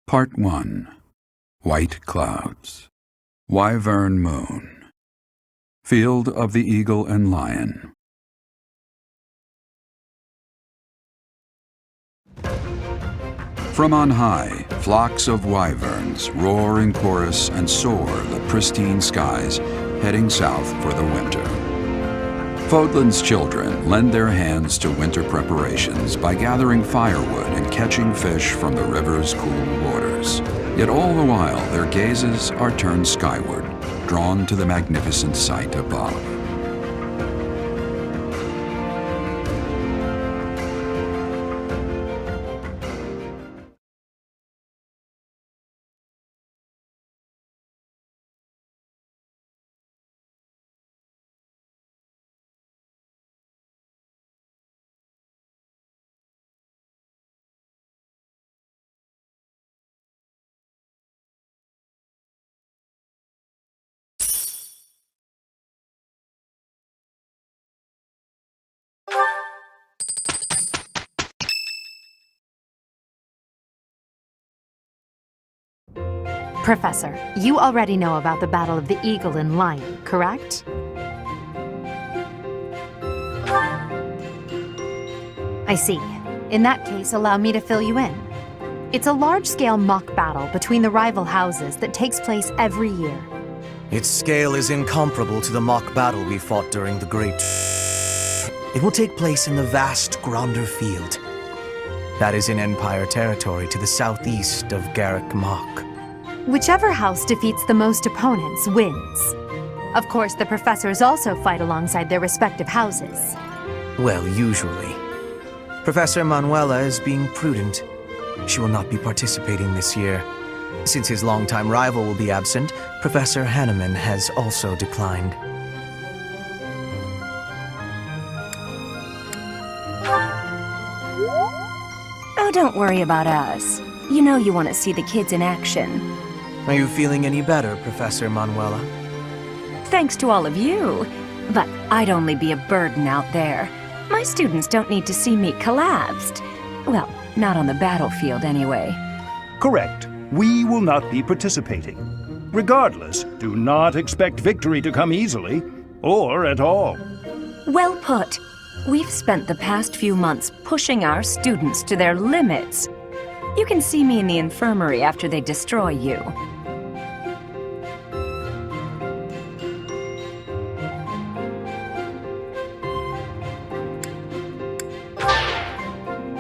Part 1. White Clouds. Wyvern Moon. Field of the Eagle and Lion. From on high, flocks of wyverns roar in chorus and soar the pristine skies, heading south for the winter. Fodlan's children lend their hands to winter preparations by gathering firewood and catching fish from the river's cool waters. Yet all the while their gazes are turned skyward, drawn to the magnificent sight above. Professor, you already know about the Battle of the Eagle and Lion, correct? I see. In that case, allow me to fill you in. It's a large-scale mock battle between the rival houses that takes place every year. Its scale is incomparable to the mock battle we fought during the Great. It will take place in the vast Gronder Field. That is in Empire territory to the southeast of Garrick Mach. Whichever house defeats the most opponents wins. Of course, the professors also fight alongside their respective houses. Well, usually. Professor Manuela is being prudent. She will not be participating this year. Since his longtime rival will be absent, Professor Hanneman has also declined. Oh, don't worry about us. You know you want to see the kids in action. Are you feeling any better, Professor Manuela? Thanks to all of you. But I'd only be a burden out there. My students don't need to see me collapsed. Well, not on the battlefield anyway. Correct. We will not be participating. Regardless, do not expect victory to come easily, or at all. Well put. We've spent the past few months pushing our students to their limits. You can see me in the infirmary after they destroy you.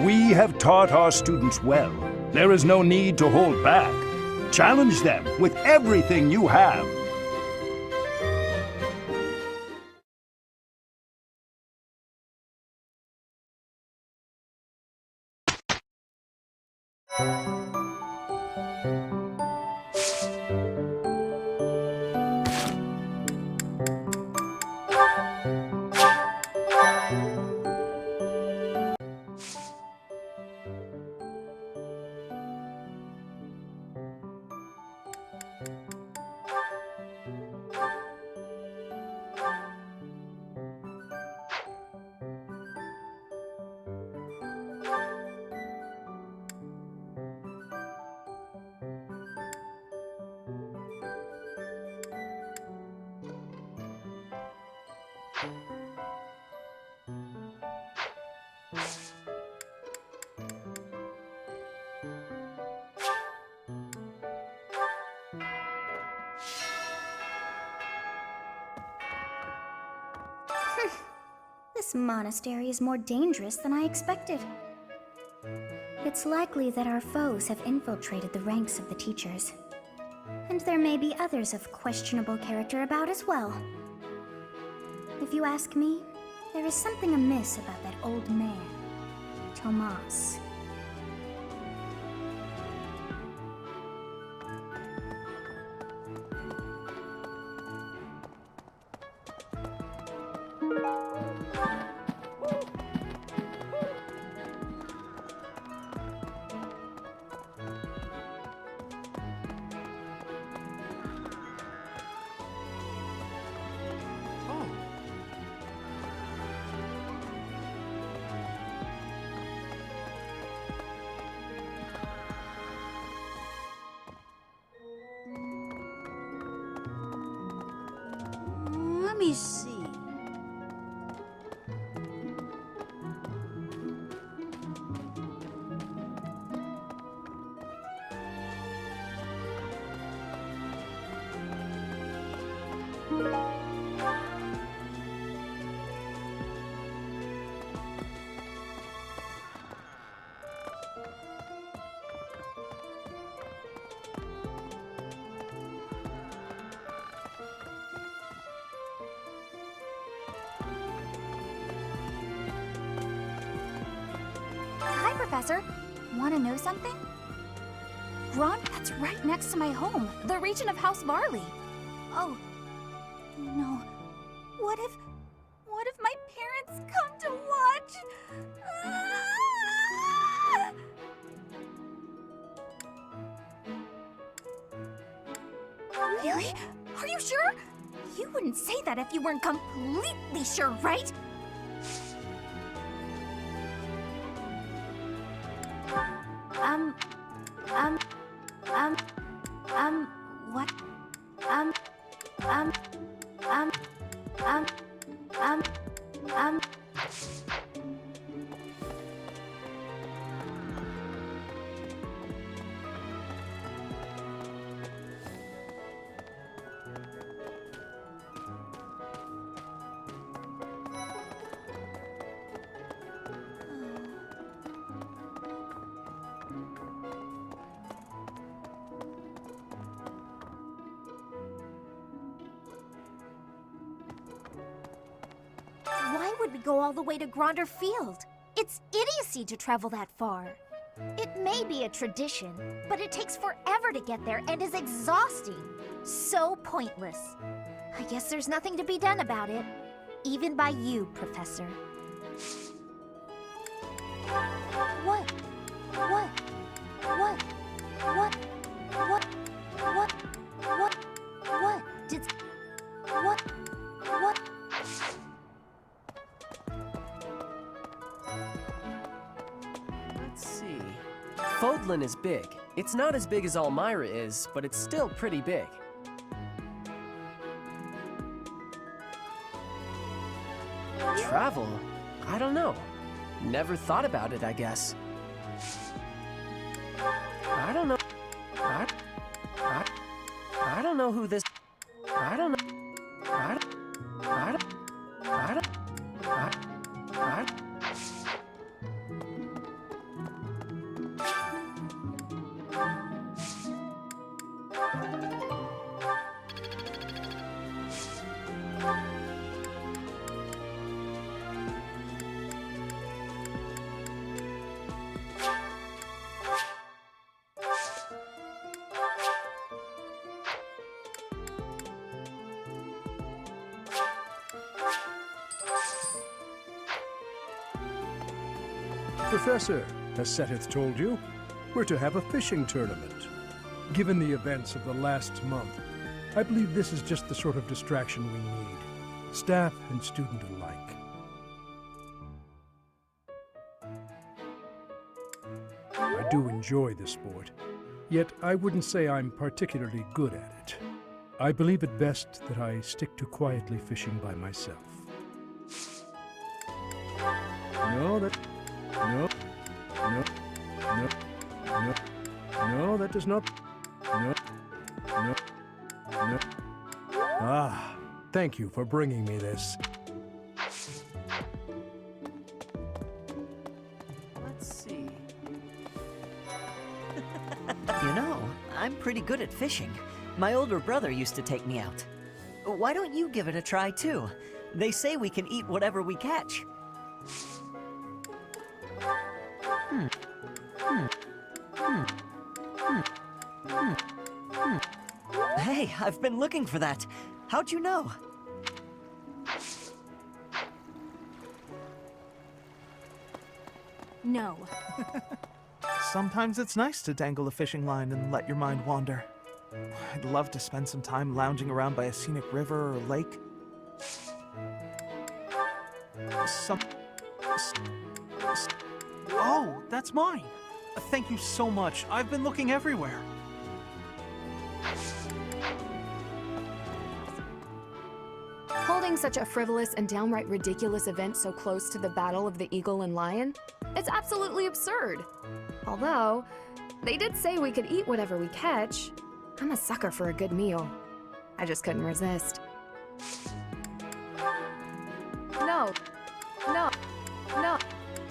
We have taught our students well. There is no need to hold back. Challenge them with everything you have. This monastery is more dangerous than I expected. It's likely that our foes have infiltrated the ranks of the teachers. And there may be others of questionable character about as well. If you ask me, there is something amiss about that old man, Tomas. Let me see. Hi, Professor. Want to know something? That's right next to my home, the region of House Varley. Oh, no. What if my parents come to watch? Ah! Really? Are you sure? You wouldn't say that if you weren't completely sure, right? What? Why would we go all the way to Gronder Field? It's idiocy to travel that far. It may be a tradition, but it takes forever to get there and is exhausting. So pointless. I guess there's nothing to be done about it. Even by you, Professor. What? What? What? What? What? What? What? What? Did... What? What? Let's see. Fodlan is big. It's not as big as Almyra is, but it's still pretty big. Travel? I don't know. Never thought about it, I guess. I don't know. I don't know who this... I don't know. I don't... Professor, as Seteth told you, we're to have a fishing tournament. Given the events of the last month, I believe this is just the sort of distraction we need, staff and student alike. I do enjoy the sport, yet I wouldn't say I'm particularly good at it. I believe it best that I stick to quietly fishing by myself. No, that does not. No. Ah, thank you for bringing me this. Let's see. You know, I'm pretty good at fishing. My older brother used to take me out. Why don't you give it a try too? They say we can eat whatever we catch. Hey, I've been looking for that. How'd you know? No. Sometimes it's nice to dangle a fishing line and let your mind wander. I'd love to spend some time lounging around by a scenic river or lake. Oh, that's mine! Thank you so much. I've been looking everywhere. Hold Holding such a frivolous and downright ridiculous event so close to the Battle of the Eagle and Lion? It's absolutely absurd. Although, they did say we could eat whatever we catch. I'm a sucker for a good meal. I just couldn't resist. No. No. No.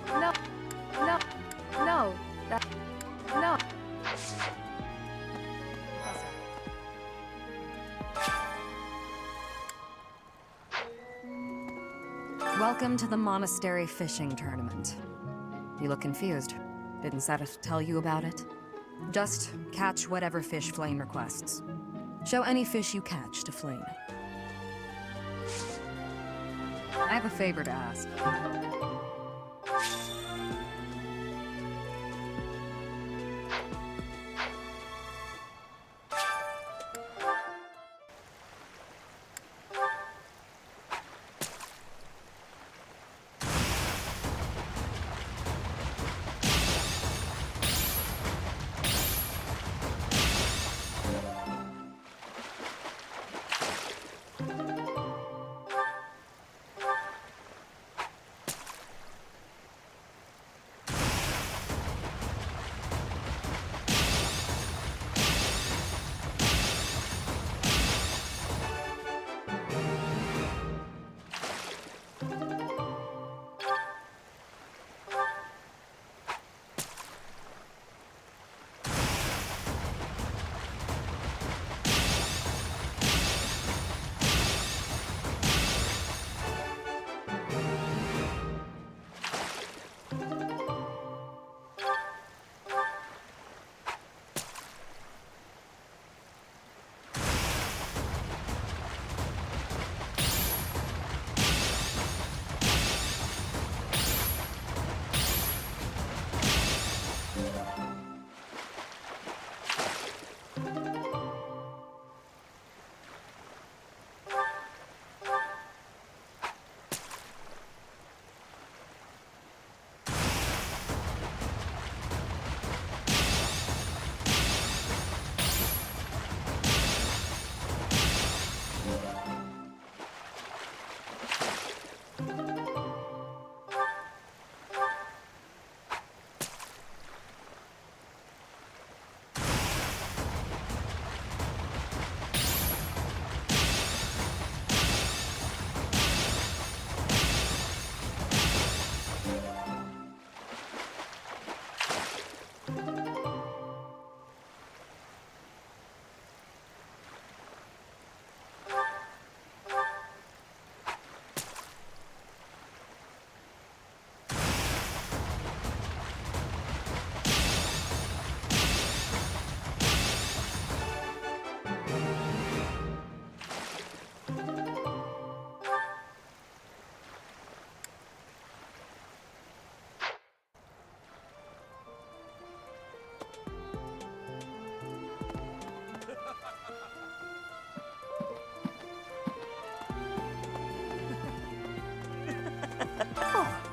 No. No. No. No. Welcome to the monastery fishing tournament. You look confused. Didn't Seth tell you about it? Just catch whatever fish Flame requests. Show any fish you catch to Flame. I have a favor to ask.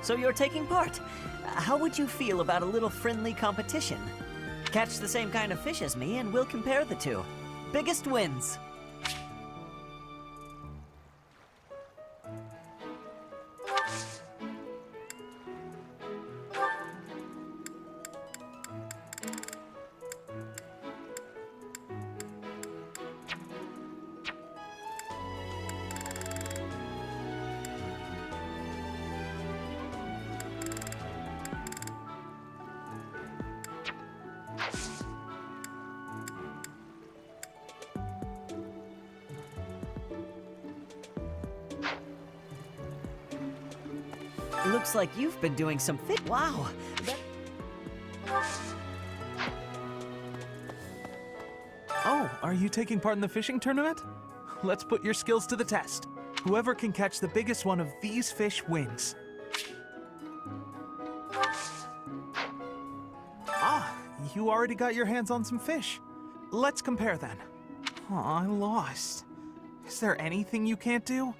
So you're taking part. How would you feel about a little friendly competition? Catch the same kind of fish as me and we'll compare the two. Biggest wins. Looks like you've been doing some fit. Wow. Oh, are you taking part in the fishing tournament? Let's put your skills to the test. Whoever can catch the biggest one of these fish wins. Ah, you already got your hands on some fish. Let's compare then. Oh, I lost. Is there anything you can't do?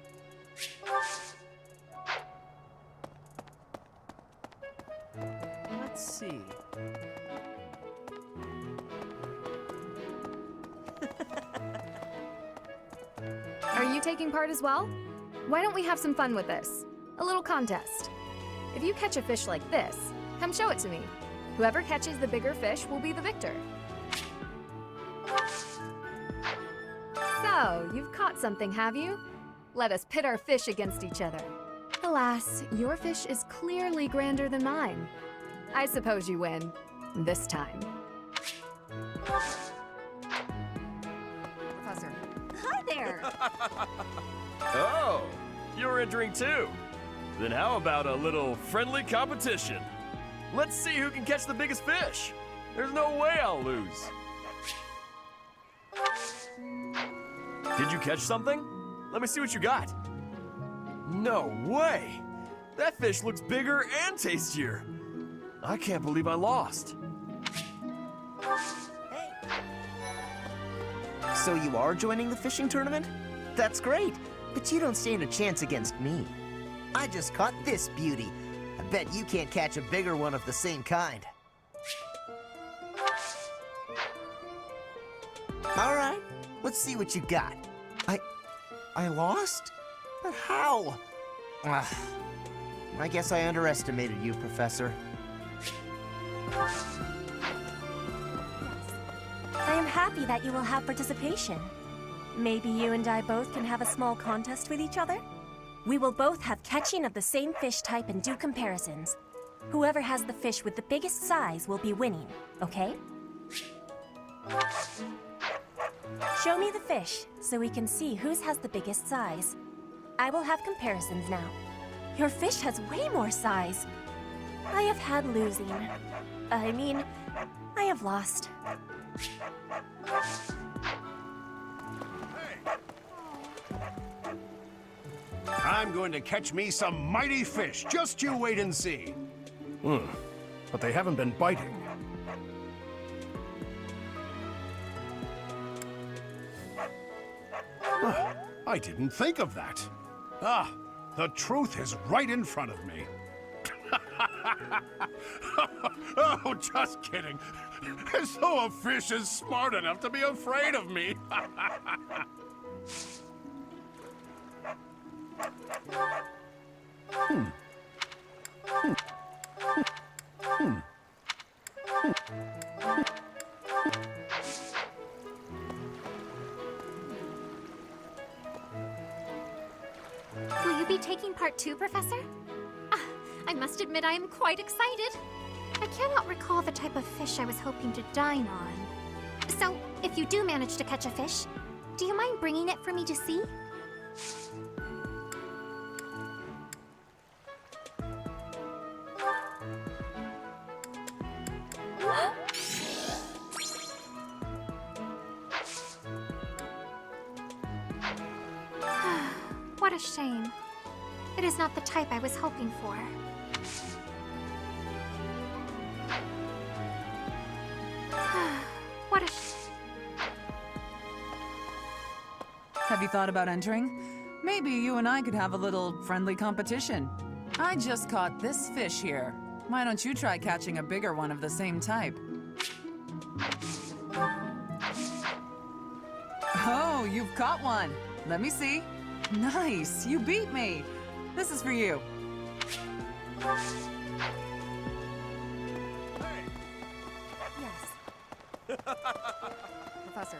Let's see. Are you taking part as well? why don't we have some fun with this? A little contest. If you catch a fish like this, come show it to me. Whoever catches the bigger fish will be the victor. So, you've caught something, have you? Let us pit our fish against each other. Alas, your fish is clearly grander than mine. I suppose you win. This time. Professor. Hi there! Oh, you're entering too. Then how about a little friendly competition? Let's see who can catch the biggest fish. There's no way I'll lose. Did you catch something? Let me see what you got. No way! That fish looks bigger and tastier. I can't believe I lost. So you are joining the fishing tournament? That's great, but you don't stand a chance against me. I just caught this beauty. I bet you can't catch a bigger one of the same kind. All right, let's see what you got. I lost? But how? I guess I underestimated you, Professor. I am happy that you will have participation. Maybe you and I both can have a small contest with each other? We will both have catching of the same fish type and do comparisons. Whoever has the fish with the biggest size will be winning, okay? Show me the fish, so we can see whose has the biggest size. I will have comparisons now. Your fish has way more size. I have had losing. I mean, I have lost. I'm going to catch me some mighty fish. Just you wait and see. But they haven't been biting. I didn't think of that. The truth is right in front of me. Oh, just kidding. As though a fish is smart enough to be afraid of me. Will you be taking part too, Professor? I must admit I am quite excited. I cannot recall the type of fish I was hoping to dine on. So, if you do manage to catch a fish, do you mind bringing it for me to see? What a shame. It is not the type I was hoping for. What a Have you thought about entering? Maybe you and I could have a little friendly competition. I just caught this fish here. Why don't you try catching a bigger one of the same type? Oh, you've caught one. Let me see. Nice, you beat me. This is for you. Yes. Professor.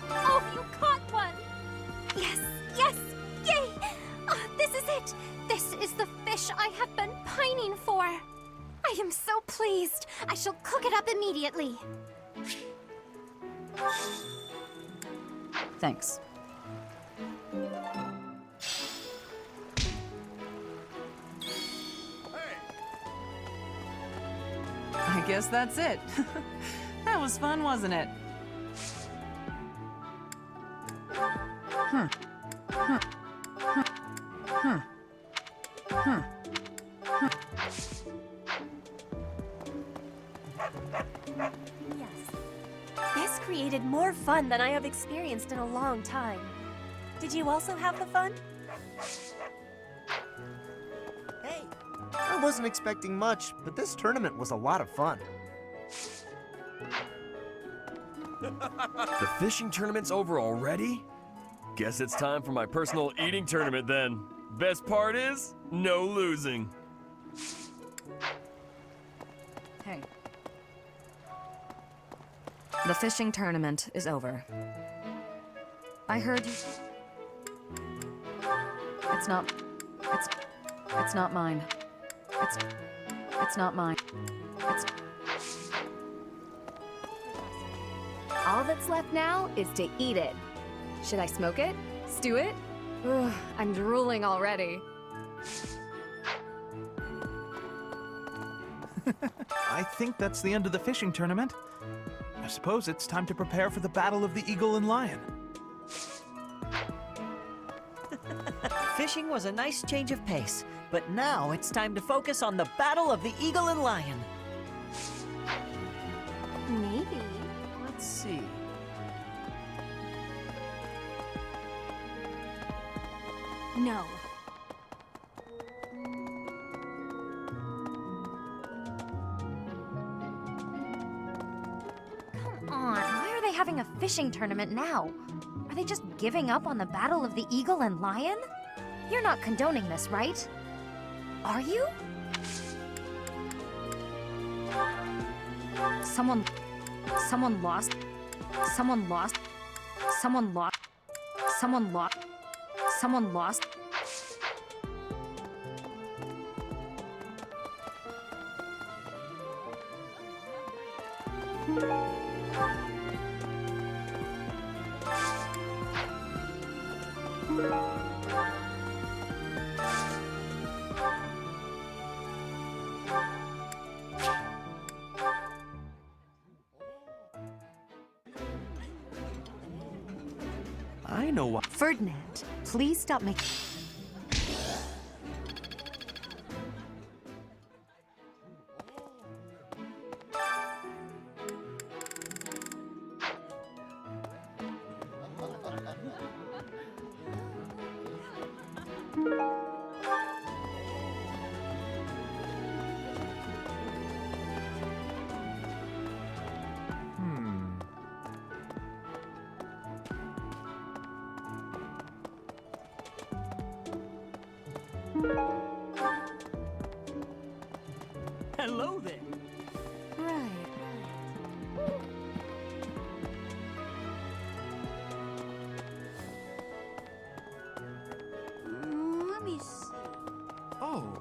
Oh, you caught one! Yes, yes! Yay! Oh, this is it! This is the fish I have been pining for! I am so pleased! I shall cook it up immediately! Thanks. I guess that's it. That was fun, wasn't it? Yes. This created more fun than I have experienced in a long time. Did you also have the fun? Hey, I wasn't expecting much, but this tournament was a lot of fun. The fishing tournament's over already? Guess it's time for my personal eating tournament then. Best part is, no losing. Hey. The fishing tournament is over. I heard you... It's not mine. It's not mine. All that's left now is to eat it. Should I smoke it? Stew it? Ugh, I'm drooling already. I think that's the end of the fishing tournament. I suppose it's time to prepare for the Battle of the Eagle and Lion. Fishing was a nice change of pace, but now it's time to focus on the Battle of the Eagle and Lion. Maybe. Let's see. No. Come on, why are they having a fishing tournament now? Are they just giving up on the Battle of the Eagle and Lion? You're not condoning this, right? Are you? Someone lost. Someone lost. I know what. Ferdinand, please stop making... Hello there. Right. Let me see. Oh.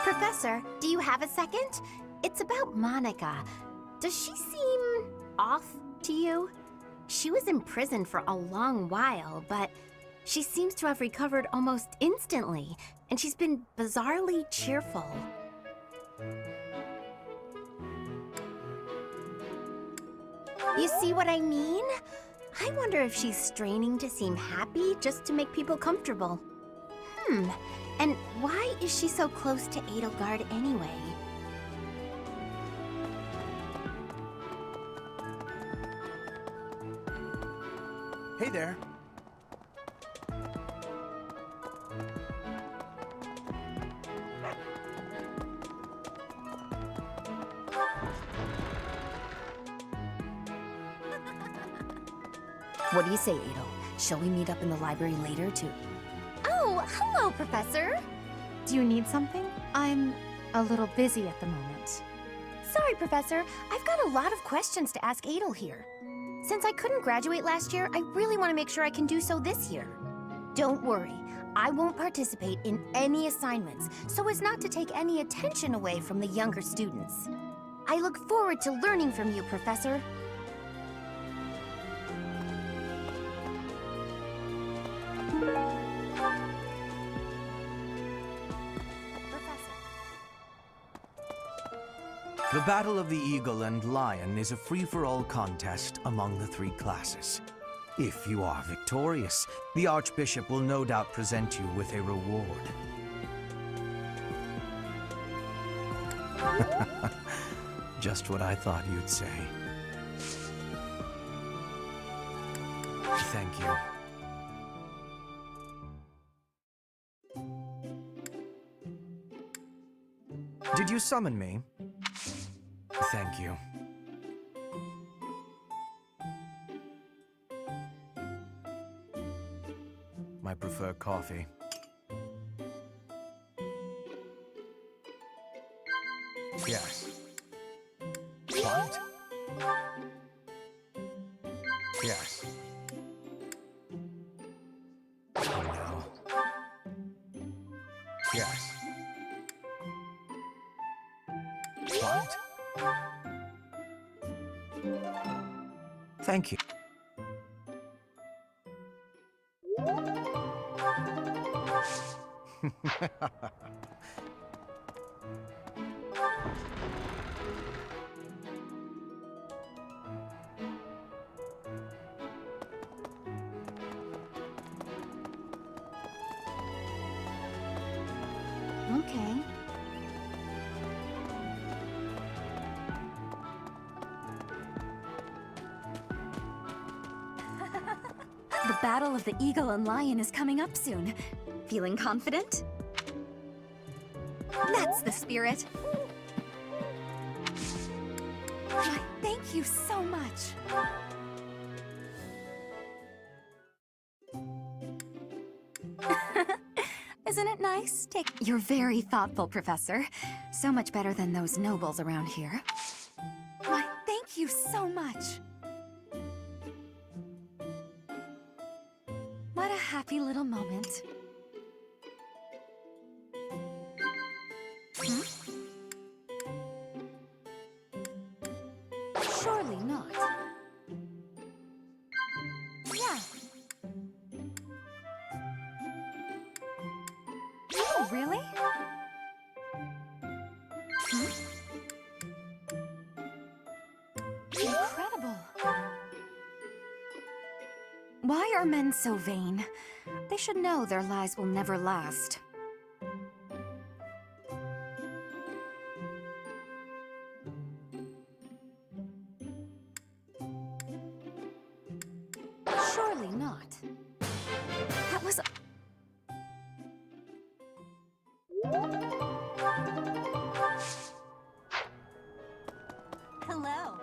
Professor, do you have a second? It's about Monica. Does she seem off to you? She was in prison for a long while, but she seems to have recovered almost instantly, and she's been bizarrely cheerful. You see what I mean? I wonder if she's straining to seem happy just to make people comfortable. And why is she so close to Edelgard anyway? Hey there. What do you say, Adel? Shall we meet up in the library later to... Oh, hello, Professor. Do you need something? I'm a little busy at the moment. Sorry, Professor. I've got a lot of questions to ask Adel here. Since I couldn't graduate last year, I really want to make sure I can do so this year. Don't worry. I won't participate in any assignments, so as not to take any attention away from the younger students. I look forward to learning from you, Professor. The Battle of the Eagle and Lion is a free-for-all contest among the 3 classes. If you are victorious, the Archbishop will no doubt present you with a reward. Just what I thought you'd say. Thank you. Did you summon me? Thank you. I prefer coffee. Yes. What? Yes. Oh no. Yes. What? Thank you. Okay. The Battle of the Eagle and Lion is coming up soon. Feeling confident? That's the spirit. Why, thank you so much. Isn't it nice? You're very thoughtful, Professor. So much better than those nobles around here. Why, thank you so much. What a happy little moment. Huh? Surely not. Yeah. Oh, really? Huh? Incredible. Why are men so vain? They should know their lies will never last. Surely not. That was... Hello.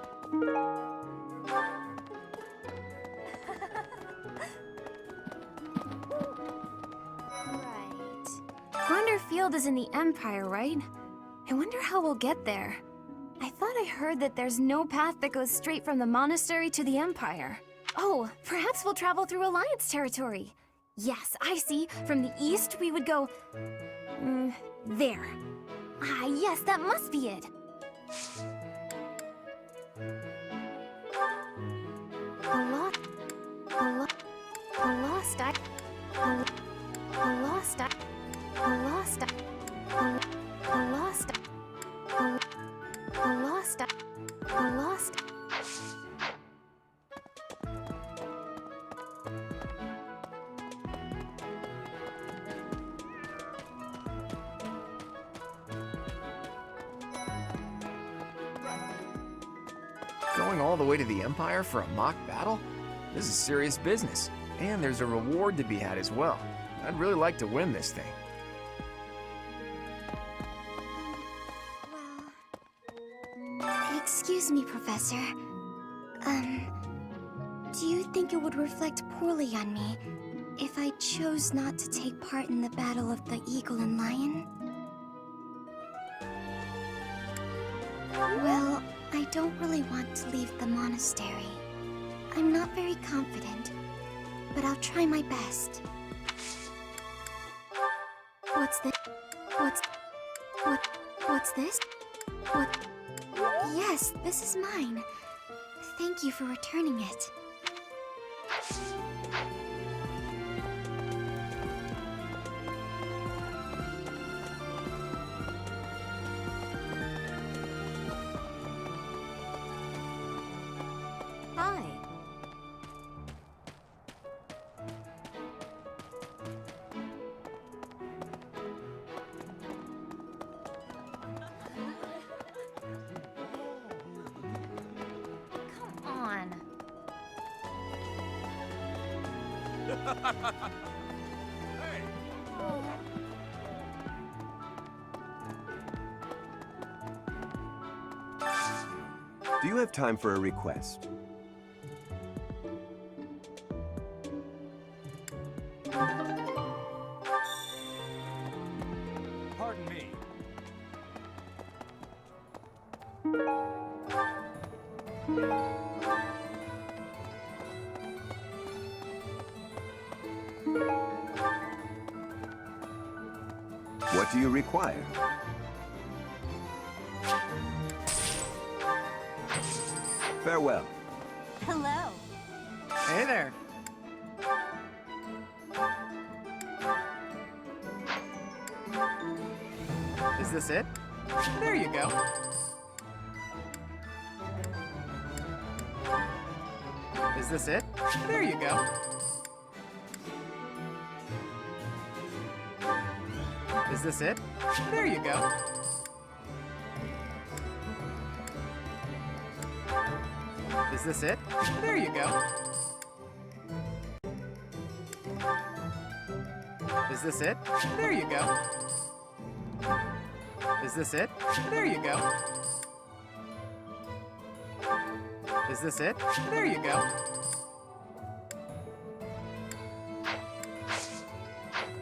Right. Gronder Field is in the Empire, right? I wonder how we'll get there. I thought I heard that there's no path that goes straight from the monastery to the Empire. Oh, perhaps we'll travel through Alliance territory. Yes, I see. From the east, we would go... there. Ah, yes, that must be it. Going all the way to the Empire for a mock battle? This is serious business, and there's a reward to be had as well. I'd really like to win this thing. Excuse me, Professor. Do you think it would reflect poorly on me if I chose not to take part in the Battle of the Eagle and Lion? Well, I don't really want to leave the monastery. I'm not very confident, but I'll try my best. What's this? What's this? What? Yes, this is mine. Thank you for returning it. Hi. Come on. Do you have time for a request? Pardon me. What do you require? Farewell. Hello. Hey there. Is this it? There you go. Is this it? There you go. Is this it? There you go. Is this it? There you go. Is this it? There you go. Is this it? There you go. Is this it? There you go.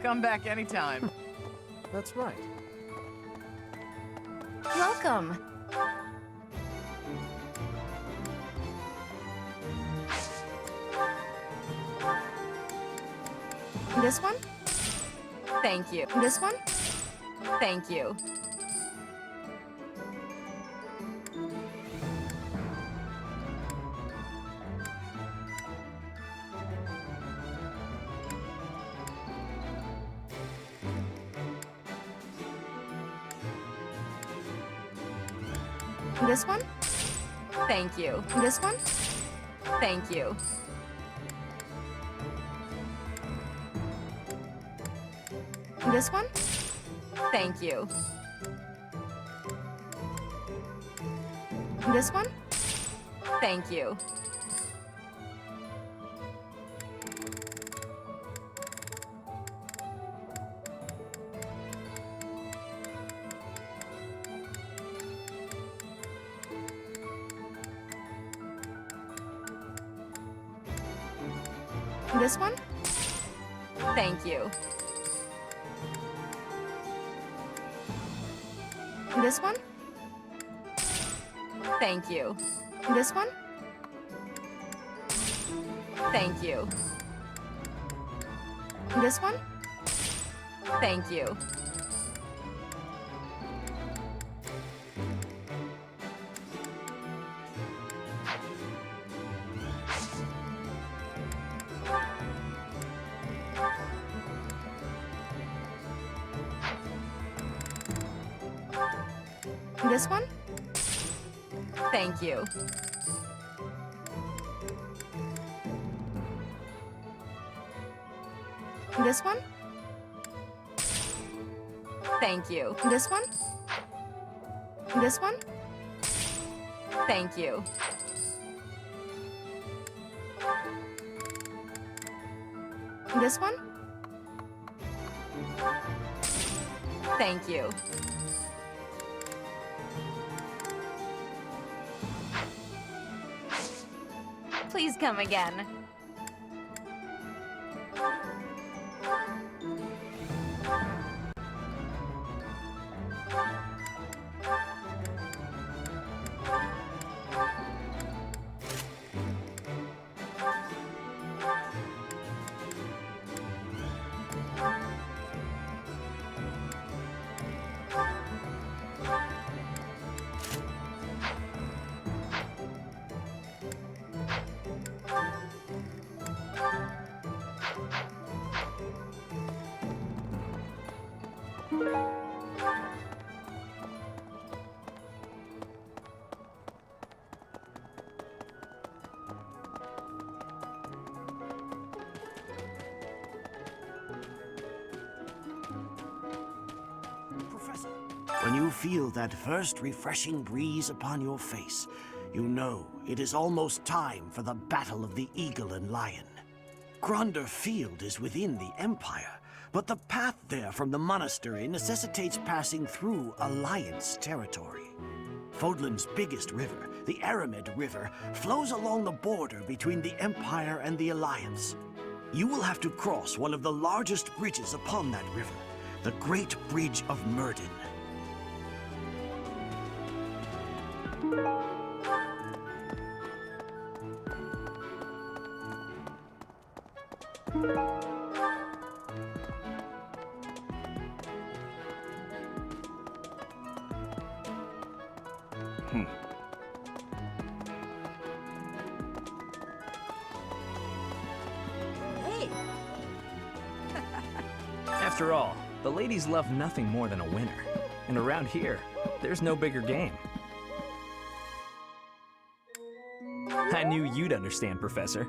Come back anytime. That's right. Welcome. This one? Thank you. This one? Thank you. This one? Thank you. This one? Thank you. This one? Thank you. This one? Thank you. This one? Thank you. This one? Thank you. This one? Thank you. This one? Thank you. This one? Thank you. This one? Thank you. This one? This one? Thank you. This one? Thank you. Please come again. When you feel that first refreshing breeze upon your face, you know it is almost time for the Battle of the Eagle and Lion. Gronder Field is within the Empire, but the path there from the monastery necessitates passing through Alliance territory. Fodlan's biggest river, the Aramid River, flows along the border between the Empire and the Alliance. You will have to cross one of the largest bridges upon that river, the Great Bridge of Myrden. After all, the ladies love nothing more than a winner. And around here, there's no bigger game. I knew you'd understand, Professor.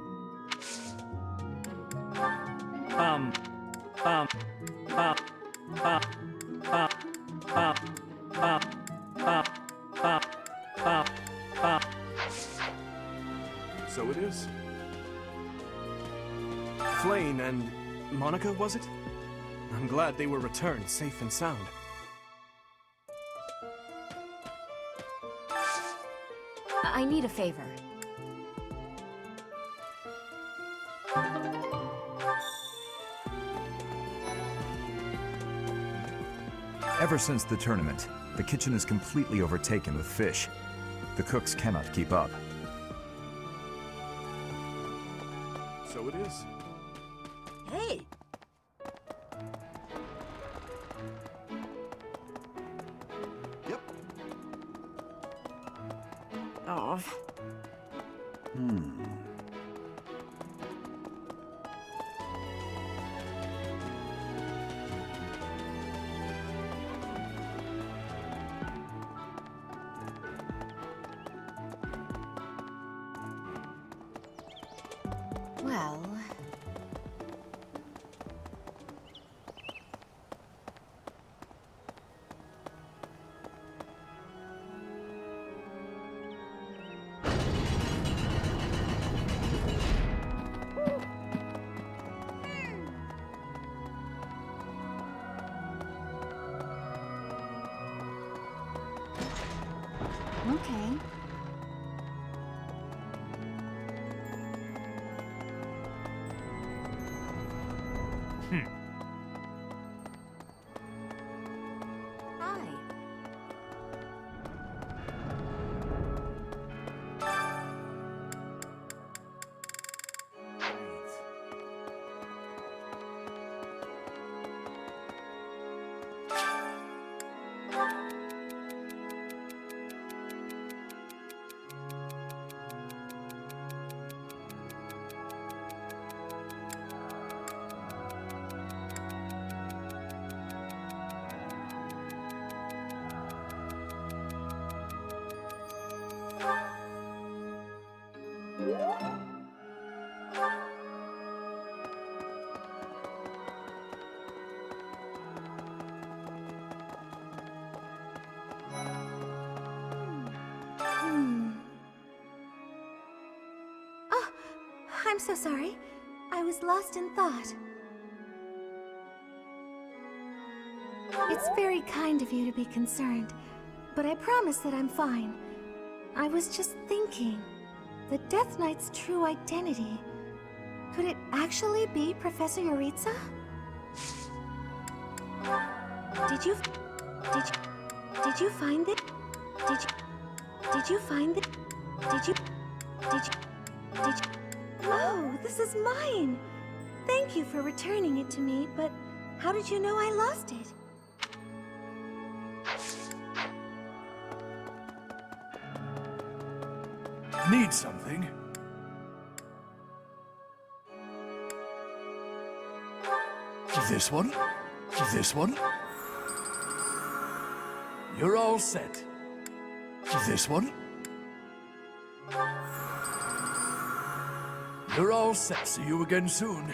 So it is. Flane and Monica, was it? I'm glad they were returned safe and sound. I need a favor. Ever since the tournament, the kitchen is completely overtaken with fish. The cooks cannot keep up. So it is. Hey! Oh. Well... Okay. Hi. Oh, I'm so sorry. I was lost in thought. It's very kind of you to be concerned, but I promise that I'm fine. I was just thinking, the Death Knight's true identity. Could it actually be Professor Yuritsa? Did you find it? Did you find it? Oh, this is mine! Thank you for returning it to me, but how did you know I lost it? Need something? This one? This one? You're all set. This one? You're all set. See you again soon.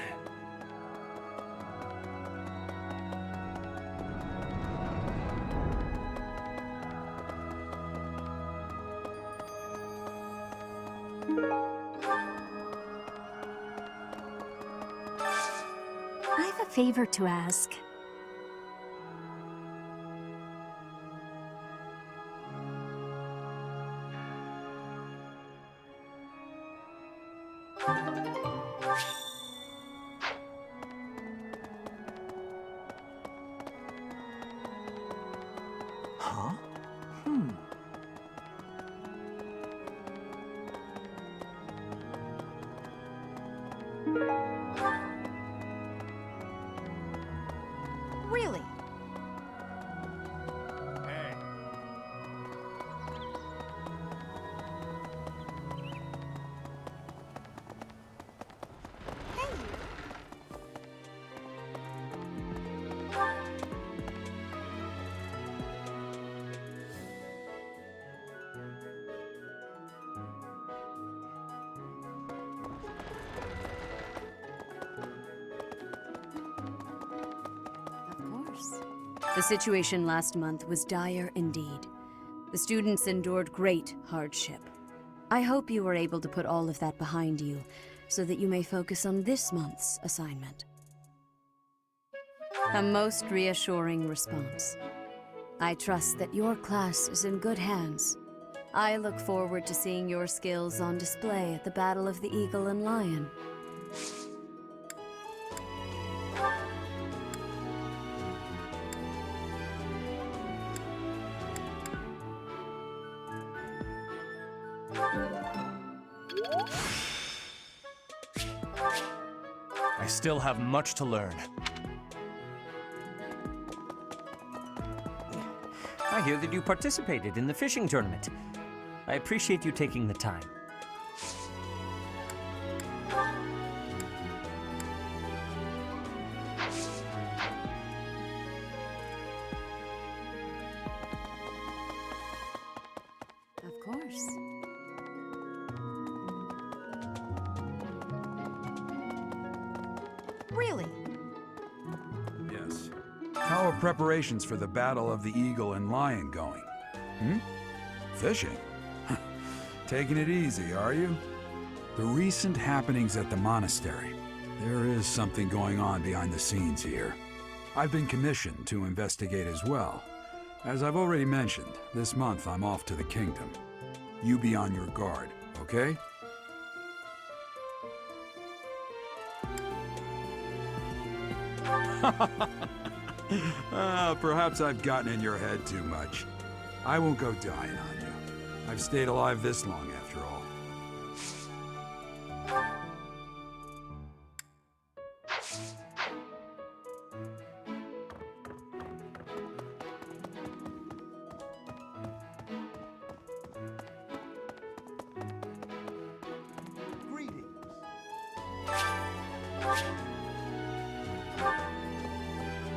I have a favor to ask. Huh? Really? The situation last month was dire indeed. The students endured great hardship. I hope you were able to put all of that behind you, so that you may focus on this month's assignment. A most reassuring response. I trust that your class is in good hands. I look forward to seeing your skills on display at the Battle of the Eagle and Lion. I still have much to learn. I hear that you participated in the fishing tournament. I appreciate you taking the time. Of course. Really? Yes. How are preparations for the Battle of the Eagle and Lion going? Fishing? Taking it easy, are you? The recent happenings at the monastery. There is something going on behind the scenes here. I've been commissioned to investigate as well. As I've already mentioned, this month I'm off to the kingdom. You be on your guard, okay? Perhaps I've gotten in your head too much. I won't go dying on you. I've stayed alive this long after all.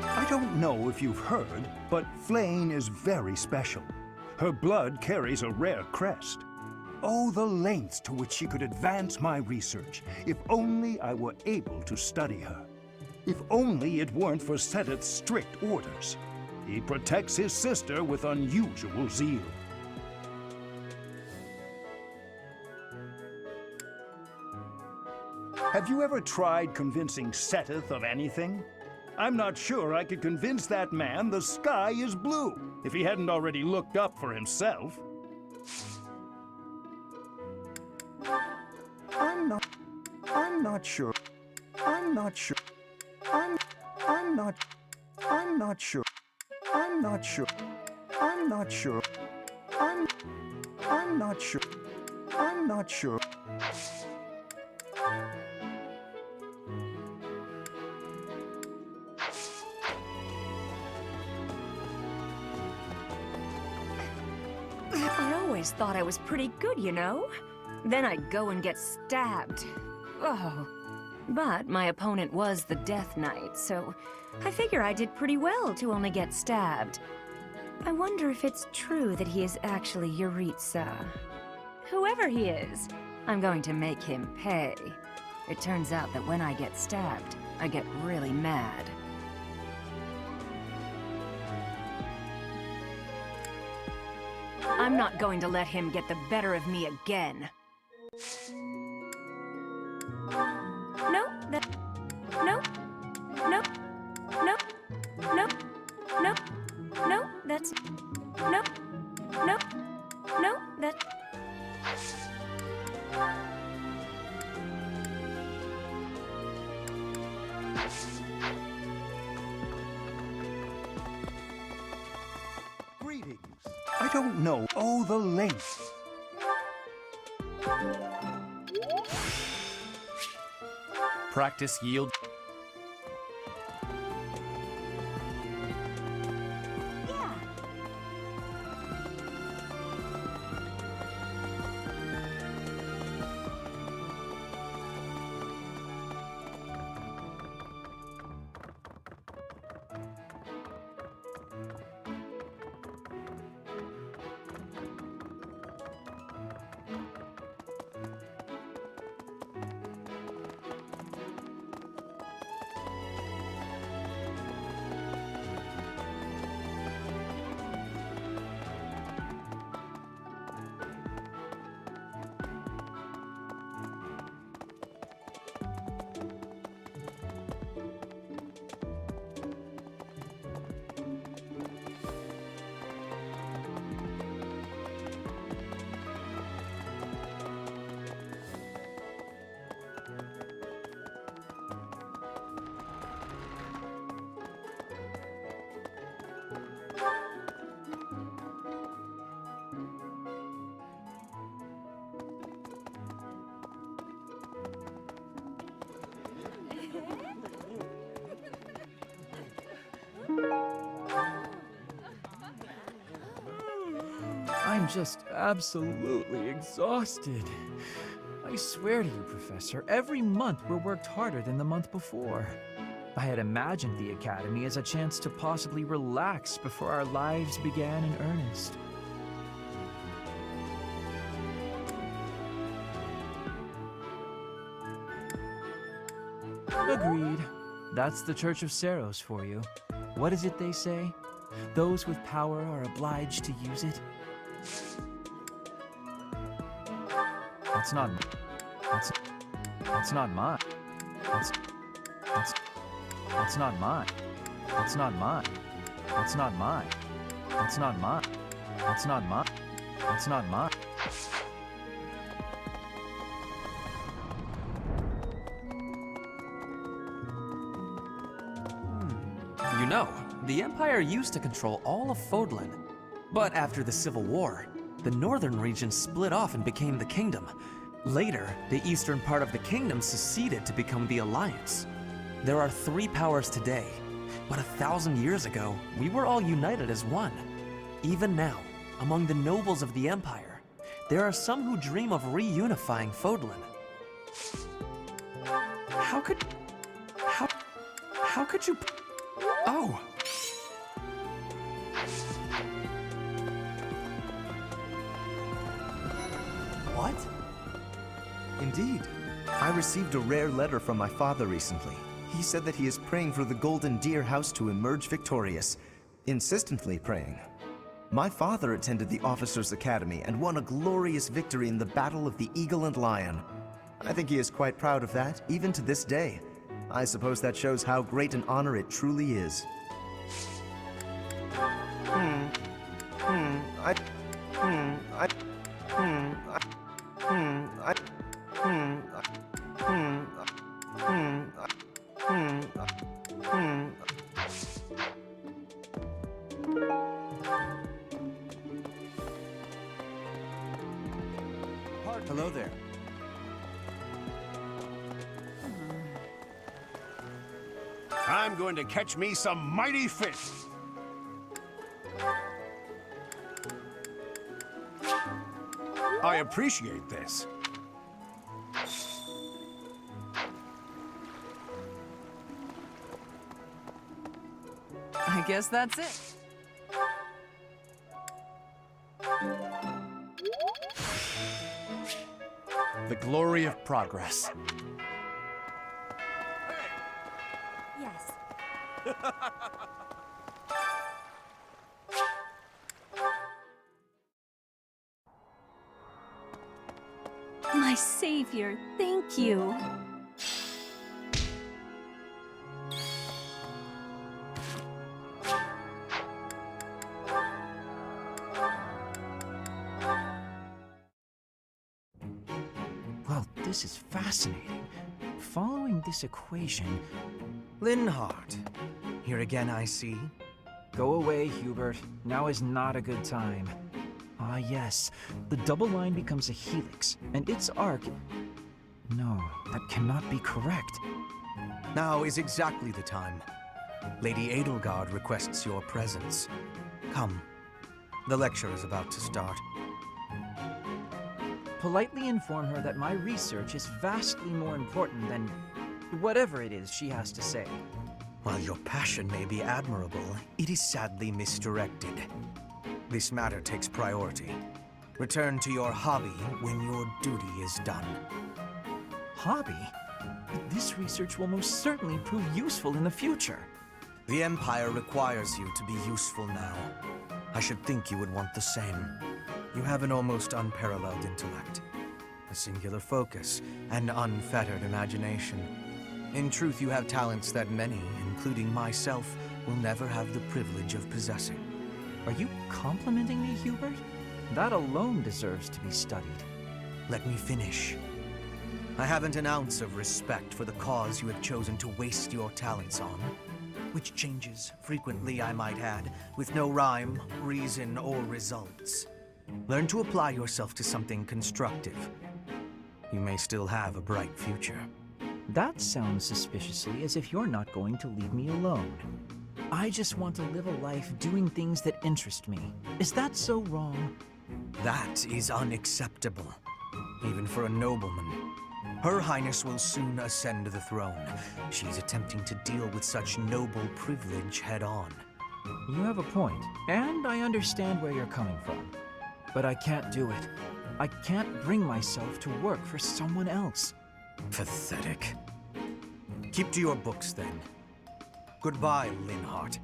I don't know if you've heard, but Flane is very special. Her blood carries a rare crest. Oh, the lengths to which she could advance my research, if only I were able to study her. If only it weren't for Seteth's strict orders. He protects his sister with unusual zeal. Have you ever tried convincing Seteth of anything? I'm not sure I could convince that man the sky is blue, if he hadn't already looked up for himself. I'm not sure. I'm not sure. I'm not sure. I'm not sure. I'm not sure. I'm not sure. I'm not sure. I always thought I was pretty good, you know? Then I'd go and get stabbed. Oh. But my opponent was the Death Knight, so I figure I did pretty well to only get stabbed. I wonder if it's true that he is actually Yuritsa. Whoever he is, I'm going to make him pay. It turns out that when I get stabbed, I get really mad. I'm not going to let him get the better of me again. No, that... No. No. No. No. No. No, that's... No. No. No, that... Greetings. I don't know. Oh, the length. Practice yield. I'm just absolutely exhausted. I swear to you, Professor, every month we're worked harder than the month before. I had imagined the Academy as a chance to possibly relax before our lives began in earnest. Agreed. That's the Church of Seros for you. What is it they say? Those with power are obliged to use it. That's not mine. That's not mine. That's not mine. That's not mine. That's not mine. That's not mine. That's not mine. That's not mine. You know, the Empire used to control all of Fodlan. But after the Civil War, the northern region split off and became the Kingdom. Later, the eastern part of the Kingdom seceded to become the Alliance. There are 3 powers today, but 1,000 years ago, we were all united as one. Even now, among the nobles of the Empire, there are some who dream of reunifying Fodlan. How could you... Oh! What? Indeed. I received a rare letter from my father recently. He said that he is praying for the Golden Deer House to emerge victorious. Insistently praying. My father attended the Officers' Academy and won a glorious victory in the Battle of the Eagle and Lion. I think he is quite proud of that, even to this day. I suppose that shows how great an honor it truly is. Hello there. I'm going to catch me some mighty fish. I appreciate this. I guess that's it. The glory of progress. Yes. My savior, thank you. Well, this is fascinating. Following this equation... Linhardt. Here again, I see. Go away, Hubert. Now is not a good time. Ah, yes. The double line becomes a helix, and its arc... No, that cannot be correct. Now is exactly the time. Lady Edelgard requests your presence. Come. The lecture is about to start. Politely inform her that my research is vastly more important than whatever it is she has to say. While your passion may be admirable, it is sadly misdirected. This matter takes priority. Return to your hobby when your duty is done. Hobby? But this research will most certainly prove useful in the future. The Empire requires you to be useful now. I should think you would want the same. You have an almost unparalleled intellect, a singular focus, and unfettered imagination. In truth, you have talents that many, including myself, will never have the privilege of possessing. Are you complimenting me, Hubert? That alone deserves to be studied. Let me finish. I haven't an ounce of respect for the cause you have chosen to waste your talents on, which changes frequently, I might add, with no rhyme, reason, or results. Learn to apply yourself to something constructive. You may still have a bright future. That sounds suspiciously as if you're not going to leave me alone. I just want to live a life doing things that interest me. Is that so wrong? That is unacceptable, even for a nobleman. Her Highness will soon ascend the throne. She is attempting to deal with such noble privilege head-on. You have a point, and I understand where you're coming from. But I can't do it. I can't bring myself to work for someone else. Pathetic. Keep to your books, then. Goodbye, Linhardt.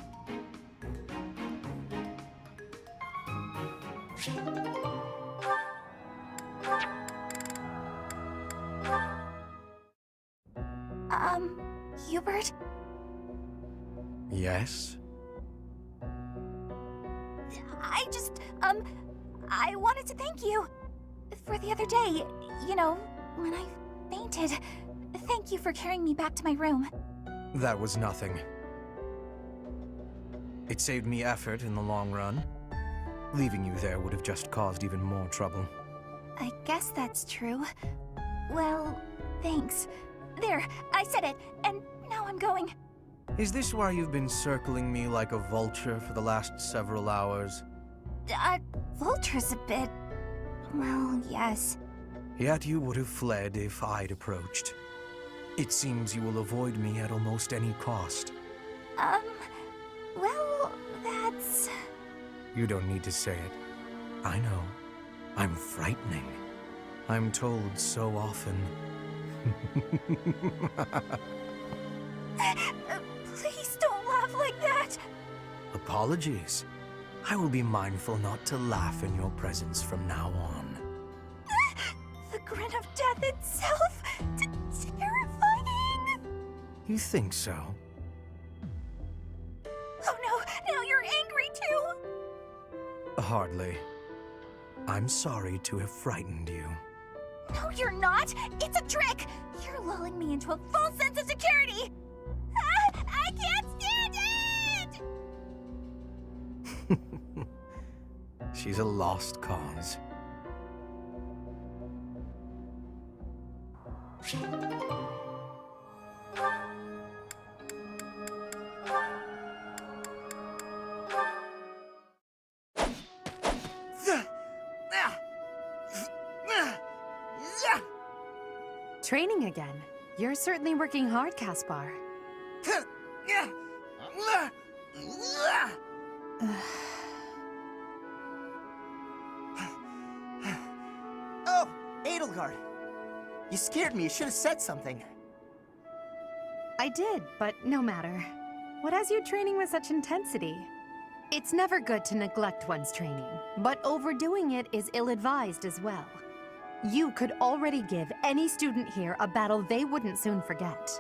Hubert? Yes? I wanted to thank you for the other day. You know, when I fainted. Thank you for carrying me back to my room. That was nothing. It saved me effort in the long run. Leaving you there would have just caused even more trouble. I guess that's true. Well, thanks. There, I said it, and now I'm going. Is this why you've been circling me like a vulture for the last several hours? Vulture's a bit... well, yes. Yet you would have fled if I'd approached. It seems you will avoid me at almost any cost. Well, that's... You don't need to say it. I know. I'm frightening. I'm told so often. Please don't laugh like that! Apologies. I will be mindful not to laugh in your presence from now on. The grin of death itself! Terrifying! You think so? Oh no, now you're angry too! Hardly. I'm sorry to have frightened you. No, you're not! It's a trick! You're lulling me into a false sense of security! Ah, I can't stand it! She's a lost cause. Training again. You're certainly working hard, Caspar. Oh, Edelgard! You scared me. You should have said something. I did, but no matter. What has you training with such intensity? It's never good to neglect one's training, but overdoing it is ill-advised as well. You could already give any student here a battle they wouldn't soon forget.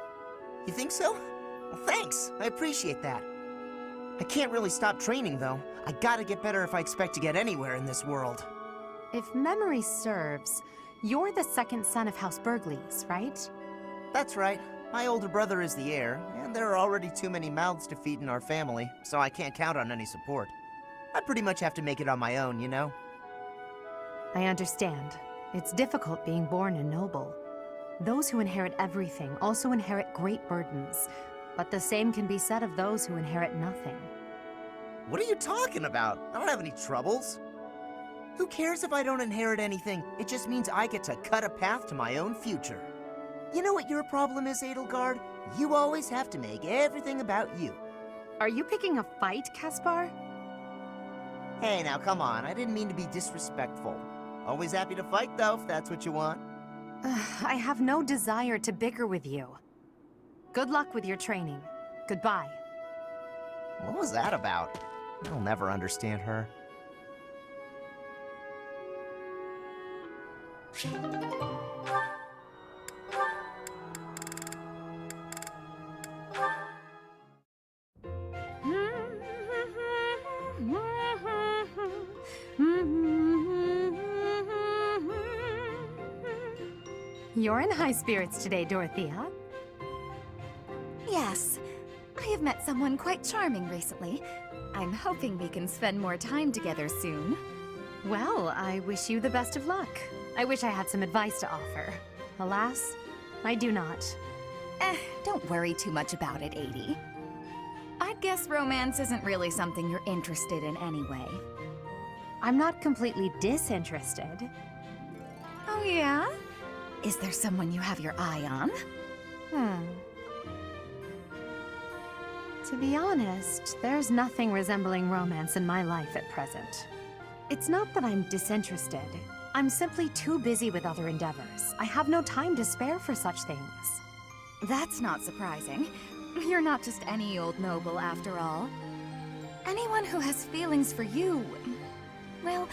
You think so? Well, thanks. I appreciate that. I can't really stop training, though. I gotta get better if I expect to get anywhere in this world. If memory serves, you're the second son of House Burgleys, right? That's right. My older brother is the heir, and there are already too many mouths to feed in our family, so I can't count on any support. I pretty much have to make it on my own, you know? I understand. It's difficult being born a noble. Those who inherit everything also inherit great burdens, but the same can be said of those who inherit nothing. What are you talking about? I don't have any troubles. Who cares if I don't inherit anything? It just means I get to cut a path to my own future. You know what your problem is, Edelgard? You always have to make everything about you. Are you picking a fight, Caspar? Hey, now come on. I didn't mean to be disrespectful. Always happy to fight, though, if that's what you want. I have no desire to bicker with you. Good luck with your training. Goodbye. What was that about? I'll never understand her. You're in high spirits today, Dorothea. Yes, I have met someone quite charming recently. I'm hoping we can spend more time together soon. Well, I wish you the best of luck. I wish I had some advice to offer. Alas, I do not. Don't worry too much about it, Adie. I'd guess romance isn't really something you're interested in anyway. I'm not completely disinterested. Oh yeah? Is there someone you have your eye on? To be honest, there's nothing resembling romance in my life at present. It's not that I'm disinterested. I'm simply too busy with other endeavors. I have no time to spare for such things. That's not surprising. You're not just any old noble, after all. Anyone who has feelings for you, well,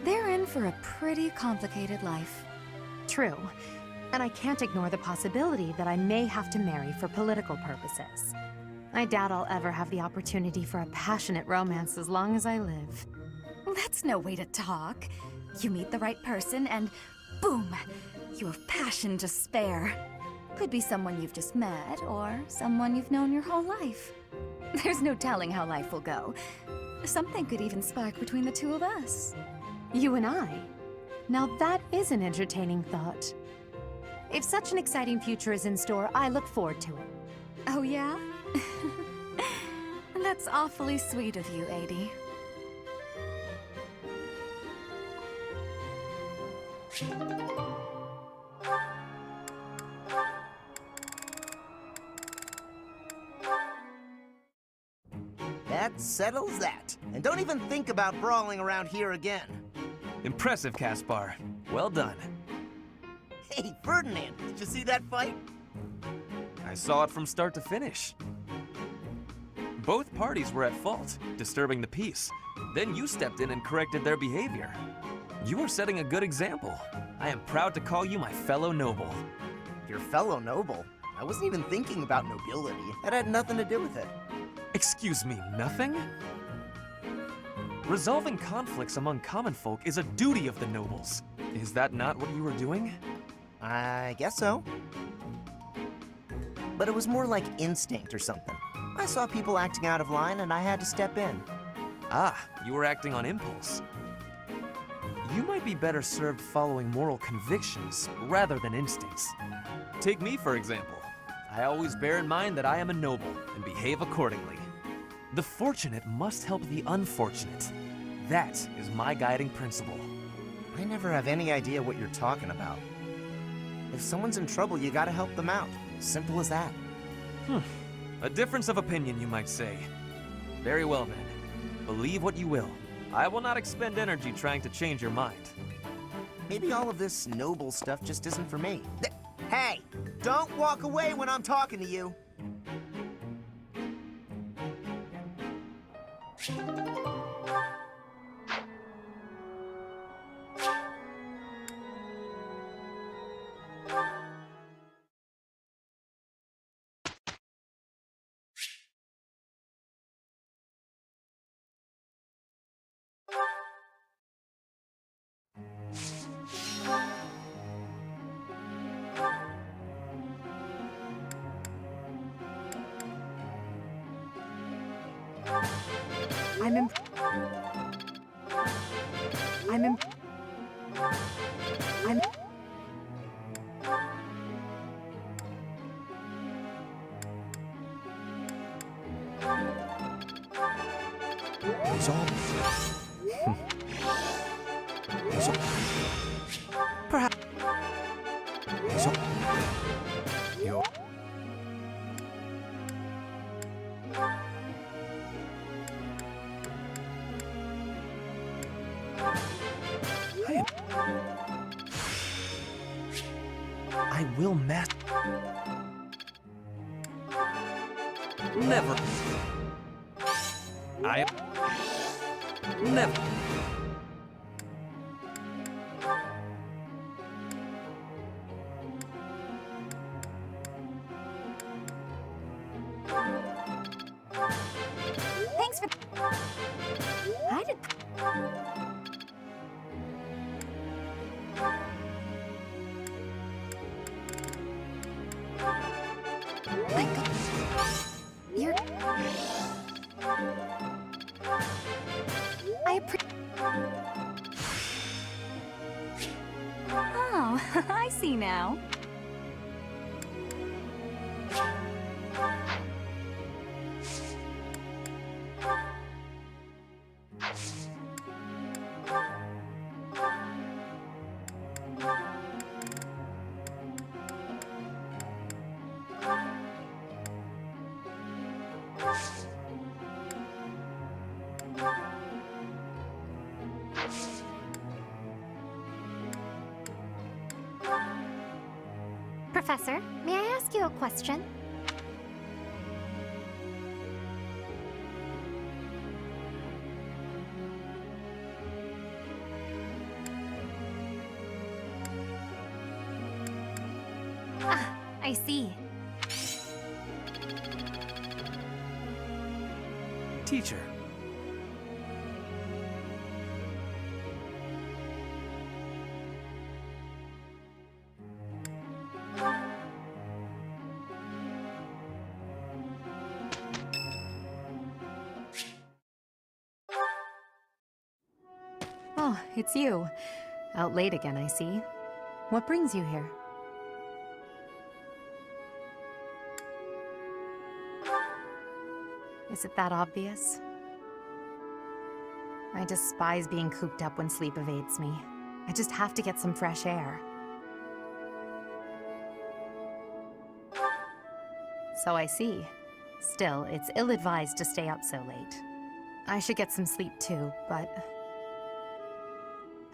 they're in for a pretty complicated life. True. And I can't ignore the possibility that I may have to marry for political purposes. I doubt I'll ever have the opportunity for a passionate romance as long as I live. That's no way to talk. You meet the right person and boom, you have passion to spare. Could be someone you've just met or someone you've known your whole life. There's no telling how life will go. Something could even spark between the two of us. You and I? Now that is an entertaining thought. If such an exciting future is in store, I look forward to it. Oh yeah? That's awfully sweet of you, Adie. That settles that. And don't even think about brawling around here again. Impressive, Caspar. Well done. Hey, Ferdinand, did you see that fight? I saw it from start to finish. Both parties were at fault, disturbing the peace. Then you stepped in and corrected their behavior. You are setting a good example. I am proud to call you my fellow noble. Your fellow noble? I wasn't even thinking about nobility. That had nothing to do with it. Excuse me, nothing? Resolving conflicts among common folk is a duty of the nobles. Is that not what you were doing? I guess so. But it was more like instinct or something. I saw people acting out of line and I had to step in. Ah, you were acting on impulse. You might be better served following moral convictions rather than instincts. Take me, for example. I always bear in mind that I am a noble and behave accordingly. The fortunate must help the unfortunate. That is my guiding principle. I never have any idea what you're talking about. If someone's in trouble, you gotta help them out. Simple as that. A difference of opinion, you might say. Very well then. Believe what you will. I will not expend energy trying to change your mind. Maybe all of this noble stuff just isn't for me. Hey, don't walk away when I'm talking to you. Perhaps. You're. I will master. Never. Never. Thanks for... I did... You're... Oh, I see now. Professor, may I ask you a question? Ah, I see. Teacher. Oh, it's you. Out late again, I see. What brings you here? Is it that obvious? I despise being cooped up when sleep evades me. I just have to get some fresh air. So I see. Still, it's ill-advised to stay up so late. I should get some sleep too, but...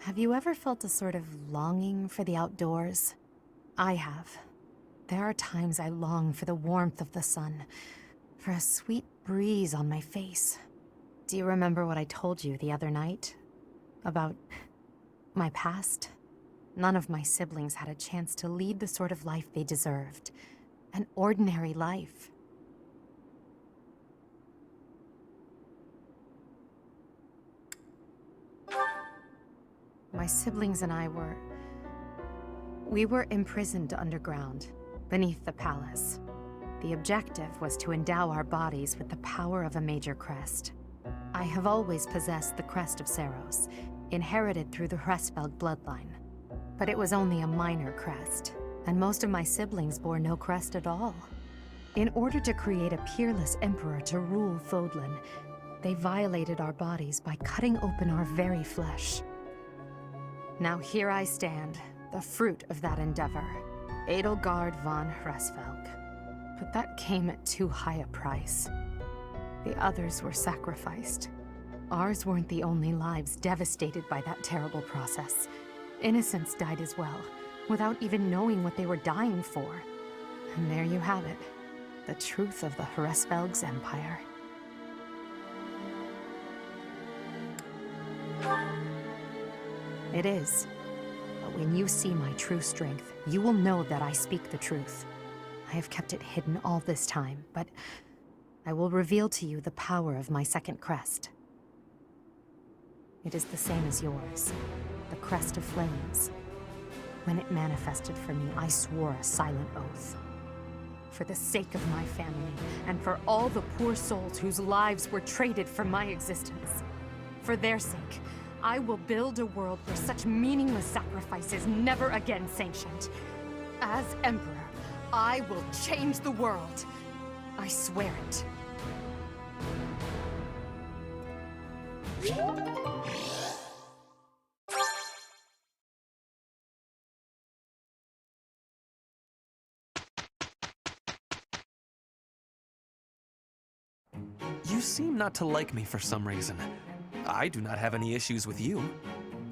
Have you ever felt a sort of longing for the outdoors? I have. There are times I long for the warmth of the sun, for a sweet breeze on my face. Do you remember what I told you the other night? About my past? None of my siblings had a chance to lead the sort of life they deserved. An ordinary life. My siblings and I were... We were imprisoned underground, beneath the palace. The objective was to endow our bodies with the power of a major crest. I have always possessed the crest of Saros, inherited through the Hresvelg bloodline. But it was only a minor crest, and most of my siblings bore no crest at all. In order to create a peerless emperor to rule Fodlan, they violated our bodies by cutting open our very flesh. Now here I stand, the fruit of that endeavor, Edelgard von Hresvelg. But that came at too high a price. The others were sacrificed. Ours weren't the only lives devastated by that terrible process. Innocents died as well, without even knowing what they were dying for. And there you have it, the truth of the Hresvelg's empire. It is. But when you see my true strength, you will know that I speak the truth. I have kept it hidden all this time, but I will reveal to you the power of my second crest. It is the same as yours, the crest of flames. When it manifested for me, I swore a silent oath. For the sake of my family, and for all the poor souls whose lives were traded for my existence. For their sake, I will build a world where such meaningless sacrifice is never again sanctioned. As Emperor, I will change the world. I swear it. You seem not to like me for some reason. I do not have any issues with you.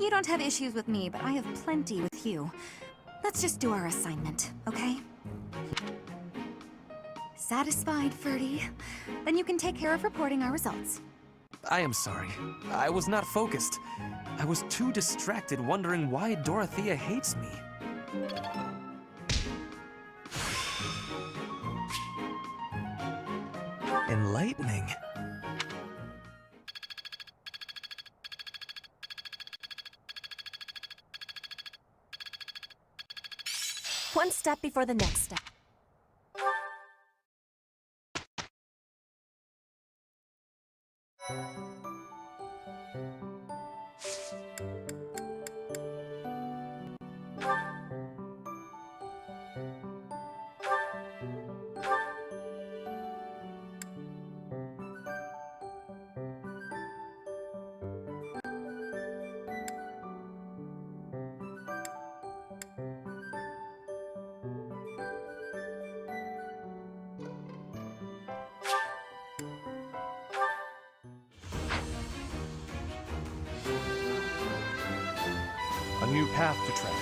You don't have issues with me, but I have plenty with you. Let's just do our assignment, okay? Satisfied, Ferdy? Then you can take care of reporting our results. I am sorry. I was not focused. I was too distracted wondering why Dorothea hates me. Enlightening. One step before the next step. A new path to tread.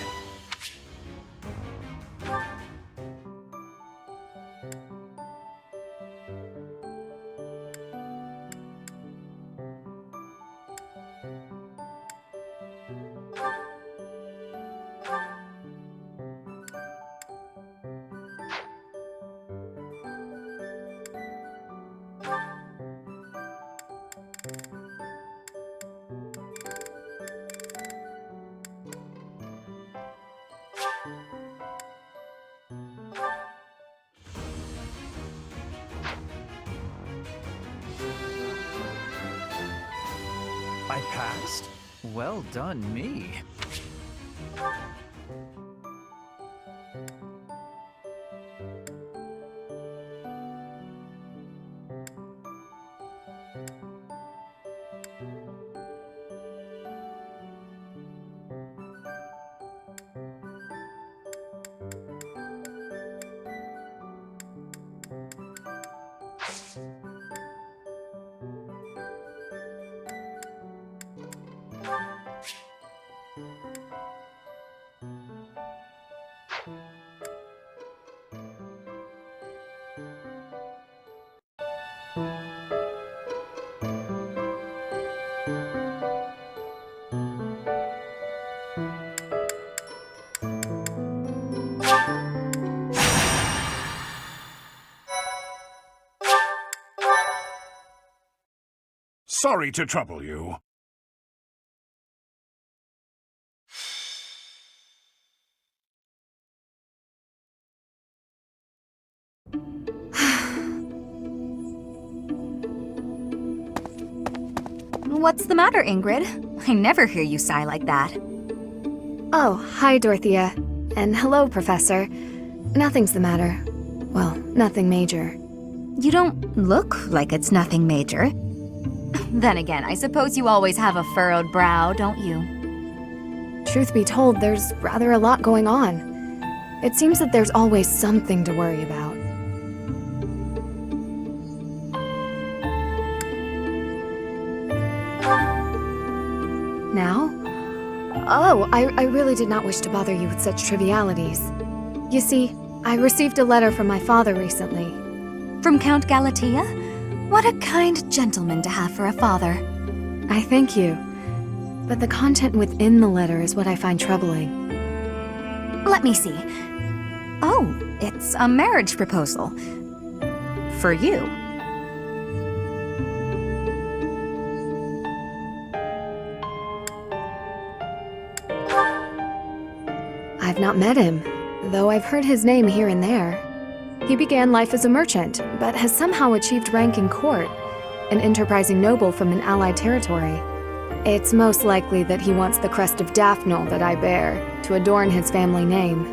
I passed? Well done, me. Sorry to trouble you. What's the matter, Ingrid? I never hear you sigh like that. Oh, hi, Dorothea. And hello, Professor. Nothing's the matter. Well, nothing major. You don't look like it's nothing major. Then again, I suppose you always have a furrowed brow, don't you? Truth be told, there's rather a lot going on. It seems that there's always something to worry about. Now? Oh, I really did not wish to bother you with such trivialities. You see, I received a letter from my father recently. From Count Galatea? What a kind gentleman to have for a father. I thank you. But the content within the letter is what I find troubling. Let me see. Oh, it's a marriage proposal. For you. I've not met him, though I've heard his name here and there. He began life as a merchant, but has somehow achieved rank in court, an enterprising noble from an allied territory. It's most likely that he wants the crest of Daphne that I bear, to adorn his family name.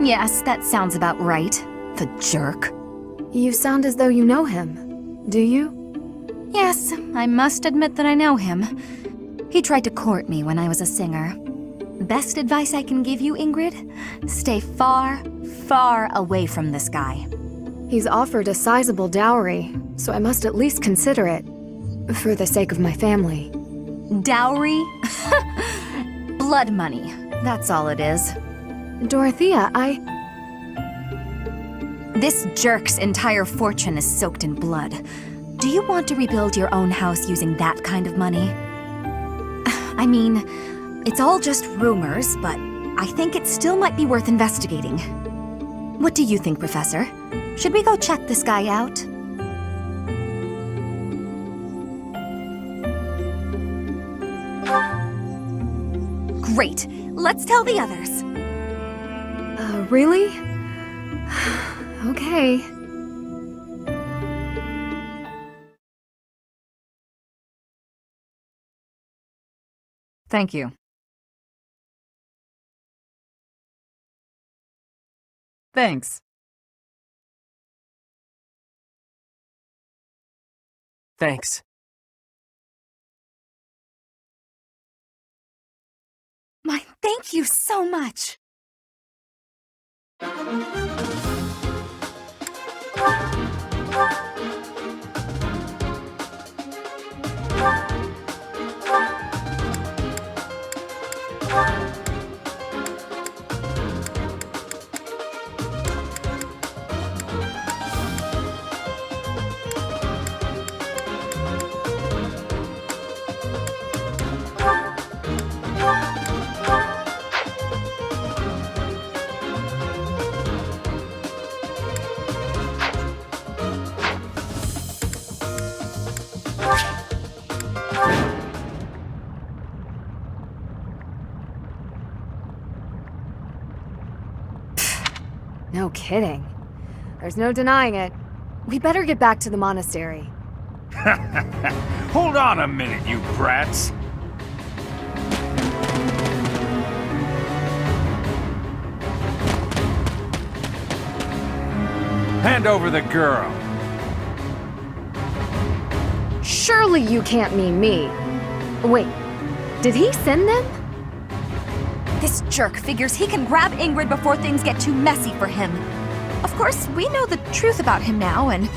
Yes, that sounds about right. The jerk. You sound as though you know him. Do you? Yes, I must admit that I know him. He tried to court me when I was a singer. Best advice I can give you, Ingrid? Stay far, far away from this guy. He's offered a sizable dowry, so I must at least consider it. For the sake of my family. Dowry? Blood money. That's all it is. Dorothea, This jerk's entire fortune is soaked in blood. Do you want to rebuild your own house using that kind of money? I mean, it's all just rumors, but I think it still might be worth investigating. What do you think, Professor? Should we go check this guy out? Great! Let's tell the others! Really? Okay. Thank you. Thanks. Thanks. My, thank you so much! No kidding. There's no denying it. We better get back to the monastery. Hold on a minute, you brats. Hand over the girl. Surely you can't mean me. Wait, did he send them? This jerk figures he can grab Ingrid before things get too messy for him. Of course, we know the truth about him now, and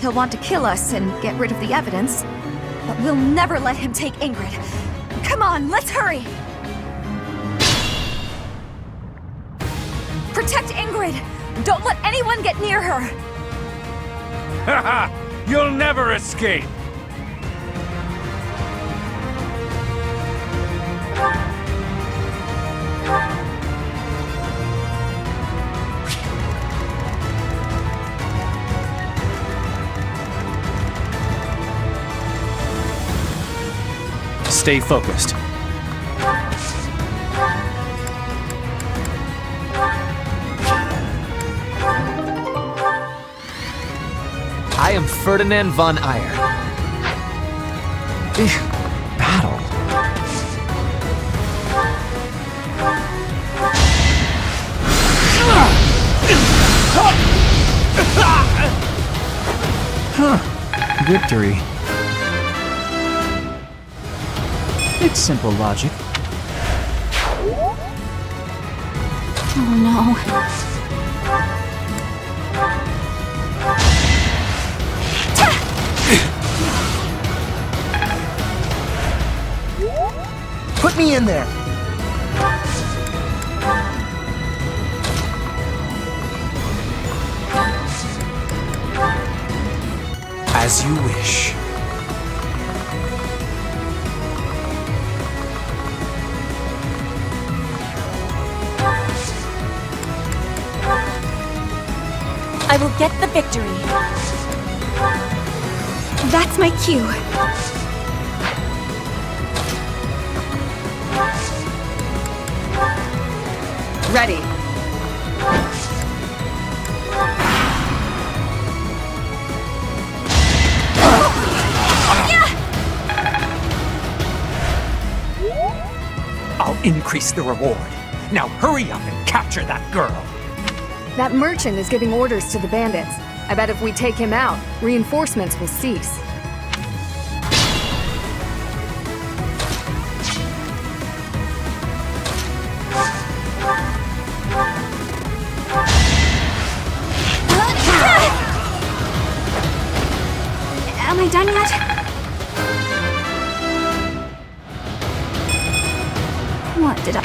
he'll want to kill us and get rid of the evidence. But we'll never let him take Ingrid. Come on, let's hurry! Protect Ingrid! Don't let anyone get near her! Haha! You'll never escape! Stay focused. I am Ferdinand von Eyre. Battle. Victory. It's simple logic. Oh no. Put me in there! As you wish. I will get the victory. That's my cue. Ready. increase the reward. Now hurry up and capture that girl. That merchant is giving orders to the bandits. I bet if we take him out, reinforcements will cease. Am I done yet? What did I...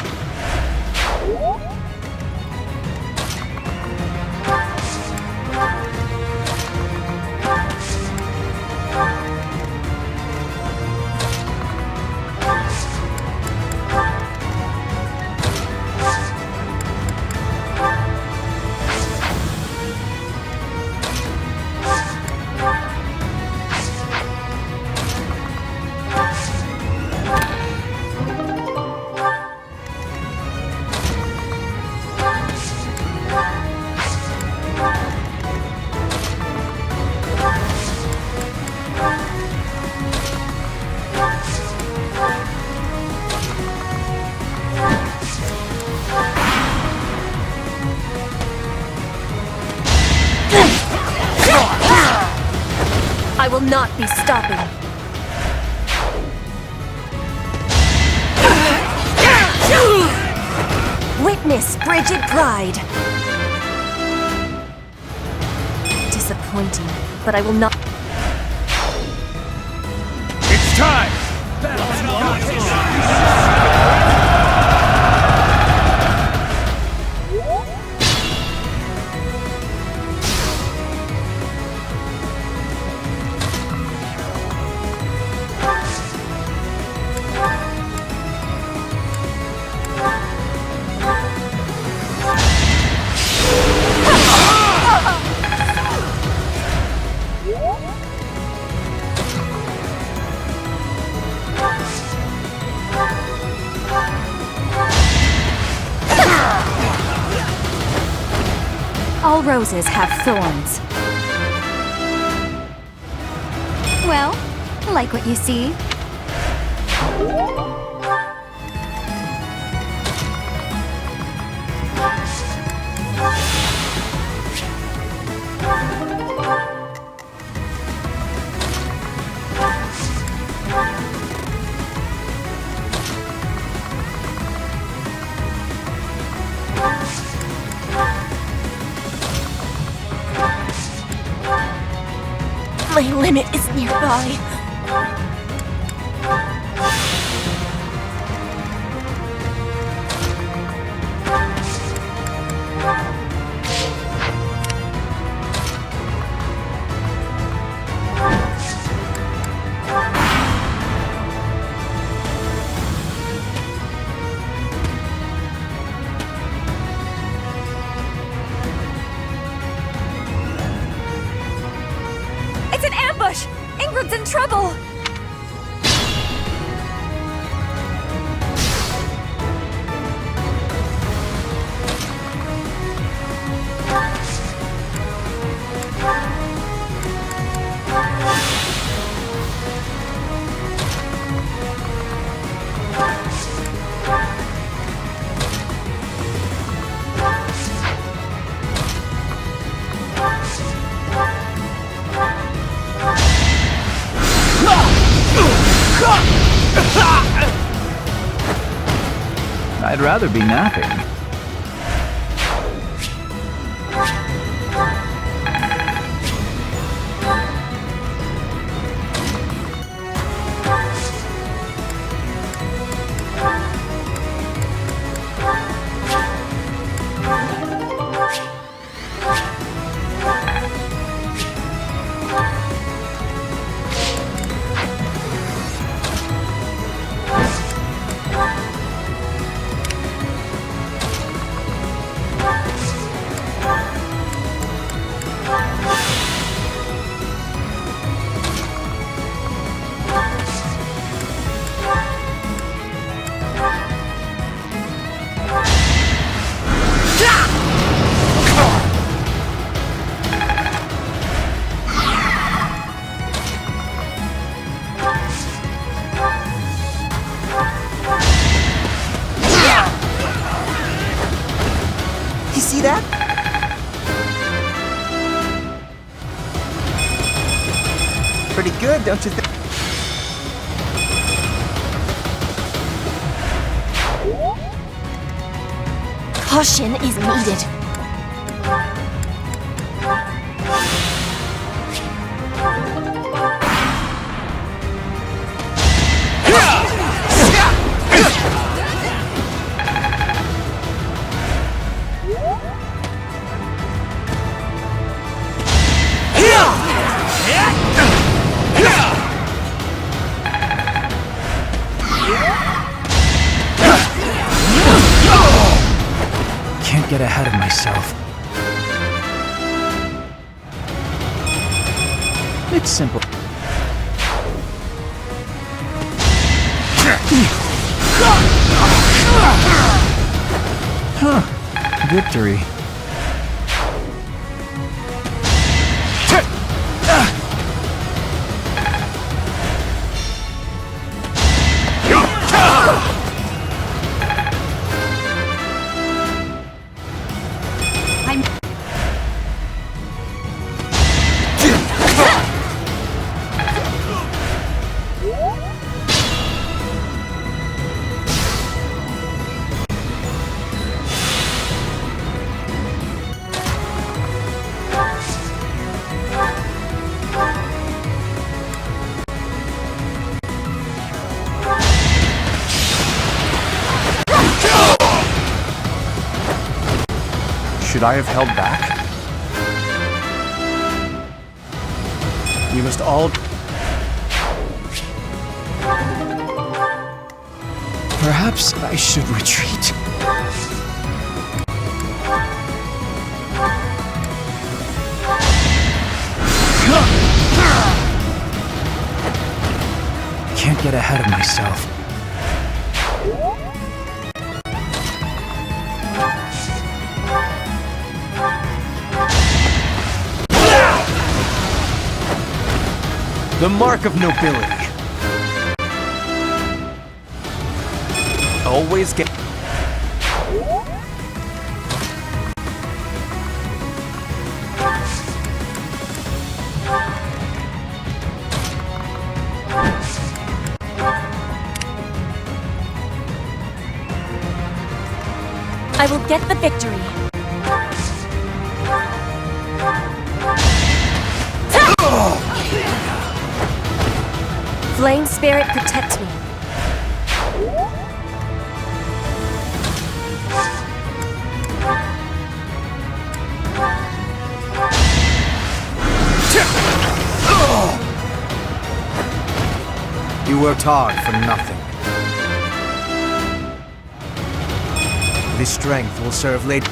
I will not be stopping. Witness frigid pride. Disappointing, but I will not. It's time! All roses have thorns. Well, like what you see? My limit is nearby. It's an ambush! Ingrid's in trouble! I'd rather be napping. that? Pretty good, don't you think? Caution is needed. Can't get ahead of myself. It's simple. Huh. Victory. Should I have held back? We must all... Perhaps I should retreat. Can't get ahead of myself. The mark of nobility. Always get... I will get the victory. Flame Spirit, protect me. You worked hard for nothing. This strength will serve later.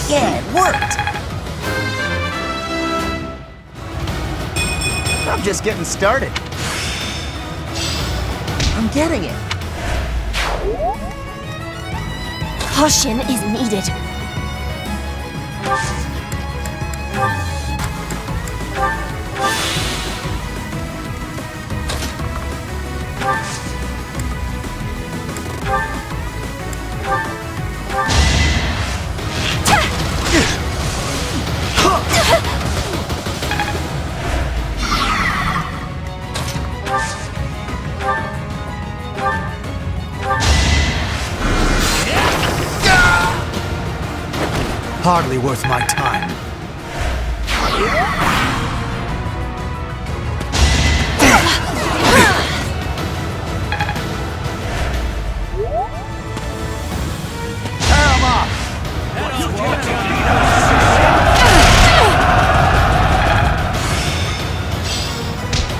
Yeah, it worked! I'm just getting started. I'm getting it. Caution is needed. hardly worth my time.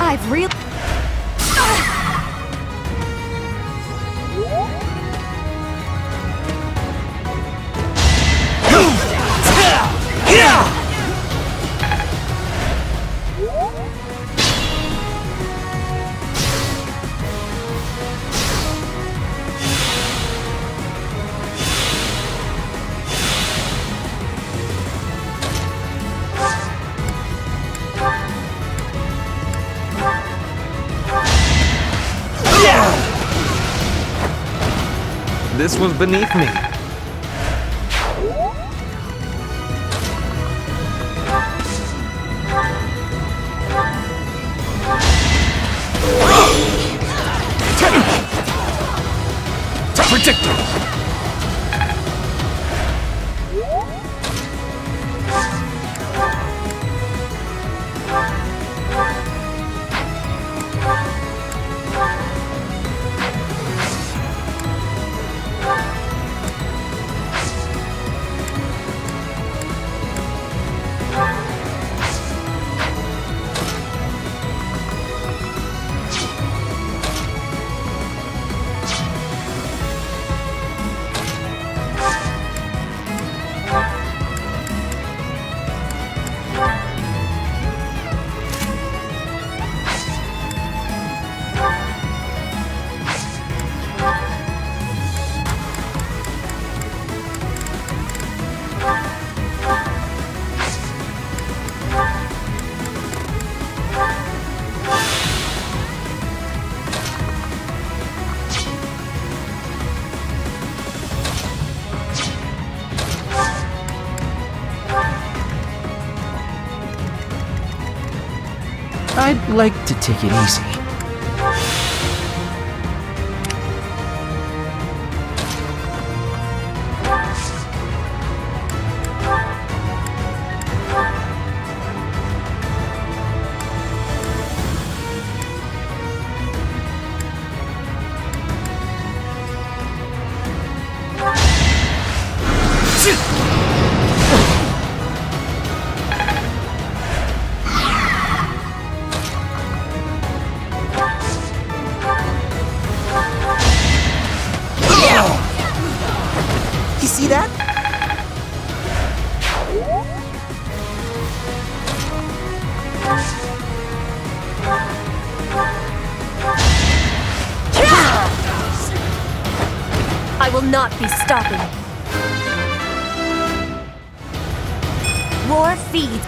I've really... This was beneath me. Predicted! I'd like to take it easy. You see that? I will not be stopping. War feeds.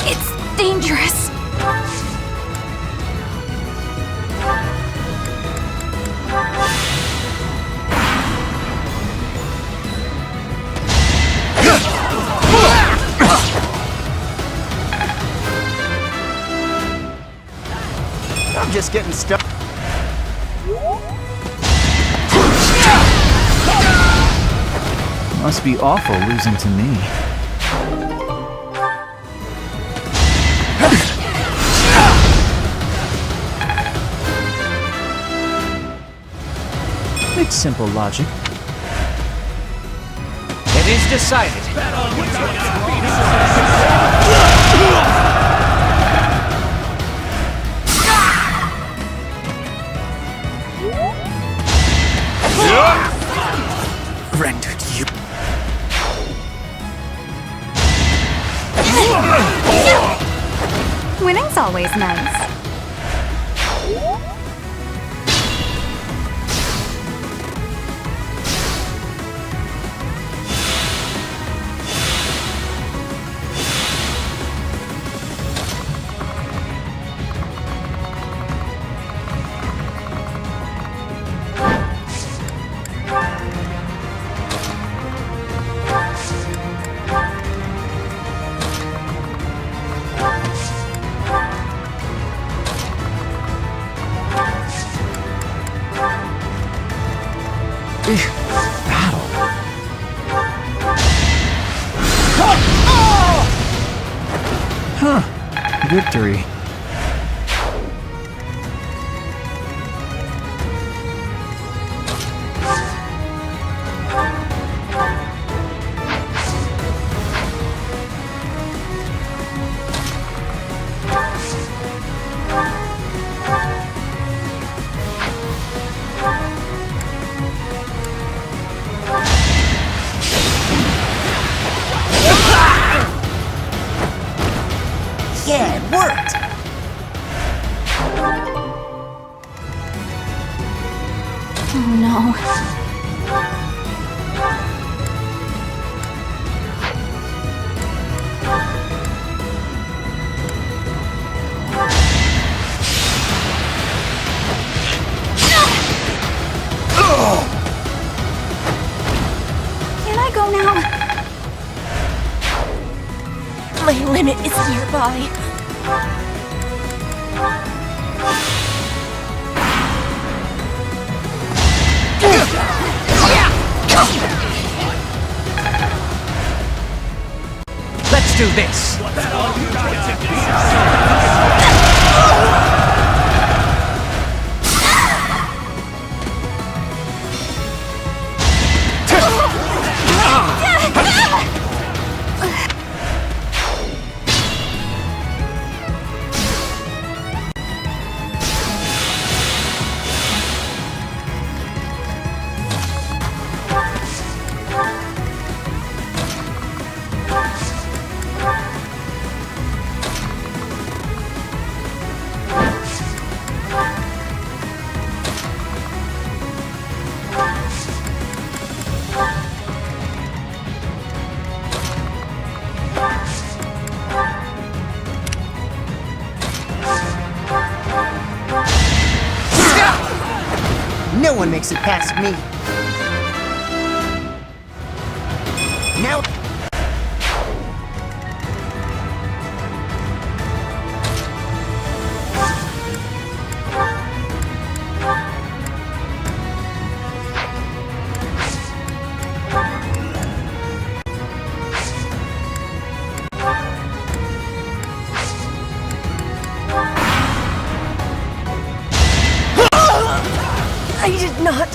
It's dangerous. I'm just getting stuck. Must be awful losing to me. It's simple logic. It is decided. Rendered you. Winning's always nice. victory. Yeah, it worked! Oh no. Can I go now? My limit is nearby. Let's do this! No one makes it past me. Now... I did not.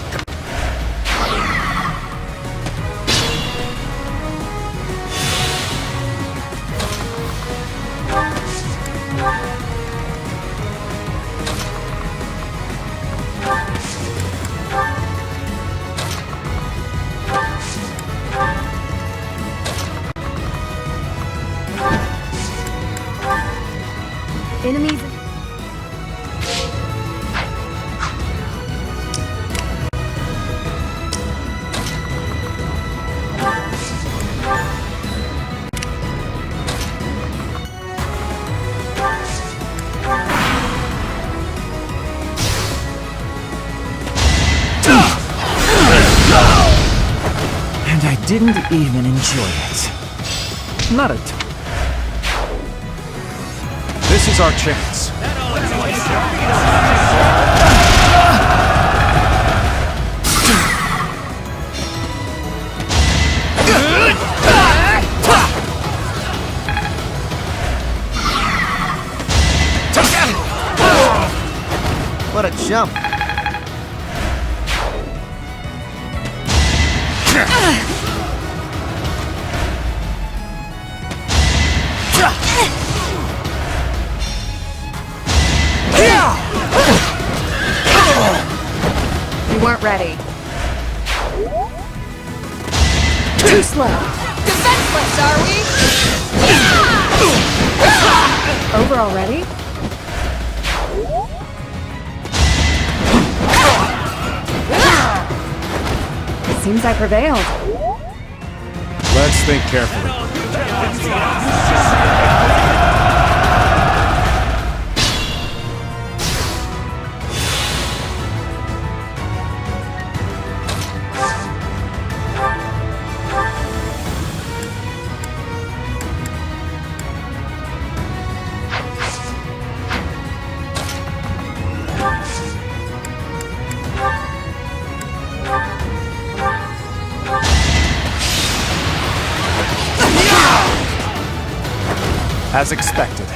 Enemies. And I didn't even enjoy it. Not a This is our chance. What a jump. You weren't ready. Too slow. Defenseless, are we? Over already? Seems I prevailed. Let's think carefully. As expected.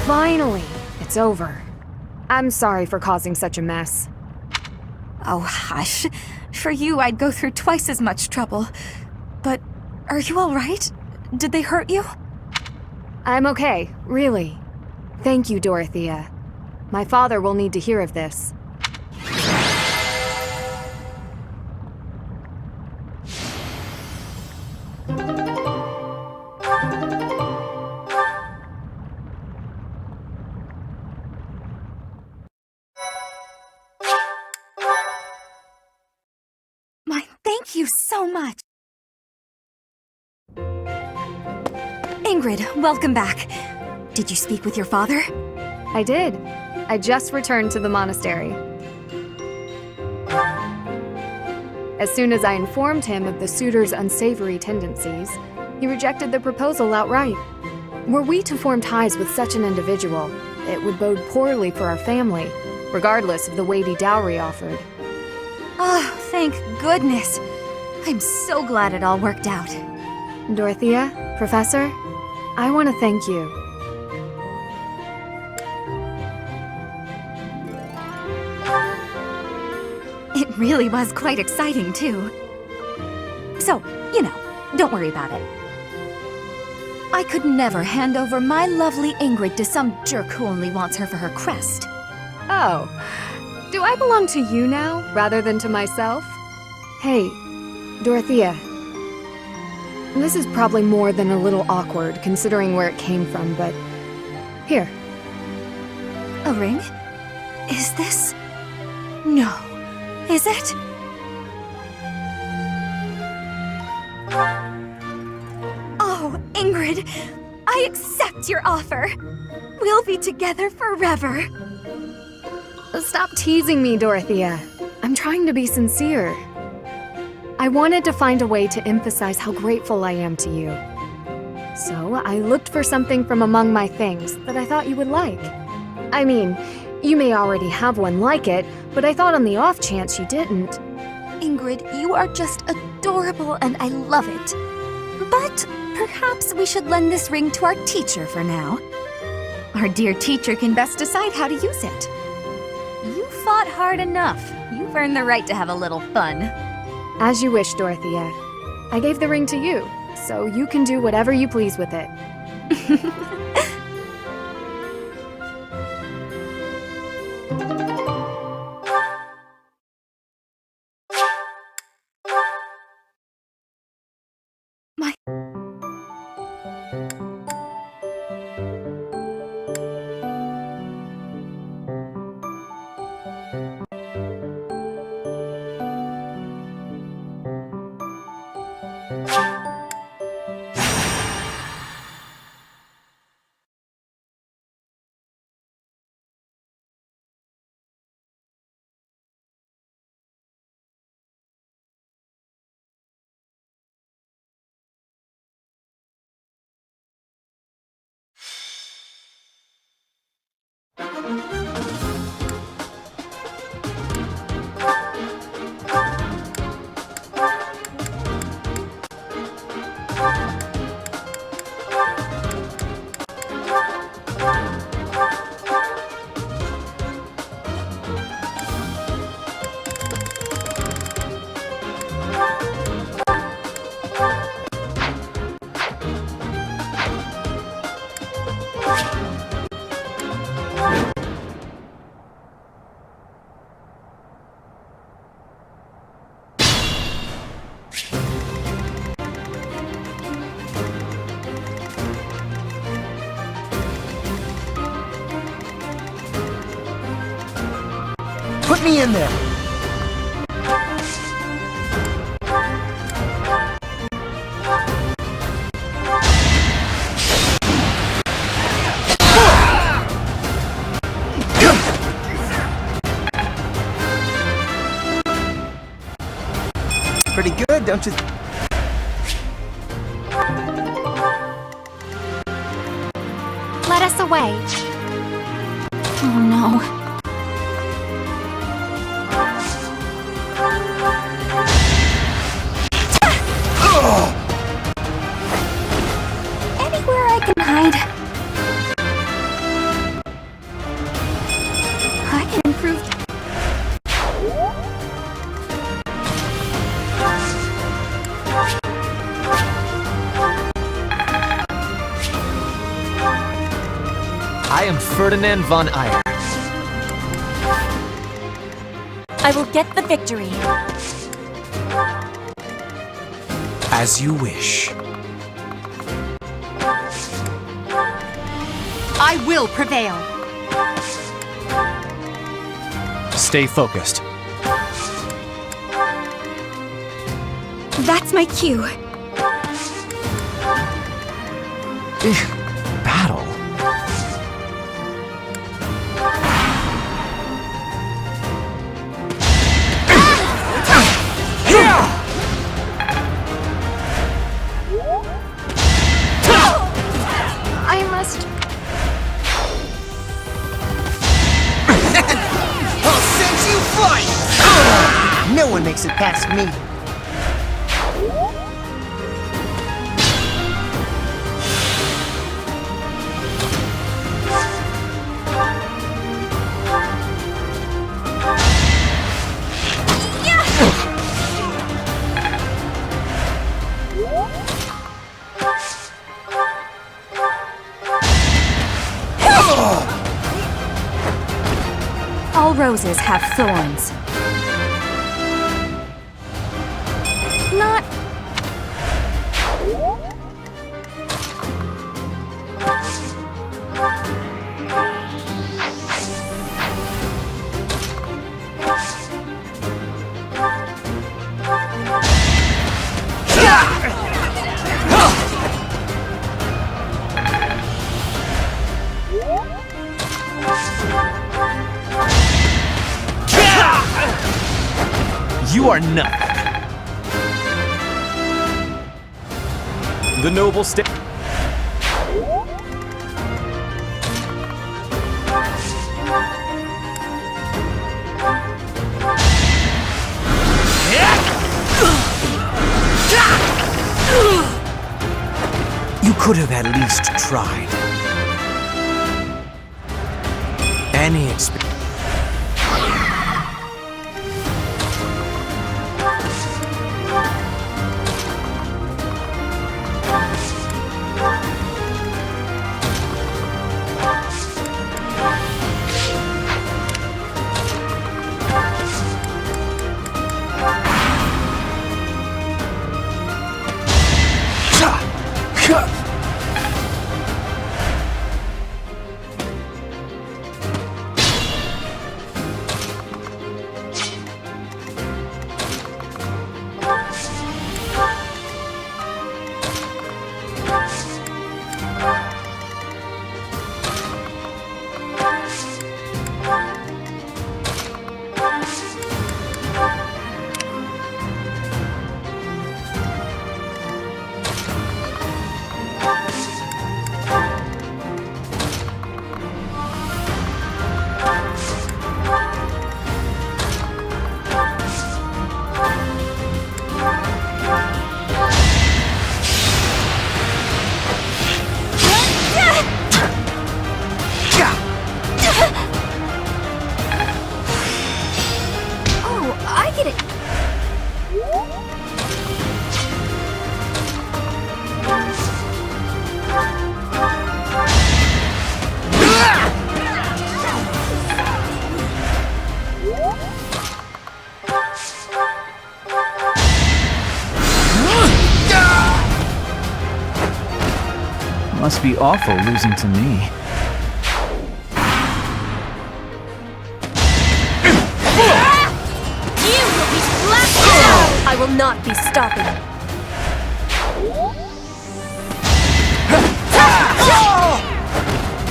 Finally, it's over. I'm sorry for causing such a mess. Oh, hush. For you, I'd go through twice as much trouble. But are you all right? Did they hurt you? I'm okay, really. Thank you, Dorothea. My father will need to hear of this. Thank you so much. Ingrid, welcome back. Did you speak with your father? I did. I just returned to the monastery. As soon as I informed him of the suitor's unsavory tendencies, he rejected the proposal outright. Were we to form ties with such an individual, it would bode poorly for our family, regardless of the weighty dowry offered. Oh, thank goodness. I'm so glad it all worked out. Dorothea, Professor, I want to thank you. It really was quite exciting, too. So, don't worry about it. I could never hand over my lovely Ingrid to some jerk who only wants her for her crest. Oh, do I belong to you now, rather than to myself? Hey, Dorothea. This is probably more than a little awkward, considering where it came from, but... Here. A ring? Is this... No. Is it? Oh, Ingrid! I accept your offer! We'll be together forever! Stop teasing me, Dorothea. I'm trying to be sincere. I wanted to find a way to emphasize how grateful I am to you. So I looked for something from among my things that I thought you would like. I mean, you may already have one like it, but I thought on the off chance you didn't. Ingrid, you are just adorable and I love it. But perhaps we should lend this ring to our teacher for now. Our dear teacher can best decide how to use it. You fought hard enough. You've earned the right to have a little fun. As you wish, Dorothea. I gave the ring to you, so you can do whatever you please with it. Put me in there! Pretty good, don't you? Let us away. Oh no. Anywhere I can hide. I am Ferdinand von Ayer. I will get the victory. As you wish. I will prevail. Stay focused. That's my cue. Battle? I must... I'll send you flying! No one makes it past me. All roses have thorns. Not... You are nothing. The noble state. You could have at least tried. Any experience. Must be awful losing to me. You will be blasted out! I will not be stopping.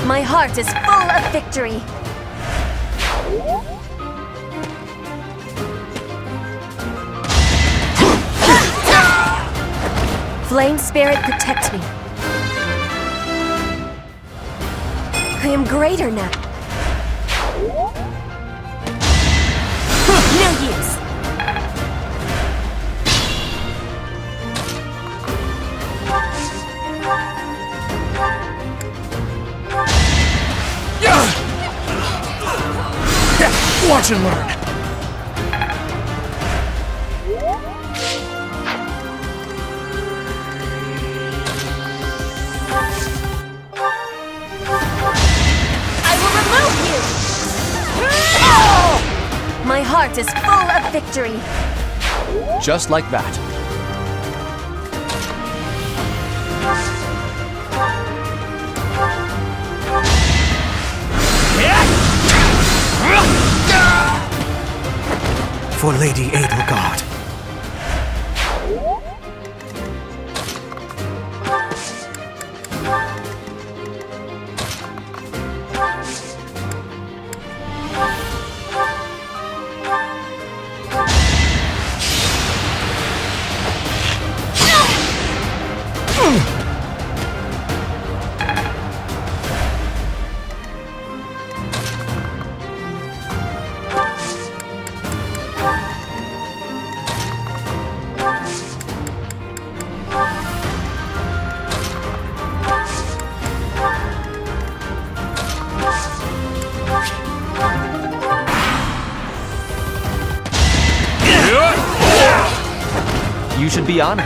My heart is full of victory. Flame Spirit, protect me. I am greater now. No use. Watch and learn. heart is full of victory. Just like that. For Lady Edelgard. You should be honored.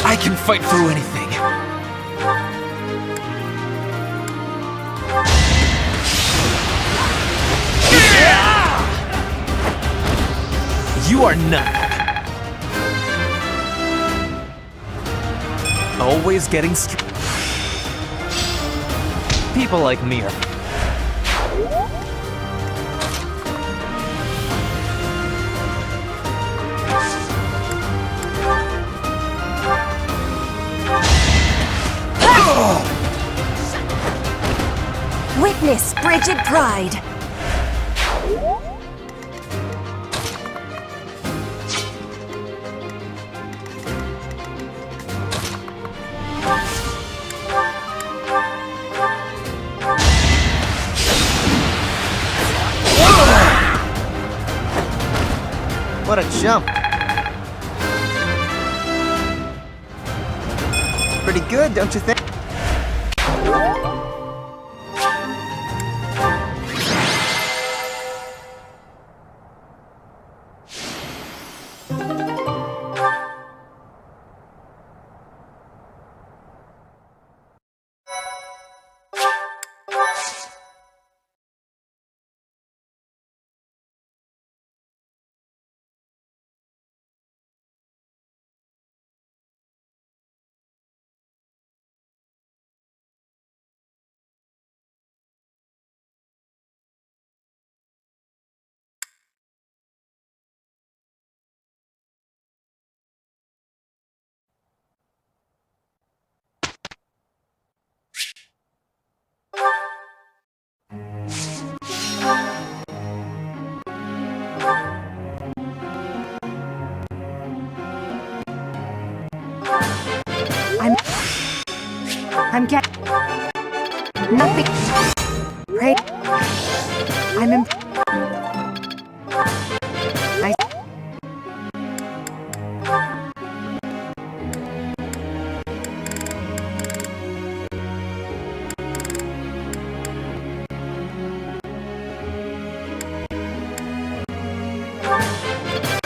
I can fight through anything. You are none. Always getting people like me are. Witness frigid pride. What a jump. Pretty good, don't you think? I'm getting nothing. Right? I'm in.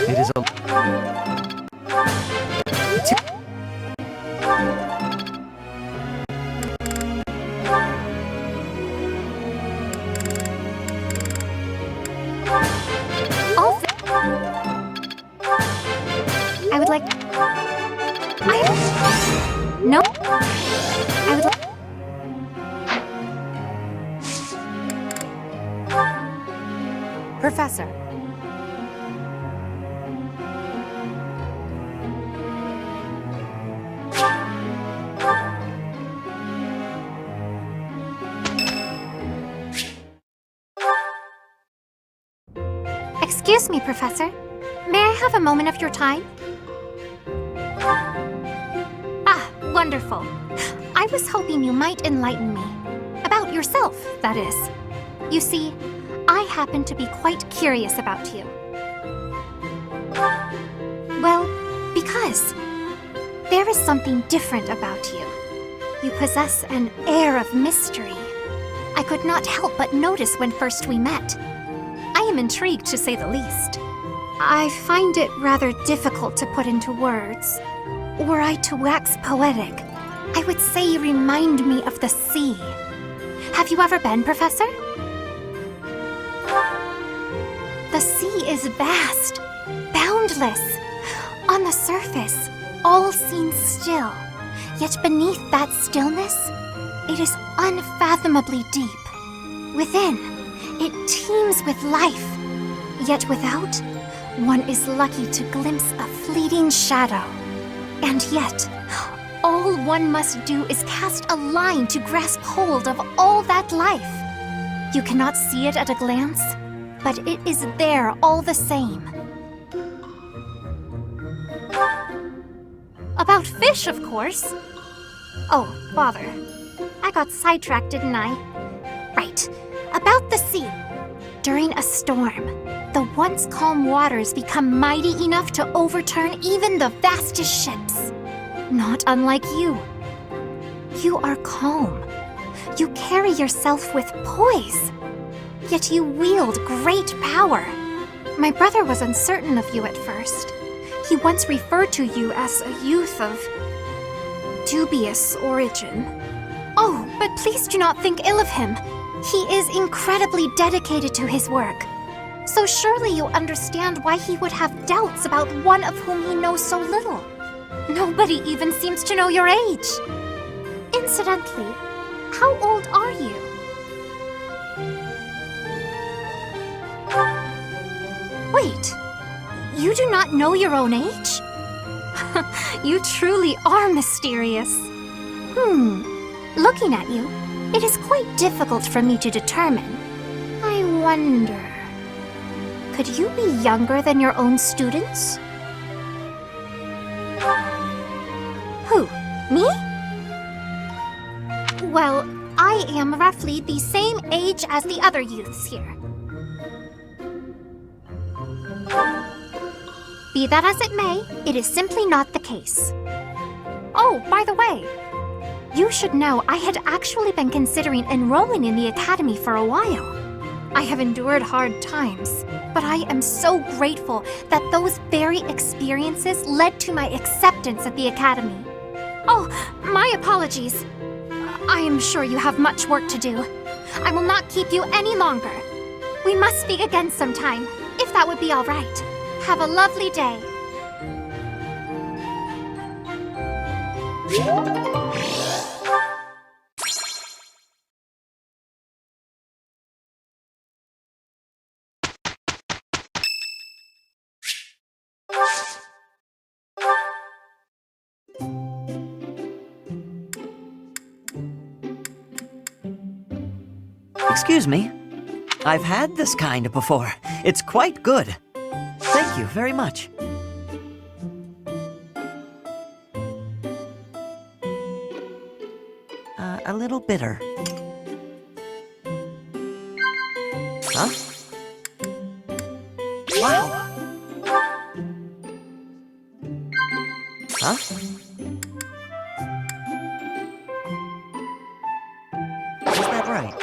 It is a. I would like... No? I would like... Professor. Excuse me, Professor. May I have a moment of your time? Ah, wonderful. I was hoping you might enlighten me. About yourself, that is. You see, I happen to be quite curious about you. Well, because there is something different about you. You possess an air of mystery. I could not help but notice when first we met. I am intrigued, to say the least. I find it rather difficult to put into words. Were I to wax poetic, I would say you remind me of the sea. Have you ever been, Professor? The sea is vast, boundless. On the surface, all seems still. Yet beneath that stillness, it is unfathomably deep. Within, it teems with life. Yet without, one is lucky to glimpse a fleeting shadow. And yet, all one must do is cast a line to grasp hold of all that life. You cannot see it at a glance, but it is there all the same. About fish, of course. Oh, bother. I got sidetracked, didn't I? Right. About the sea. During a storm, the once calm waters become mighty enough to overturn even the vastest ships. Not unlike you. You are calm. You carry yourself with poise. Yet you wield great power. My brother was uncertain of you at first. He once referred to you as a youth of dubious origin. Oh, but please do not think ill of him. He is incredibly dedicated to his work. So surely you understand why he would have doubts about one of whom he knows so little. Nobody even seems to know your age. Incidentally, how old are you? Wait, you do not know your own age? You truly are mysterious. Looking at you, it is quite difficult for me to determine. I wonder... could you be younger than your own students? Who? Me? Well, I am roughly the same age as the other youths here. Be that as it may, it is simply not the case. Oh, by the way, you should know I had actually been considering enrolling in the academy for a while. I have endured hard times, but I am so grateful that those very experiences led to my acceptance at the academy. Oh, my apologies. I am sure you have much work to do. I will not keep you any longer. We must speak again sometime, if that would be all right. Have a lovely day. Excuse me. I've had this kind before. It's quite good. Thank you very much. A little bitter. Huh? Wow. Huh? Is that right?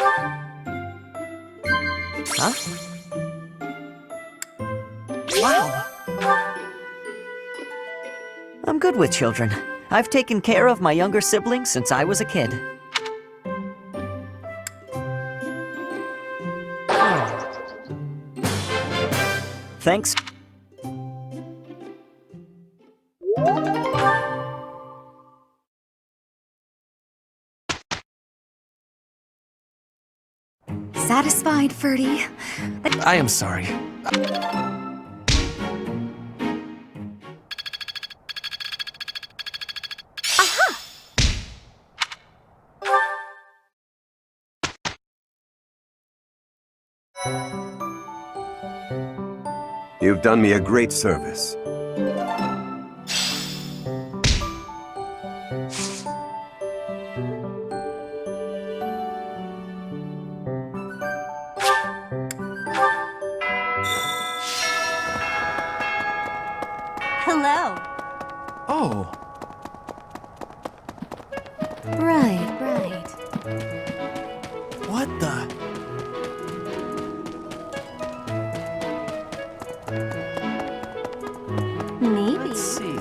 Huh? Wow. I'm good with children. I've taken care of my younger siblings since I was a kid. Thanks. Satisfied, Ferdy? I am sorry. You've done me a great service. Hello. Oh. Right. What the? Maybe. Let's see.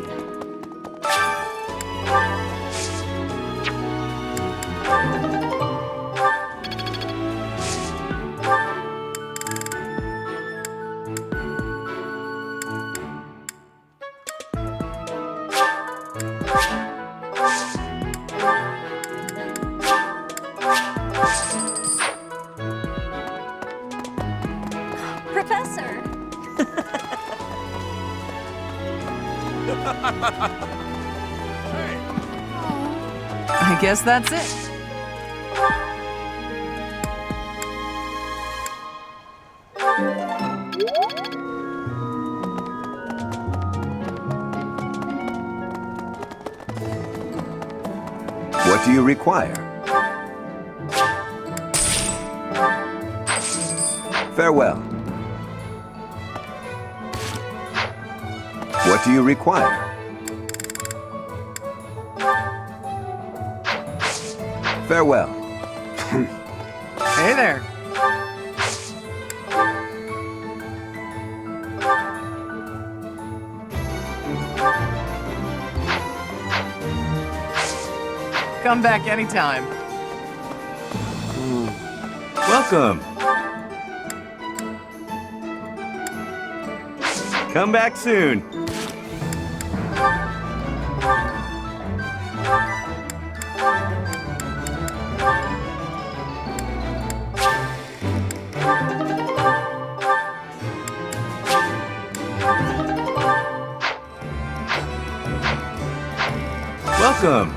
Professor. I guess that's it. What do you require? Farewell. What do you require? Farewell. Hey there. Come back anytime. Welcome. Come back soon. Welcome.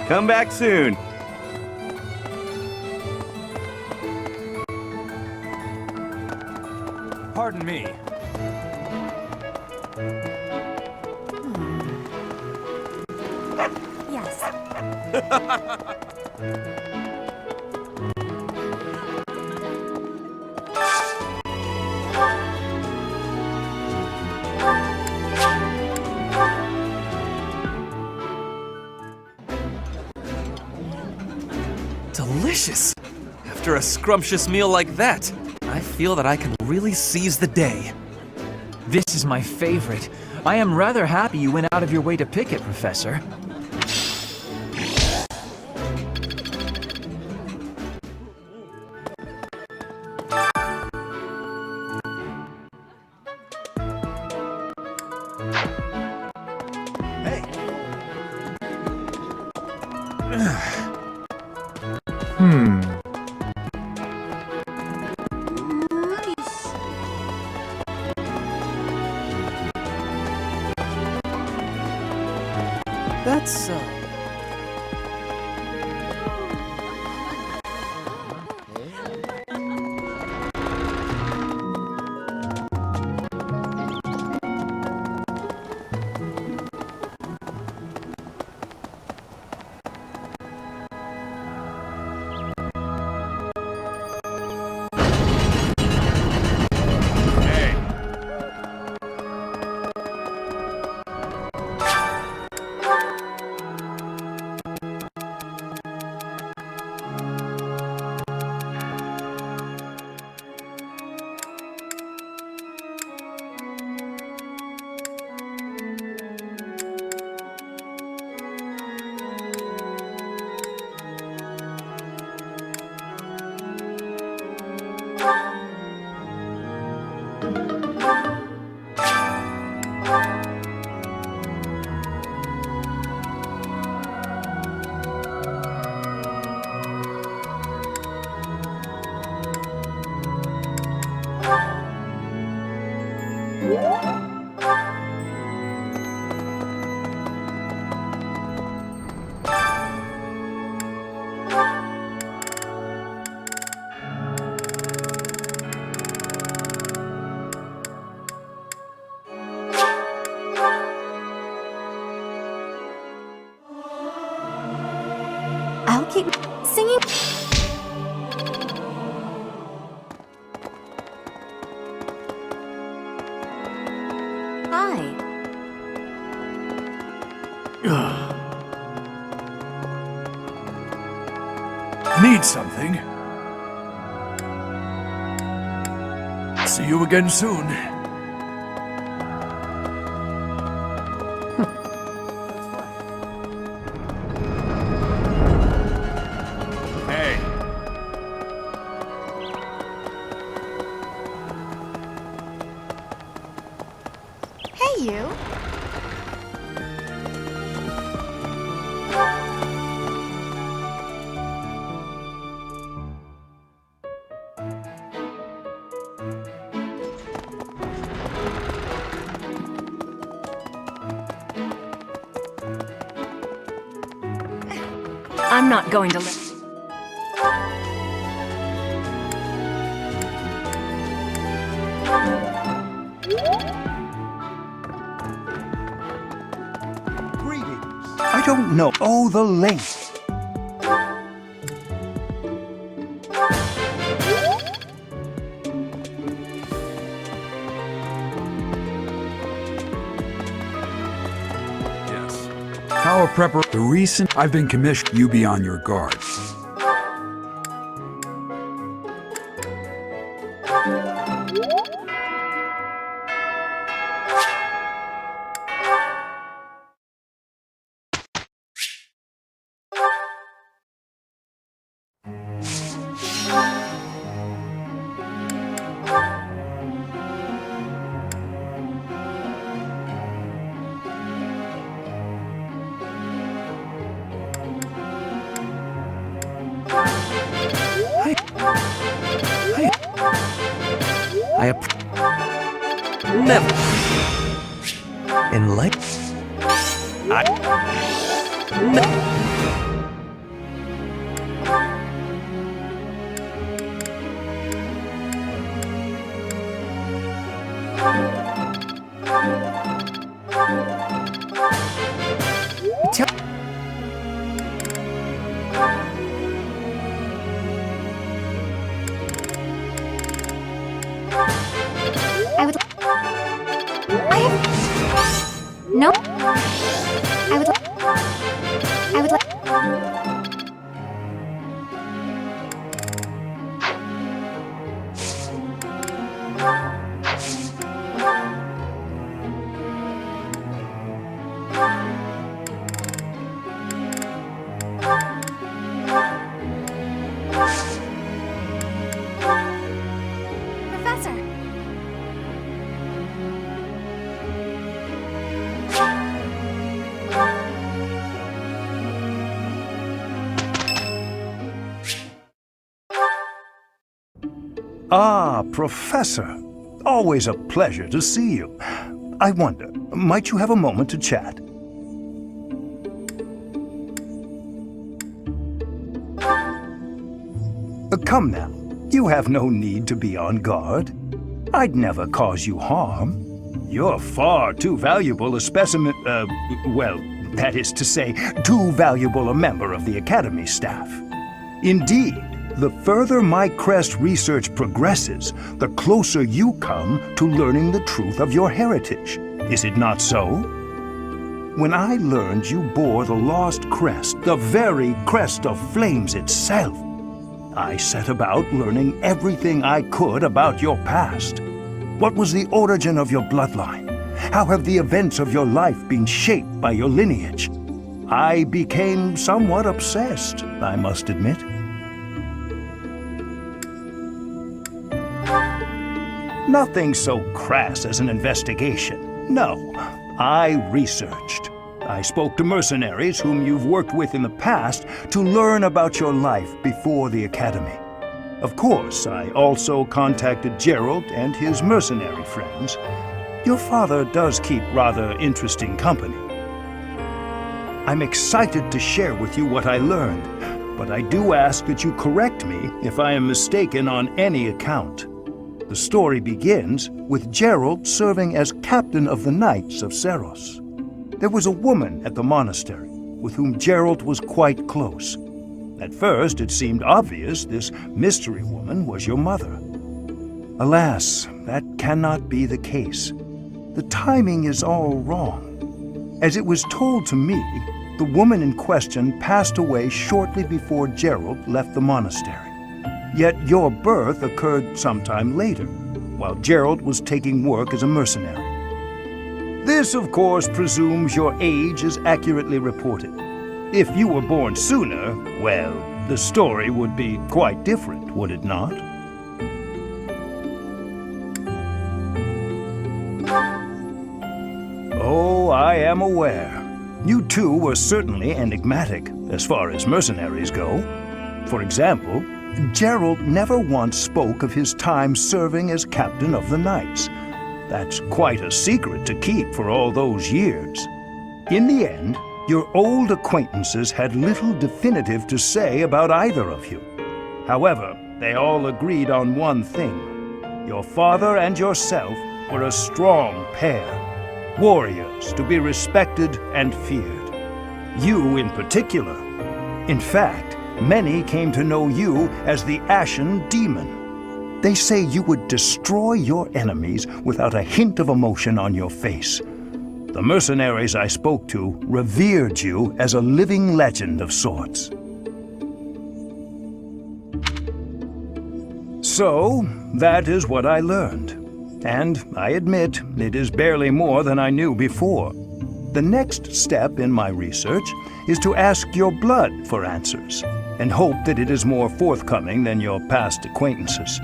Come back soon. Pardon me. Yes. Delicious! After a scrumptious meal like that, I feel that I can really seize the day. This is my favorite. I am rather happy you went out of your way to pick it, Professor. That's, I'll keep singing. Hi. Need something? See you again soon. Hey. Hey, you. I'm not going to let... Greetings. I don't know. Oh, the length. Yes. How are the recent... I've been commissioned. You be on your guard. Never. In life. I would. I have. No. I would. I would like. Professor. Ah, Professor. Always a pleasure to see you. I wonder, might you have a moment to chat? Come now. You have no need to be on guard. I'd never cause you harm. You're far too valuable a specimen, well, that is to say, too valuable a member of the Academy staff. Indeed, the further my crest research progresses, the closer you come to learning the truth of your heritage. Is it not so? When I learned you bore the lost crest, the very crest of flames itself, I set about learning everything I could about your past. What was the origin of your bloodline? How have the events of your life been shaped by your lineage? I became somewhat obsessed, I must admit. Nothing so crass as an investigation. No, I researched. I spoke to mercenaries whom you've worked with in the past to learn about your life before the Academy. Of course, I also contacted Gerald and his mercenary friends. Your father does keep rather interesting company. I'm excited to share with you what I learned, but I do ask that you correct me if I am mistaken on any account. The story begins with Gerald serving as captain of the Knights of Seros. There was a woman at the monastery with whom Gerald was quite close. At first, it seemed obvious this mystery woman was your mother. Alas, that cannot be the case. The timing is all wrong. As it was told to me, the woman in question passed away shortly before Gerald left the monastery. Yet your birth occurred sometime later, while Gerald was taking work as a mercenary. This, of course, presumes your age is accurately reported. If you were born sooner, well, the story would be quite different, would it not? Oh, I am aware. You two were certainly enigmatic as far as mercenaries go. For example, Gerald never once spoke of his time serving as captain of the Knights. That's quite a secret to keep for all those years. In the end, your old acquaintances had little definitive to say about either of you. However, they all agreed on one thing. Your father and yourself were a strong pair, warriors to be respected and feared. You in particular. In fact, many came to know you as the Ashen Demon. They say you would destroy your enemies without a hint of emotion on your face. The mercenaries I spoke to revered you as a living legend of sorts. So, that is what I learned. And I admit, it is barely more than I knew before. The next step in my research is to ask your blood for answers, and hope that it is more forthcoming than your past acquaintances.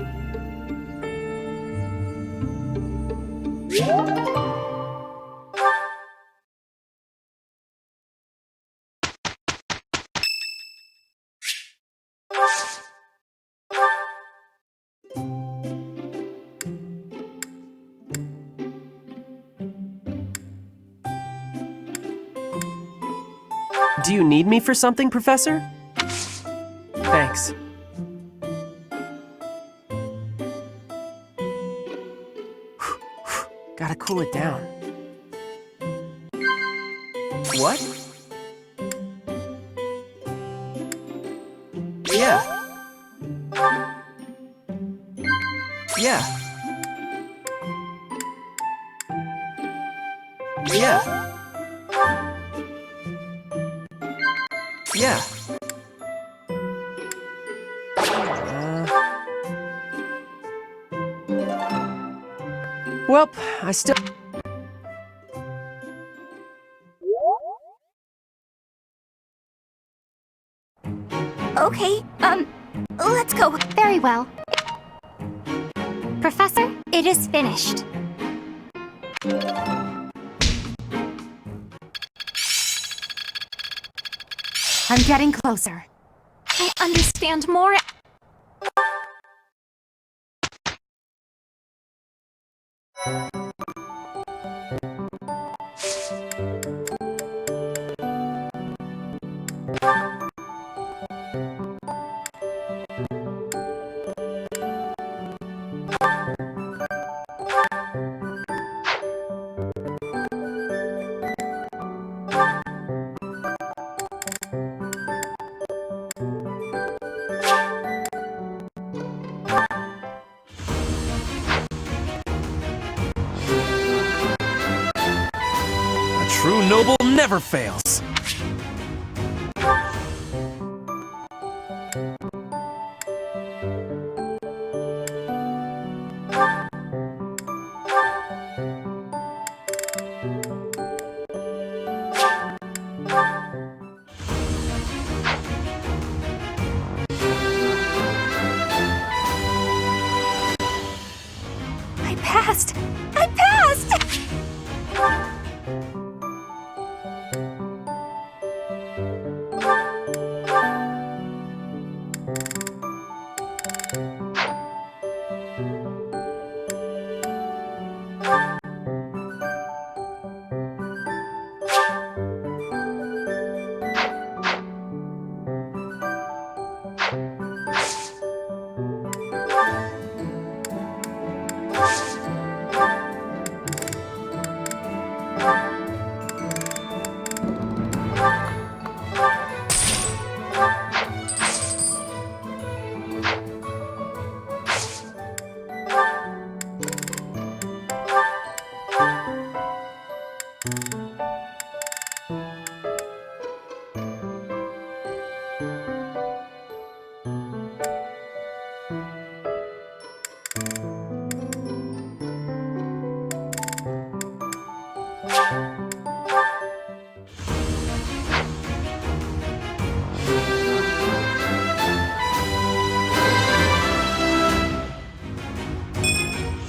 Do you need me for something, Professor? Thanks. Gotta cool it down. What? Yeah. Yeah. Yeah. Yeah. Well, I still... Okay, let's go. Very well. Professor, it is finished. I'm getting closer. I understand more. True noble never fails. passed! I passed!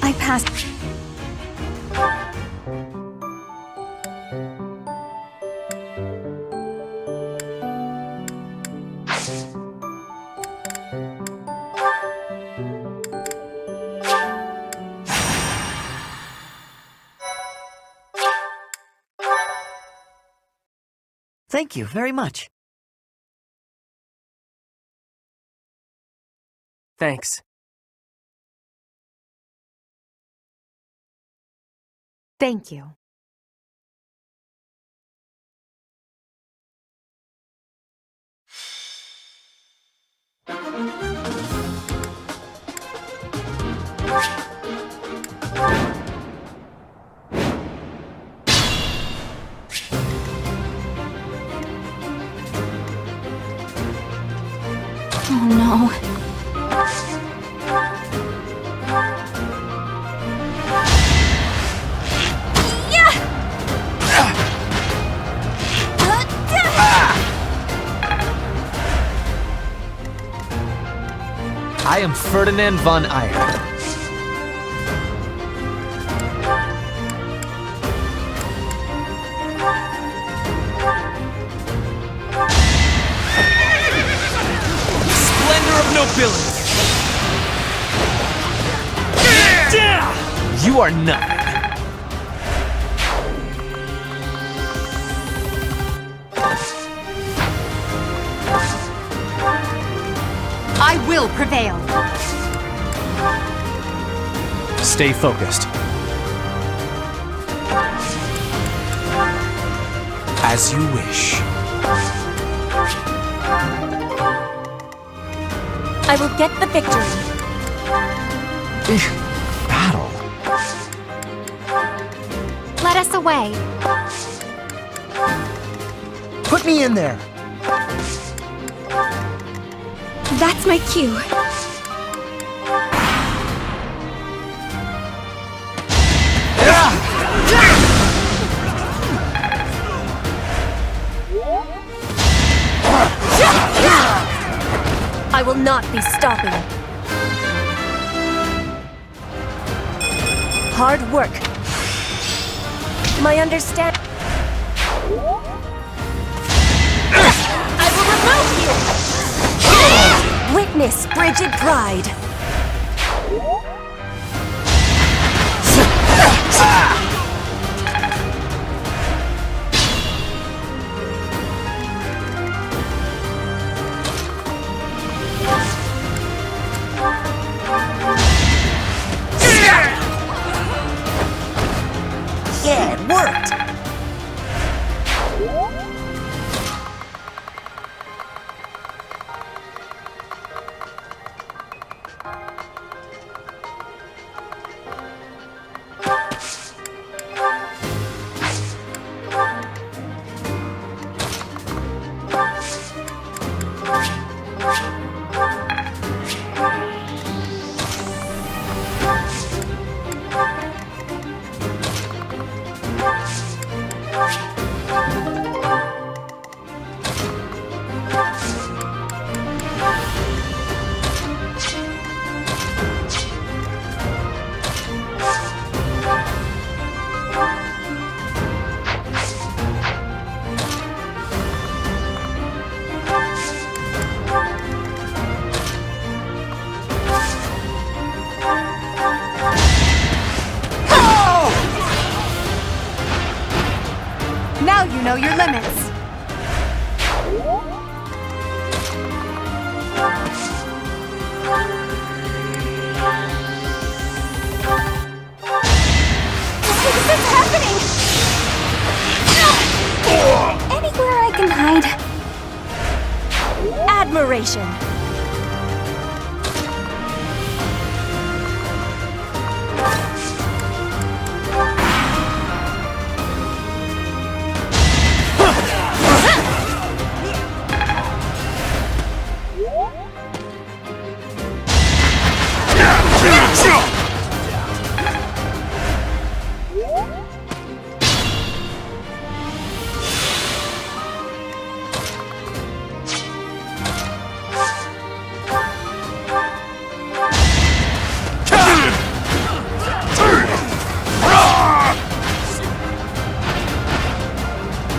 I passed. Thank you very much. Thanks. Thank you. Oh no. I am Ferdinand von Ayer. Splendor of nobility! You are nothing. I will prevail. Stay focused. As you wish. I will get the victory. Battle. Let us away. Put me in there. That's my cue. I will not be stopping. Hard work. My understand. I will remove you! Witness frigid pride. Yeah, it worked! You know your limits. What is happening? Anywhere I can hide. Admiration.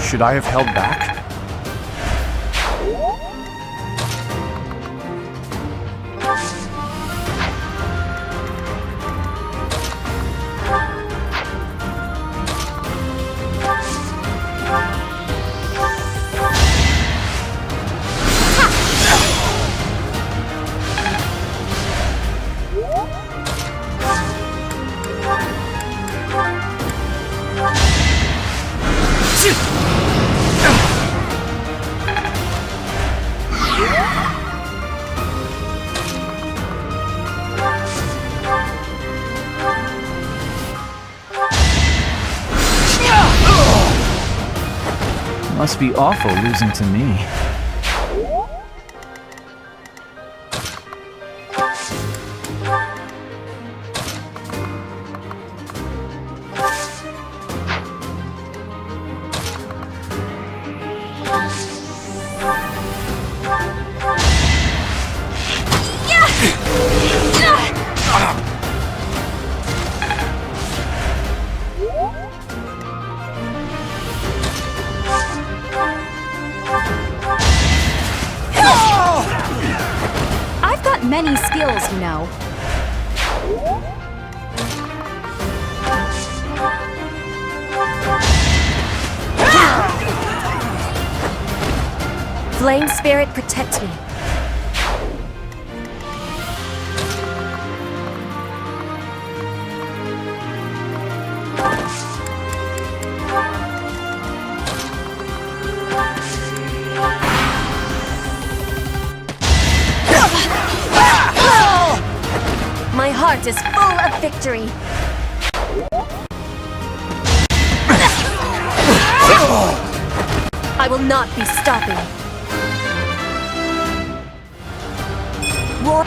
Should I have held back? Must be awful losing to me. I've got many skills, you know. Flame Spirit, protect me. My heart is full of victory. I will not be stopping. War.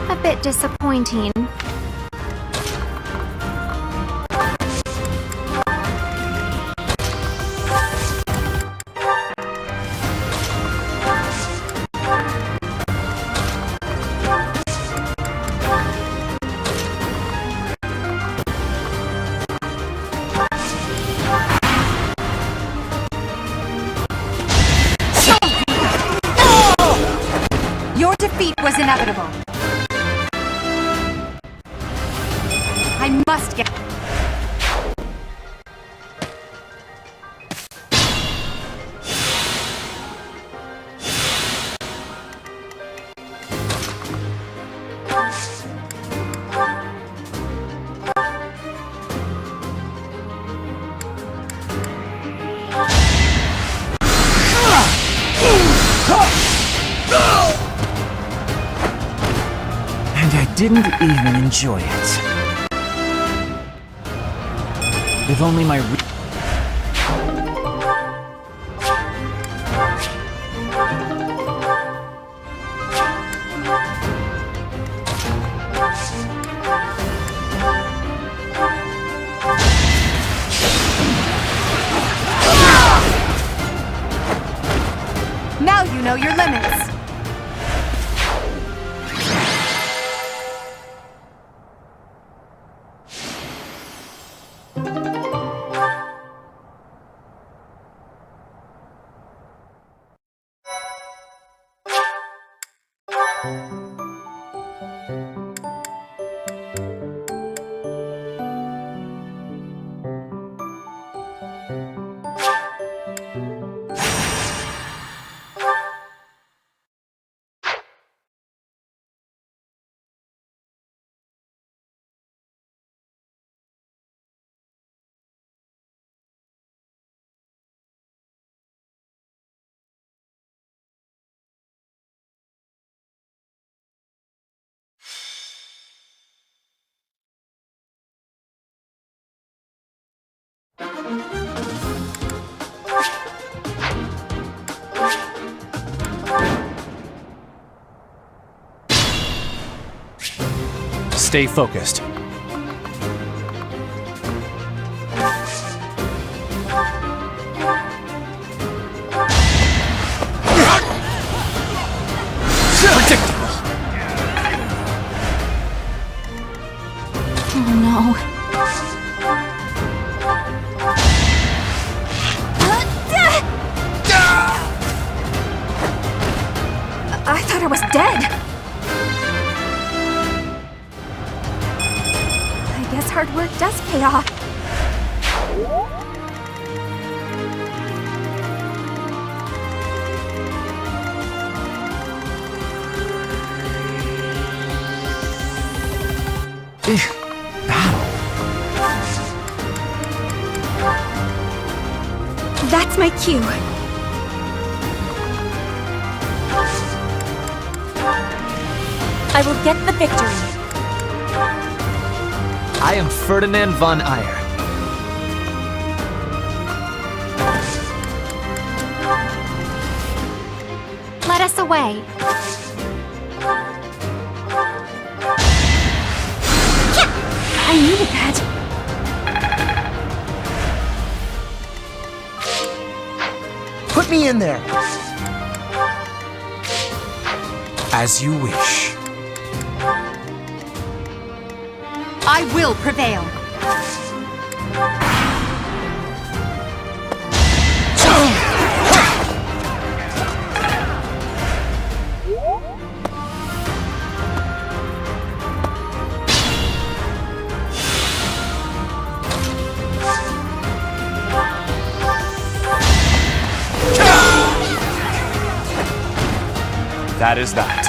A bit disappointing. Your defeat was inevitable. I must get... And I didn't even enjoy it. If only my know your limits. Stay focused. Oh no. I thought I was dead. I guess hard work does pay off. That's my cue. I will get the victory. I am Ferdinand von Ayer. Let us away. I needed that. Put me in there. As you wish. I will prevail. That is that.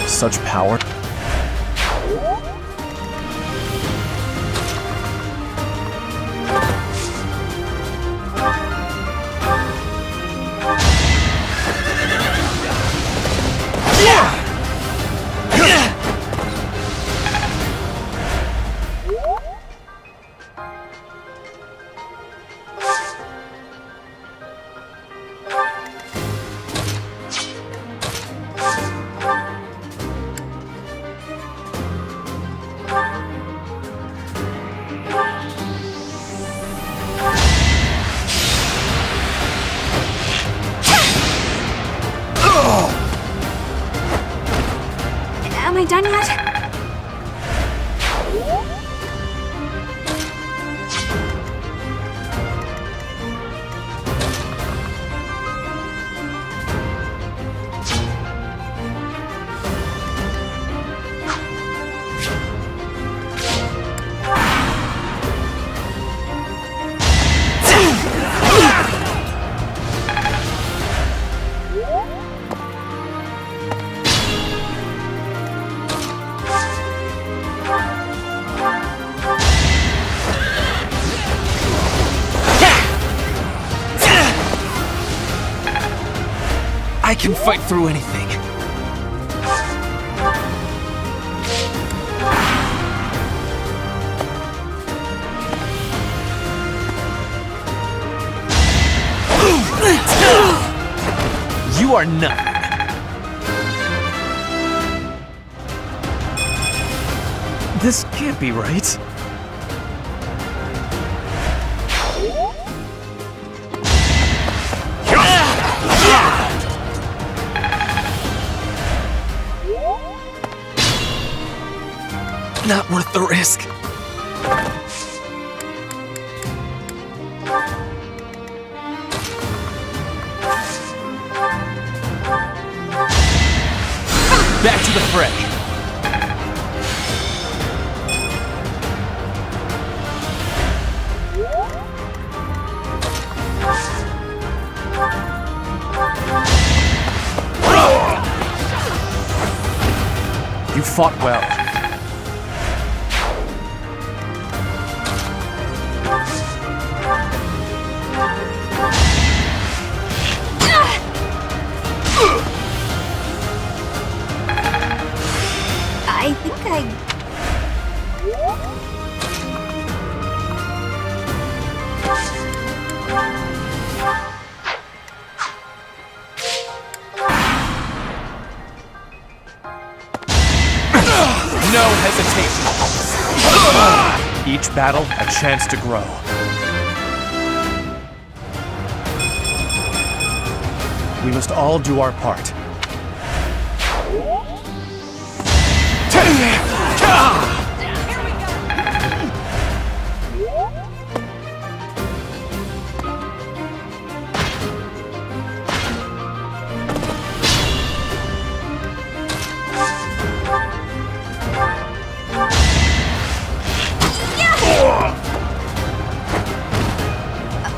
Such power. Am I done yet? I can fight through anything. You are none. This can't be right. Not worth the risk. Back to the fray. You fought well. I think I... No hesitation. Each battle, a chance to grow. We must all do our part.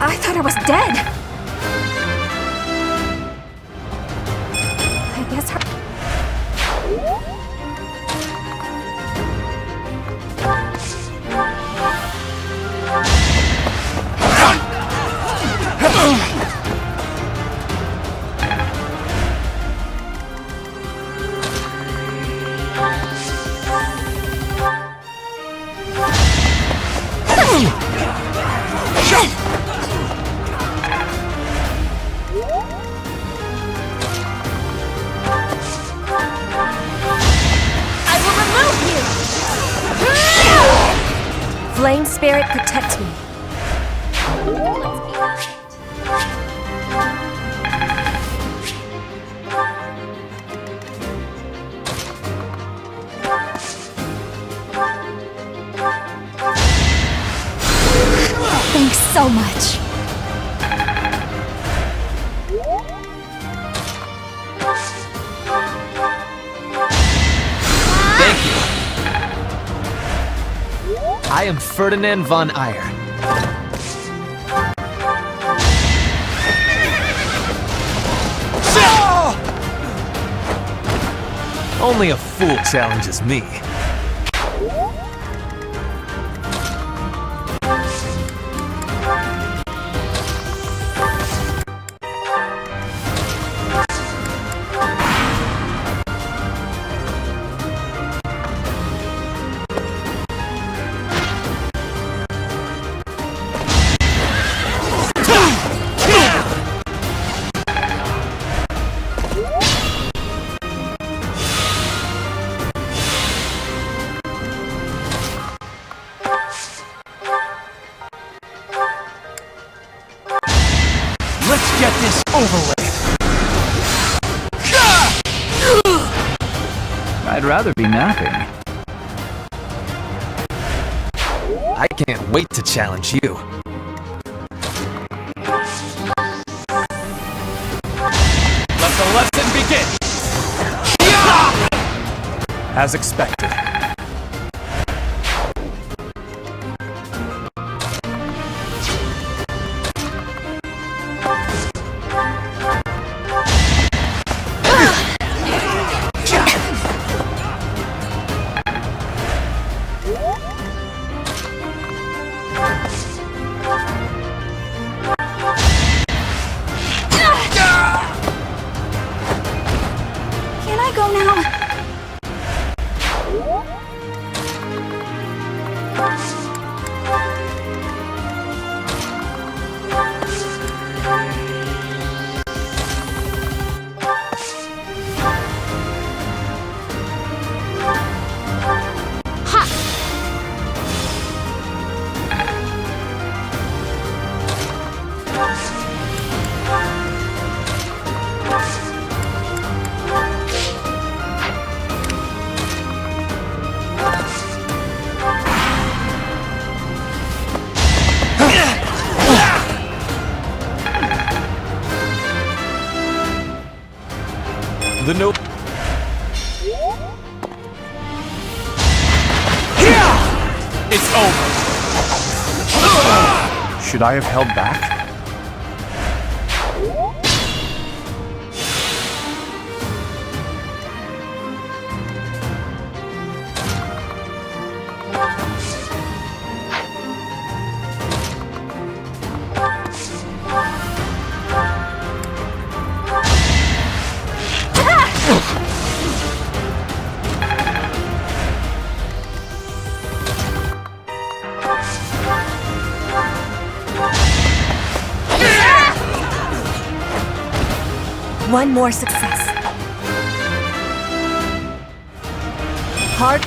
I thought I was dead. I guess her... Flame Spirit, protect me. Thanks so much. Thank you. I am Ferdinand von Ayer. Only a fool challenges me. Let's get this over with. I'd rather be napping. I can't wait to challenge you. Let the lesson begin! As expected. Can I go now? The no... It's over. Should I have held back? One more success. Hard.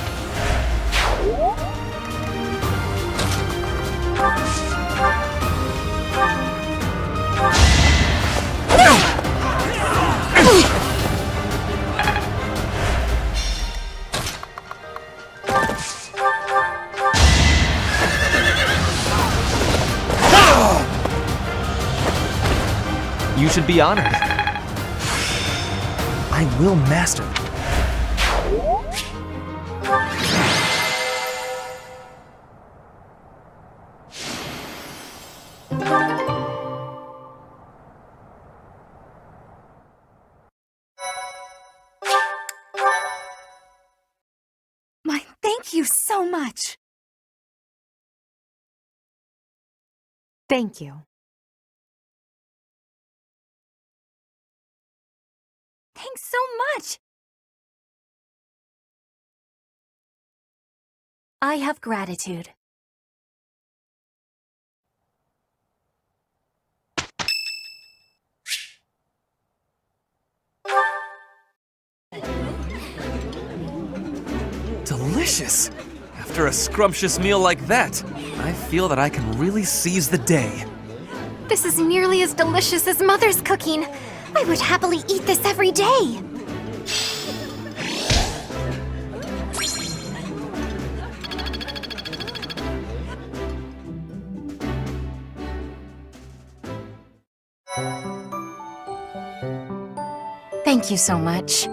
You should be honored. I will master. My thank you so much. Thank you. Thanks so much. I have gratitude. Delicious! After a scrumptious meal like that, I feel that I can really seize the day. This is nearly as delicious as Mother's cooking. I would happily eat this every day. Thank you so much.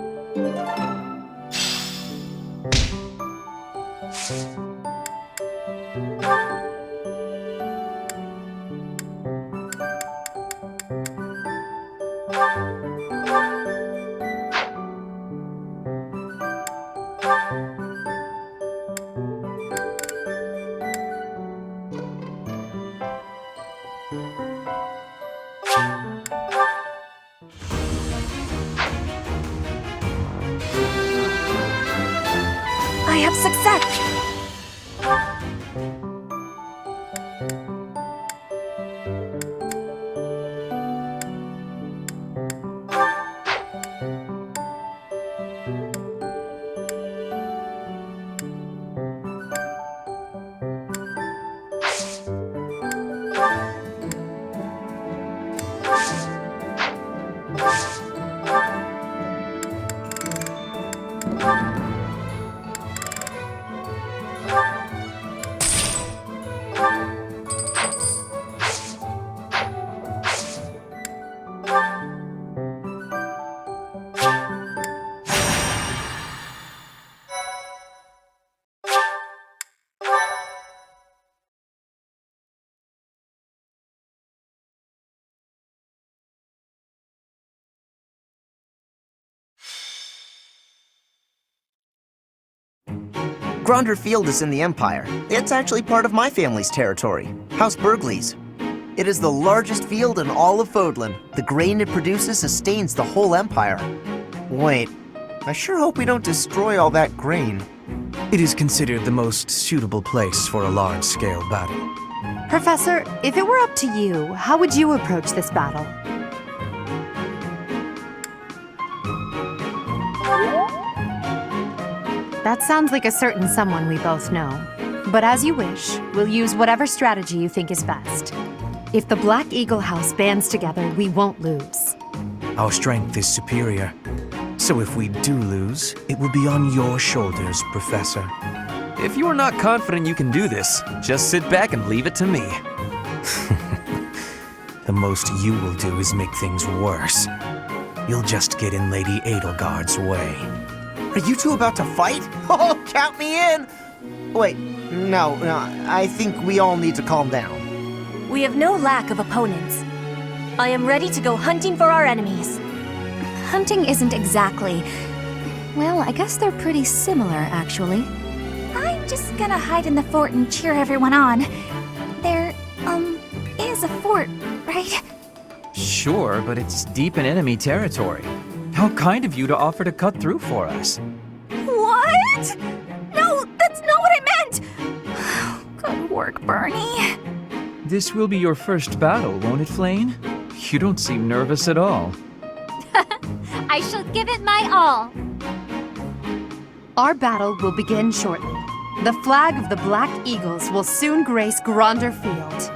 I have success! Gronder Field is in the Empire. It's actually part of my family's territory, House Burgleys. It is the largest field in all of Fodlan. The grain it produces sustains the whole Empire. Wait, I sure hope we don't destroy all that grain. It is considered the most suitable place for a large-scale battle. Professor, if it were up to you, how would you approach this battle? That sounds like a certain someone we both know. But as you wish, we'll use whatever strategy you think is best. If the Black Eagle House bands together, we won't lose. Our strength is superior. So if we do lose, it will be on your shoulders, Professor. If you are not confident you can do this, just sit back and leave it to me. The most you will do is make things worse. you'll just get in Lady Edelgard's way. Are you two about to fight? Oh, count me in! Wait, no, I think we all need to calm down. We have no lack of opponents. I am ready to go hunting for our enemies. Hunting isn't exactly... Well, I guess they're pretty similar, actually. I'm just gonna hide in the fort and cheer everyone on. There, is a fort, right? Sure, but it's deep in enemy territory. How kind of you to offer to cut through for us. What? No, that's not what I meant! Good work, Bernie. This will be your first battle, won't it, Flayn? You don't seem nervous at all. I shall give it my all. Our battle will begin shortly. The flag of the Black Eagles will soon grace Gronder Field.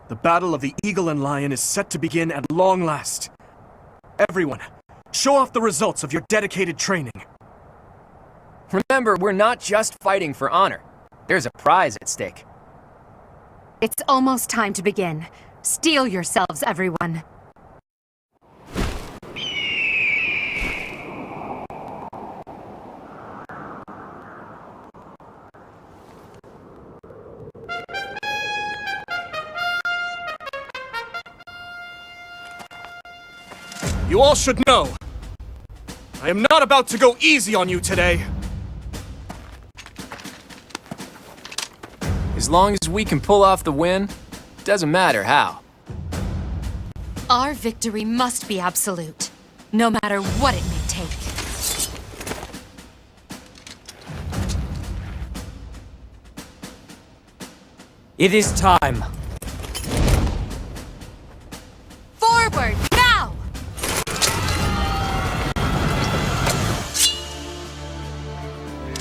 The Battle of the Eagle and Lion is set to begin at long last. Everyone, show off the results of your dedicated training. Remember, we're not just fighting for honor. There's a prize at stake. It's almost time to begin. Steel yourselves, everyone. You all should know, I am not about to go easy on you today. As long as we can pull off the win, doesn't matter how. Our victory must be absolute, no matter what it may take. It is time. Forward, now!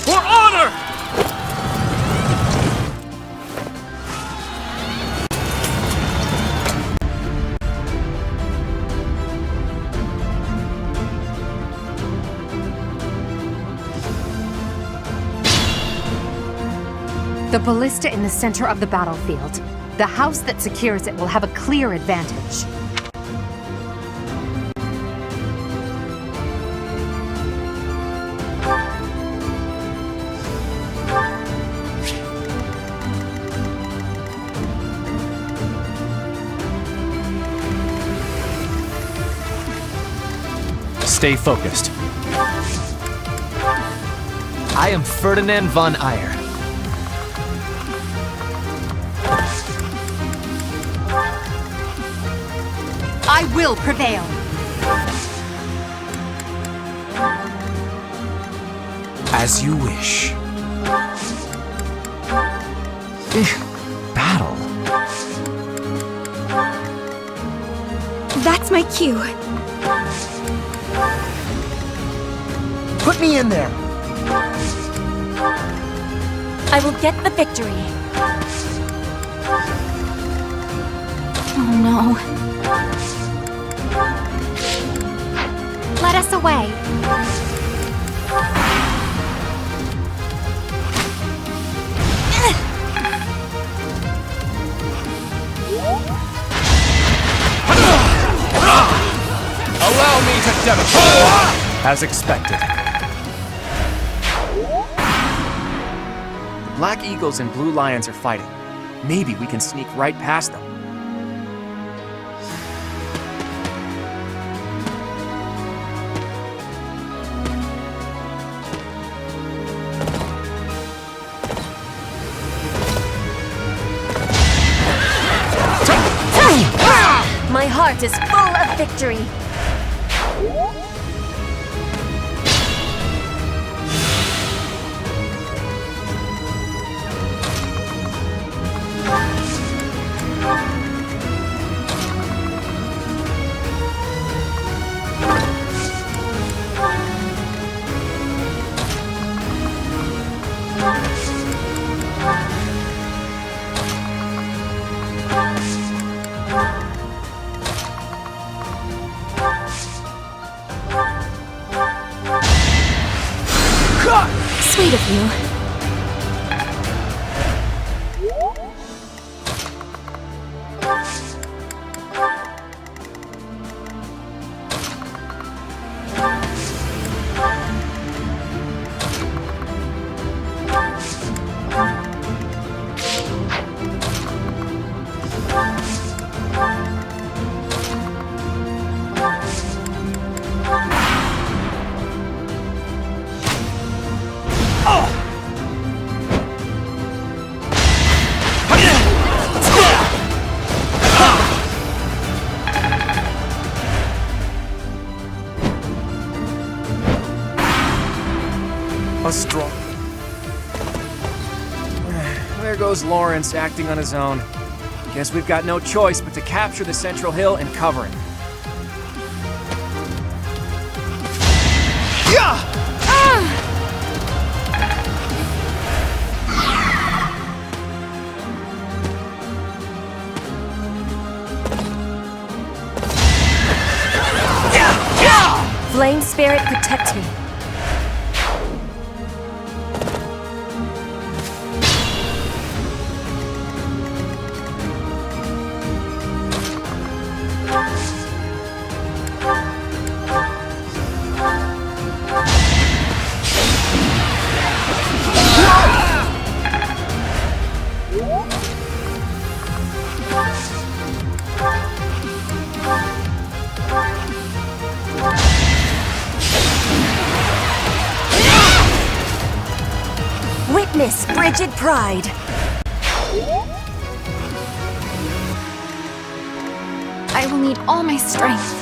For honor! The ballista in the center of the battlefield. The house that secures it will have a clear advantage. Stay focused. I am Ferdinand von Ayer. I will prevail. As you wish. Battle. That's my cue. Put me in there. I will get the victory. Oh no. Let us away. Allow me to demonstrate! As expected. The Black Eagles and Blue Lions are fighting. Maybe we can sneak right past them. My heart is full of victory. Sweet of you. A strong... There goes Lawrence acting on his own. Guess we've got no choice but to capture the central hill and cover it. Flame Spirit, protect me. Witness frigid pride. I will need all my strength.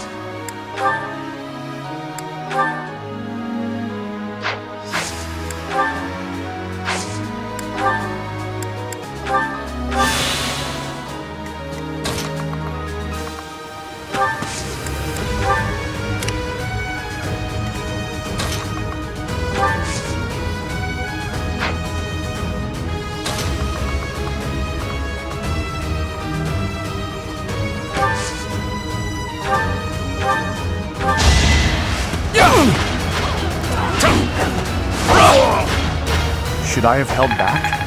Should I have held back?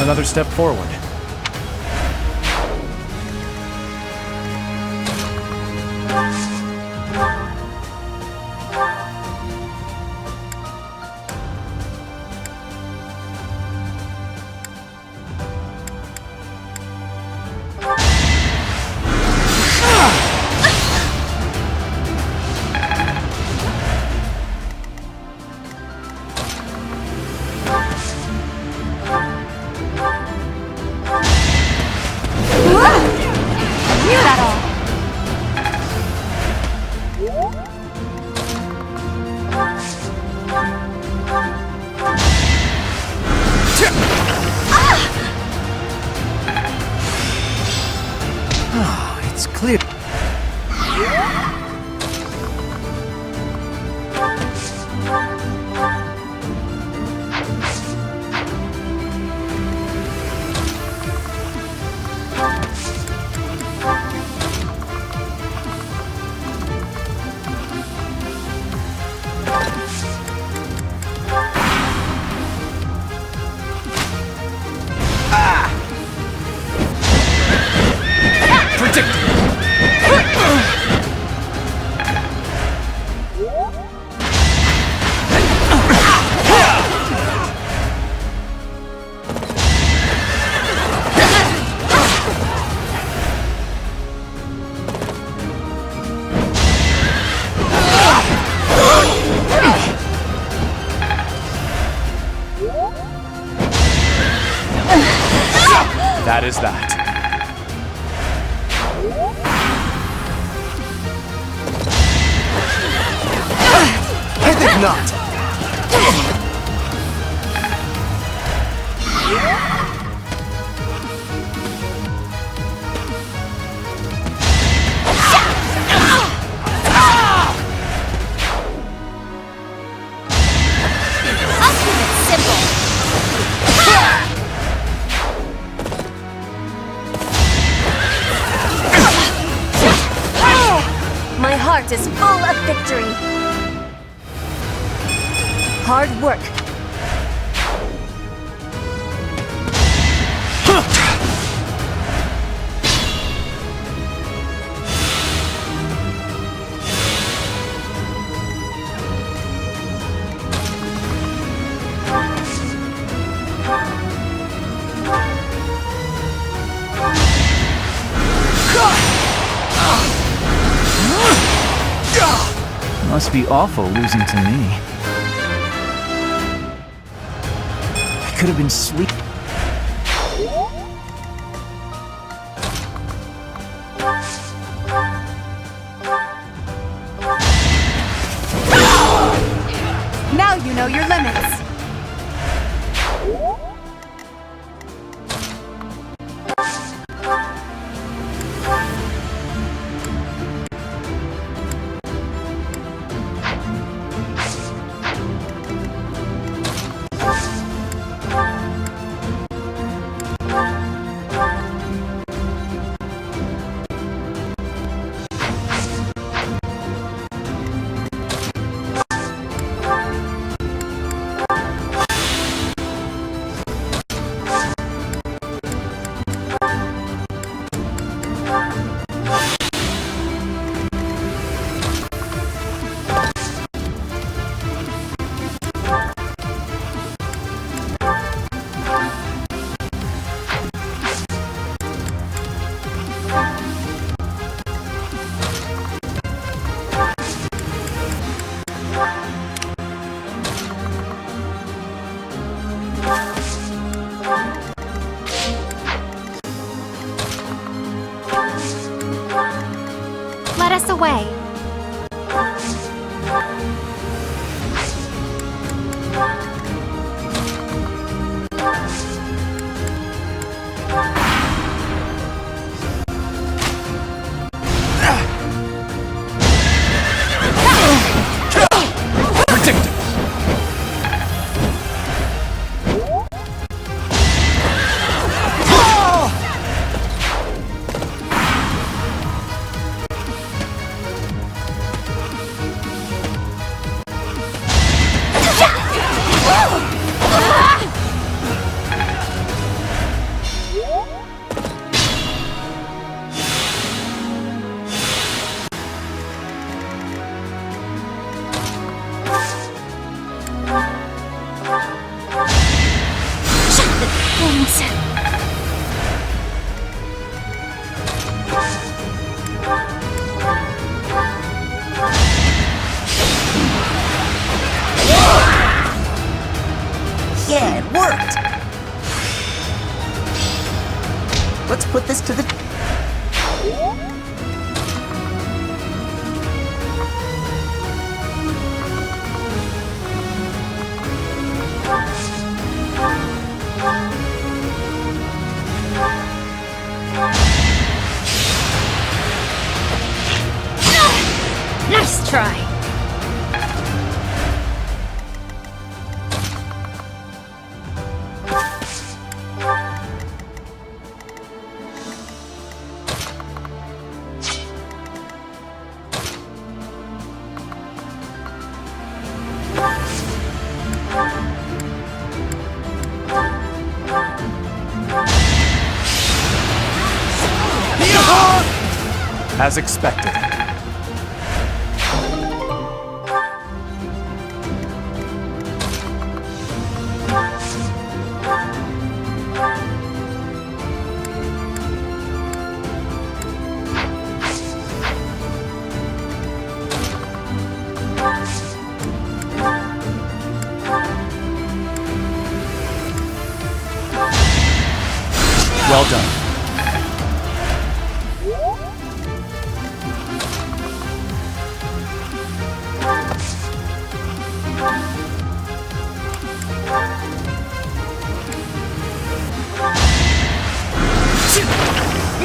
Another step forward. clear. That is that. I think not. My heart is full of victory. Hard work. Must be awful losing to me. I could have been sleep. Now you know your limits. As expected. Well done.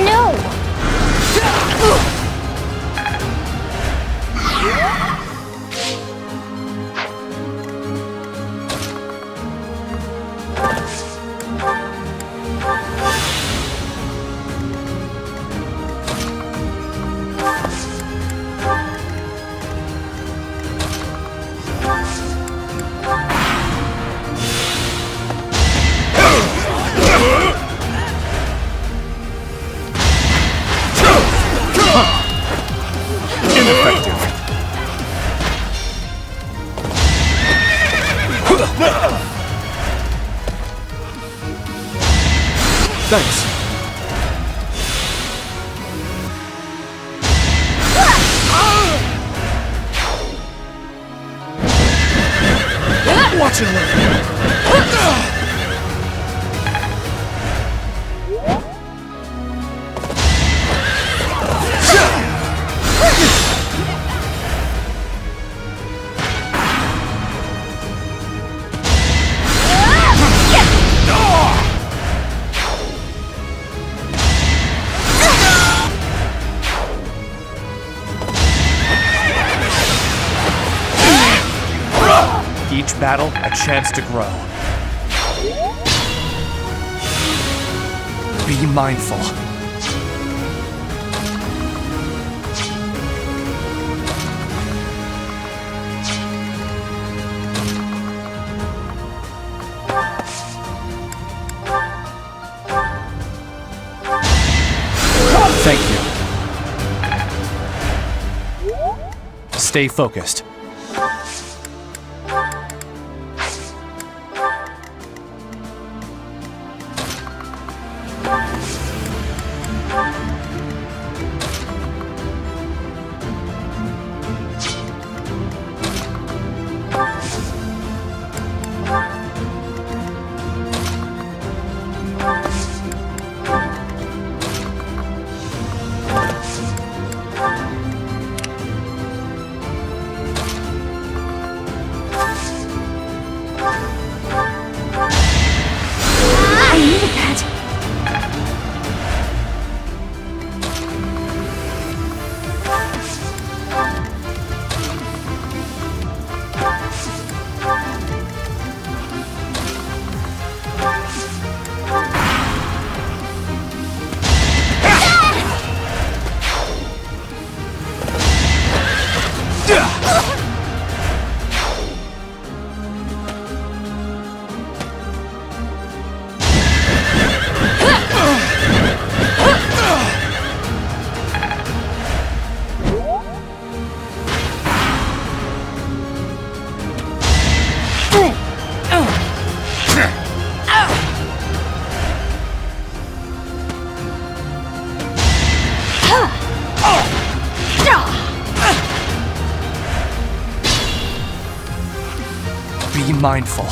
No! Thanks. Watch and learn. Each battle, a chance to grow. Be mindful. Thank you. Stay focused. Be mindful.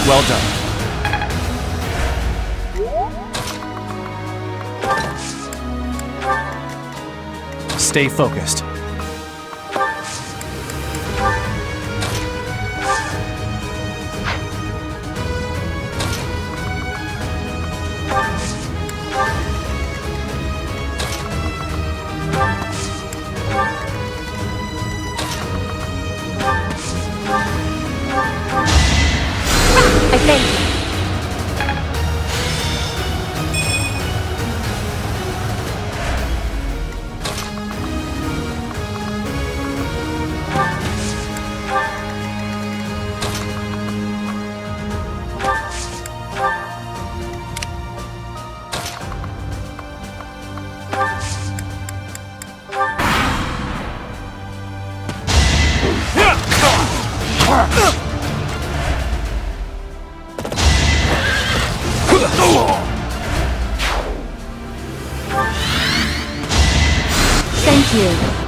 Well done. Stay focused. I thank you. Thank you.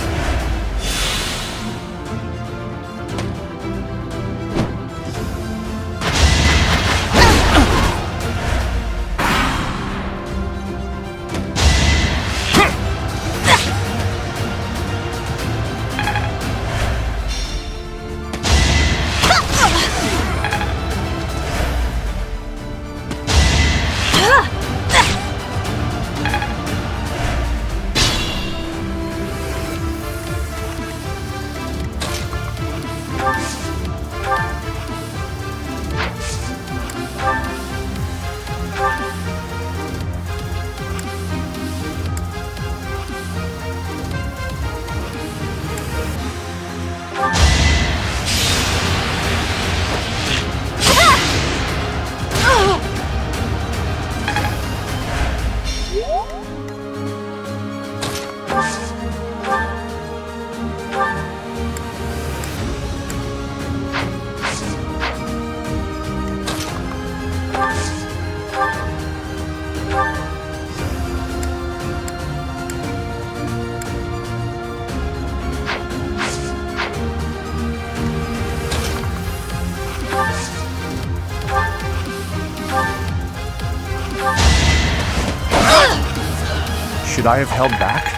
Should I have held back?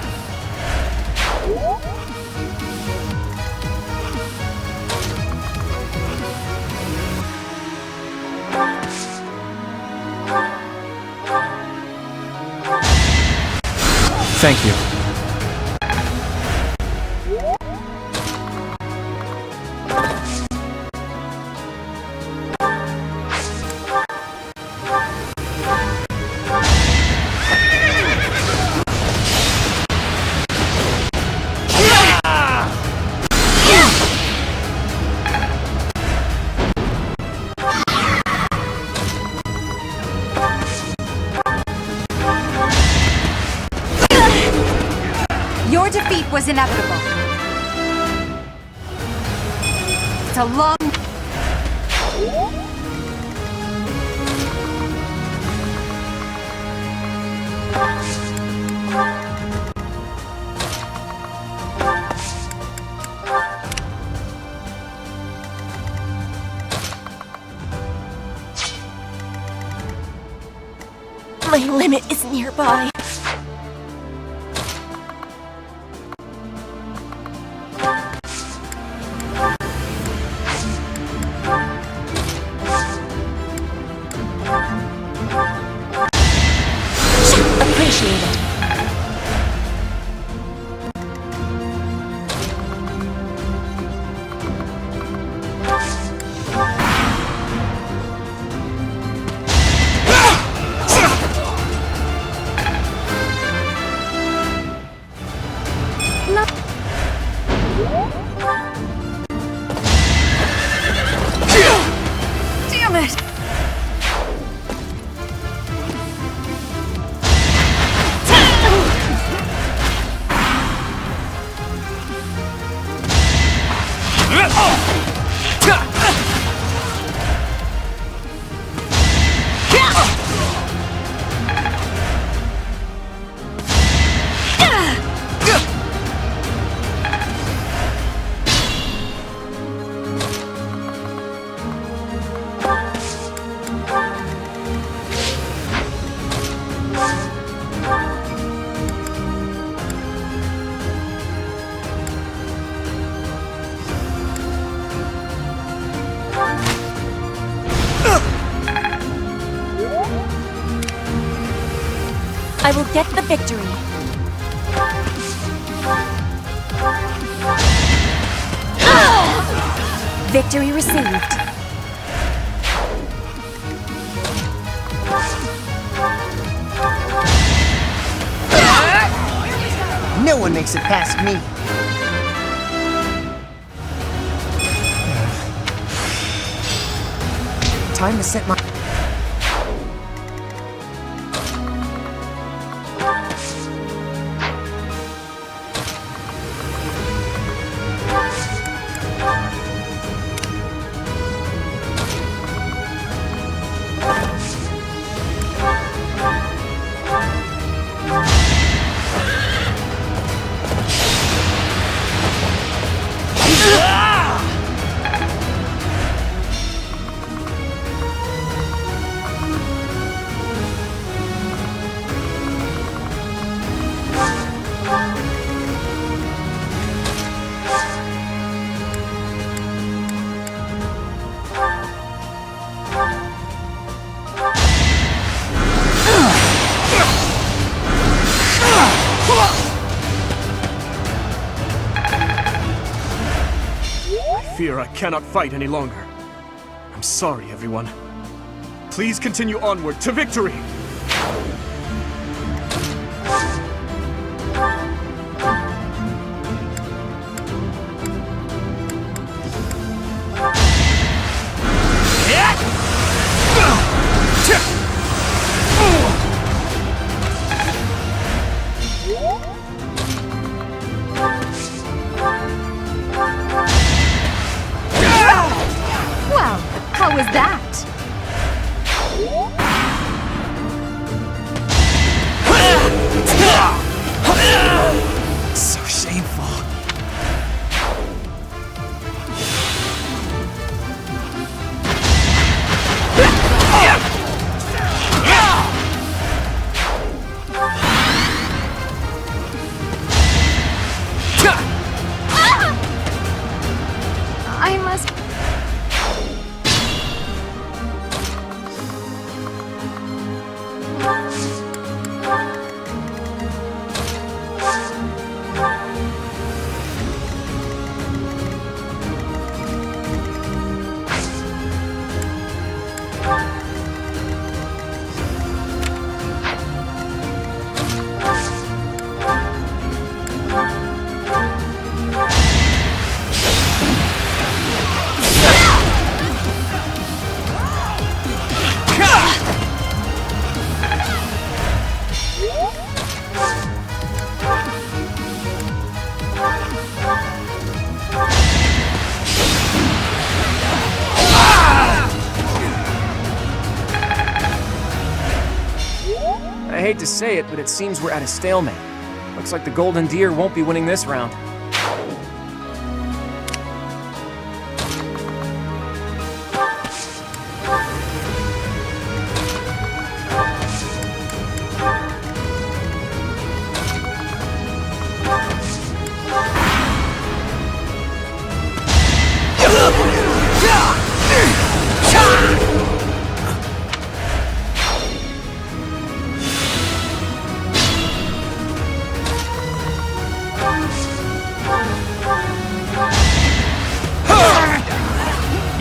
Thank you. Your defeat was inevitable. It's a long... My limit is nearby. Appreciate it. Damn it! I will get the victory. Victory received. No one makes it past me. Time to set my... fear I cannot fight any longer. I'm sorry, everyone. Please continue onward to victory! Well, how was that? So shameful. I must... I hate to say it, but it seems we're at a stalemate. Looks like the Golden Deer won't be winning this round.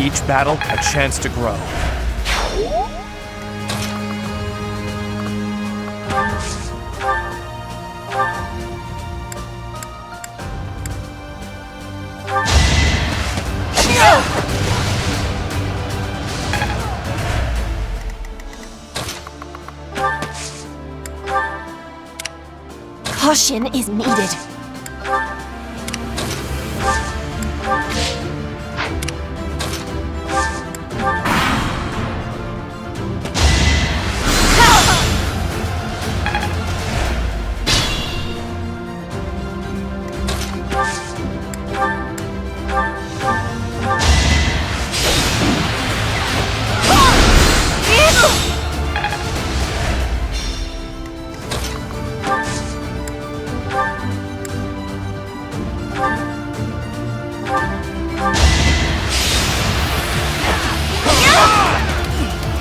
Each battle, a chance to grow. Caution is needed.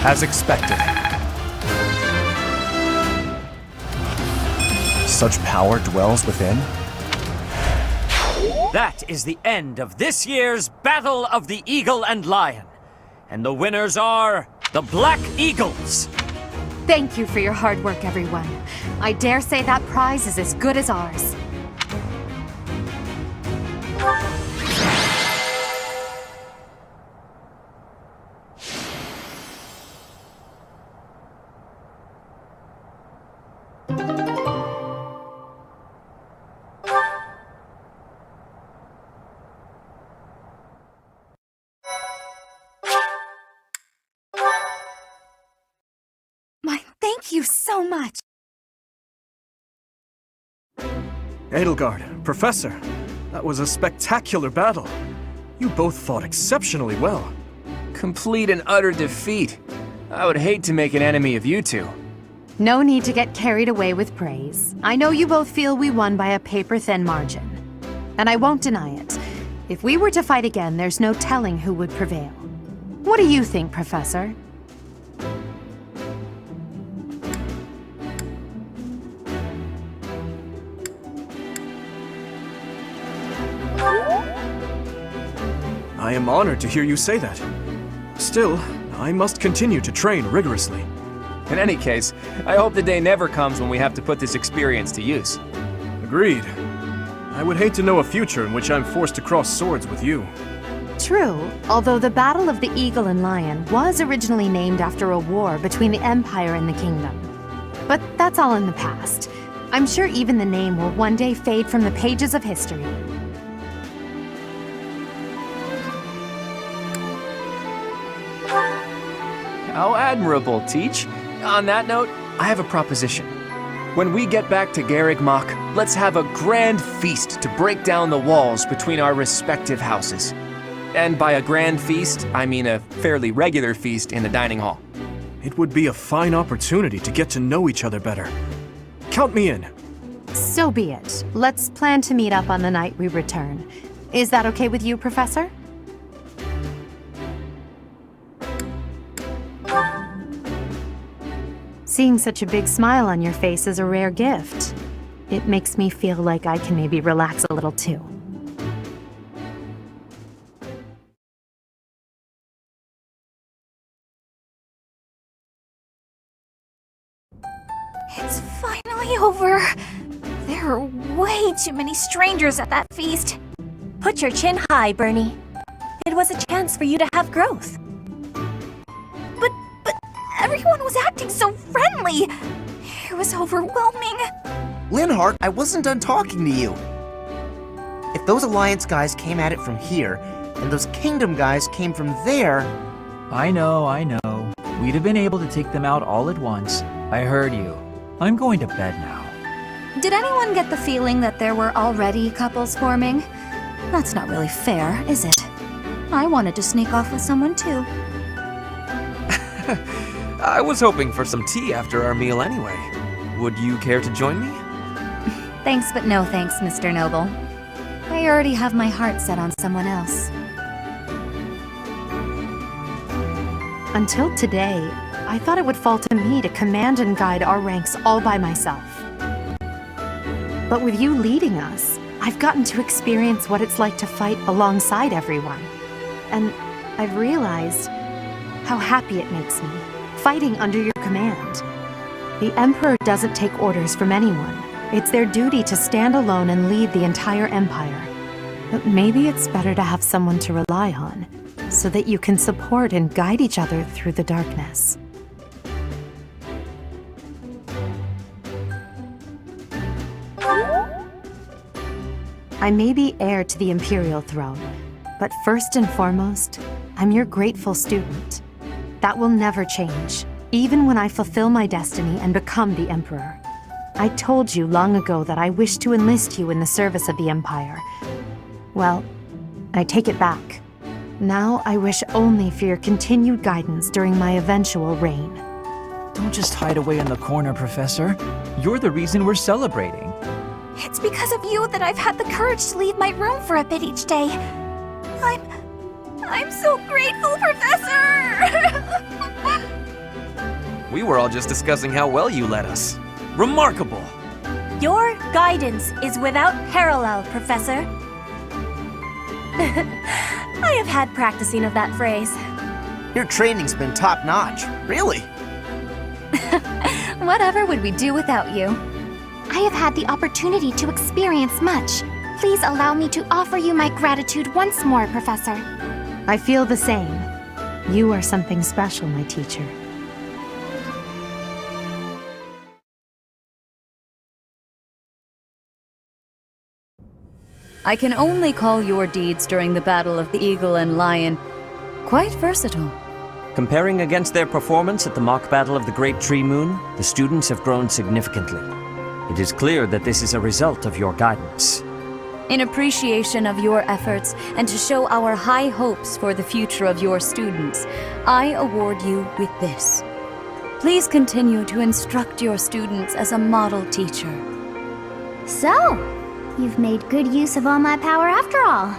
As expected. Such power dwells within? That is the end of this year's Battle of the Eagle and Lion. And the winners are the Black Eagles. Thank you for your hard work, everyone. I dare say that prize is as good as ours. Thank you so much. Edelgard, Professor, that was a spectacular battle. You both fought exceptionally well. Complete and utter defeat. I would hate to make an enemy of you two. No need to get carried away with praise. I know you both feel we won by a paper-thin margin. And I won't deny it. If we were to fight again, there's no telling who would prevail. What do you think, Professor? I am honored to hear you say that. Still, I must continue to train rigorously. In any case, I hope the day never comes when we have to put this experience to use. Agreed. I would hate to know a future in which I'm forced to cross swords with you. True, although the Battle of the Eagle and Lion was originally named after a war between the Empire and the Kingdom. But that's all in the past. I'm sure even the name will one day fade from the pages of history. How admirable, Teach. On that note, I have a proposition. When we get back to Garreg Mach, let's have a grand feast to break down the walls between our respective houses. And by a grand feast, I mean a fairly regular feast in the dining hall. It would be a fine opportunity to get to know each other better. Count me in. So be it. Let's plan to meet up on the night we return. Is that okay with you, Professor? Seeing such a big smile on your face is a rare gift. It makes me feel like I can maybe relax a little too. It's finally over. There are way too many strangers at that feast. Put your chin high, Bernie. It was a chance for you to have growth. But everyone was acting so friendly. It was overwhelming. Linhardt, I wasn't done talking to you. If those Alliance guys came at it from here, and those Kingdom guys came from there... I know. We'd have been able to take them out all at once. I heard you. I'm going to bed now. Did anyone get the feeling that there were already couples forming? That's not really fair, is it? I wanted to sneak off with someone too. I was hoping for some tea after our meal anyway. Would you care to join me? Thanks, but no thanks, Mr. Noble. I already have my heart set on someone else. Until today, I thought it would fall to me to command and guide our ranks all by myself. But with you leading us, I've gotten to experience what it's like to fight alongside everyone. And I've realized how happy it makes me, fighting under your command. The Emperor doesn't take orders from anyone. It's their duty to stand alone and lead the entire Empire. But maybe it's better to have someone to rely on, so that you can support and guide each other through the darkness. I may be heir to the Imperial throne, but first and foremost, I'm your grateful student. That will never change, even when I fulfill my destiny and become the Emperor. I told you long ago that I wish to enlist you in the service of the Empire. Well, I take it back. Now I wish only for your continued guidance during my eventual reign. Don't just hide away in the corner, Professor. You're the reason we're celebrating. It's because of you that I've had the courage to leave my room for a bit each day. I'm so grateful, Professor! We were all just discussing how well you led us. Remarkable! Your guidance is without parallel, Professor. I have had practicing of that phrase. Your training's been top-notch, really. Whatever would we do without you? I have had the opportunity to experience much. Please allow me to offer you my gratitude once more, Professor. I feel the same. You are something special, my teacher. I can only call your deeds during the Battle of the Eagle and Lion quite versatile. Comparing against their performance at the mock battle of the Great Tree Moon, the students have grown significantly. It is clear that this is a result of your guidance. In appreciation of your efforts and to show our high hopes for the future of your students, I award you with this. Please continue to instruct your students as a model teacher. So, you've made good use of all my power after all.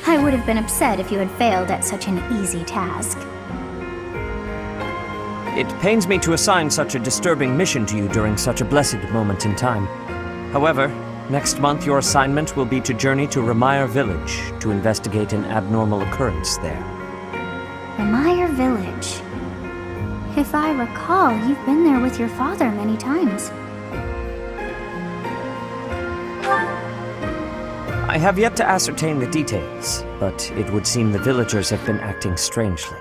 I would have been upset if you had failed at such an easy task. It pains me to assign such a disturbing mission to you during such a blessed moment in time. However, Next month, your assignment will be to journey to Ramire Village to investigate an abnormal occurrence there. Ramire Village. If I recall, you've been there with your father many times. I have yet to ascertain the details, but it would seem the villagers have been acting strangely.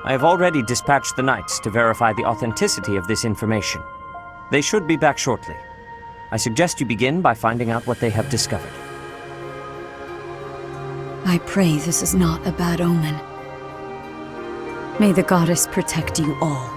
I have already dispatched the knights to verify the authenticity of this information. They should be back shortly. I suggest you begin by finding out what they have discovered. I pray this is not a bad omen. May the goddess protect you all.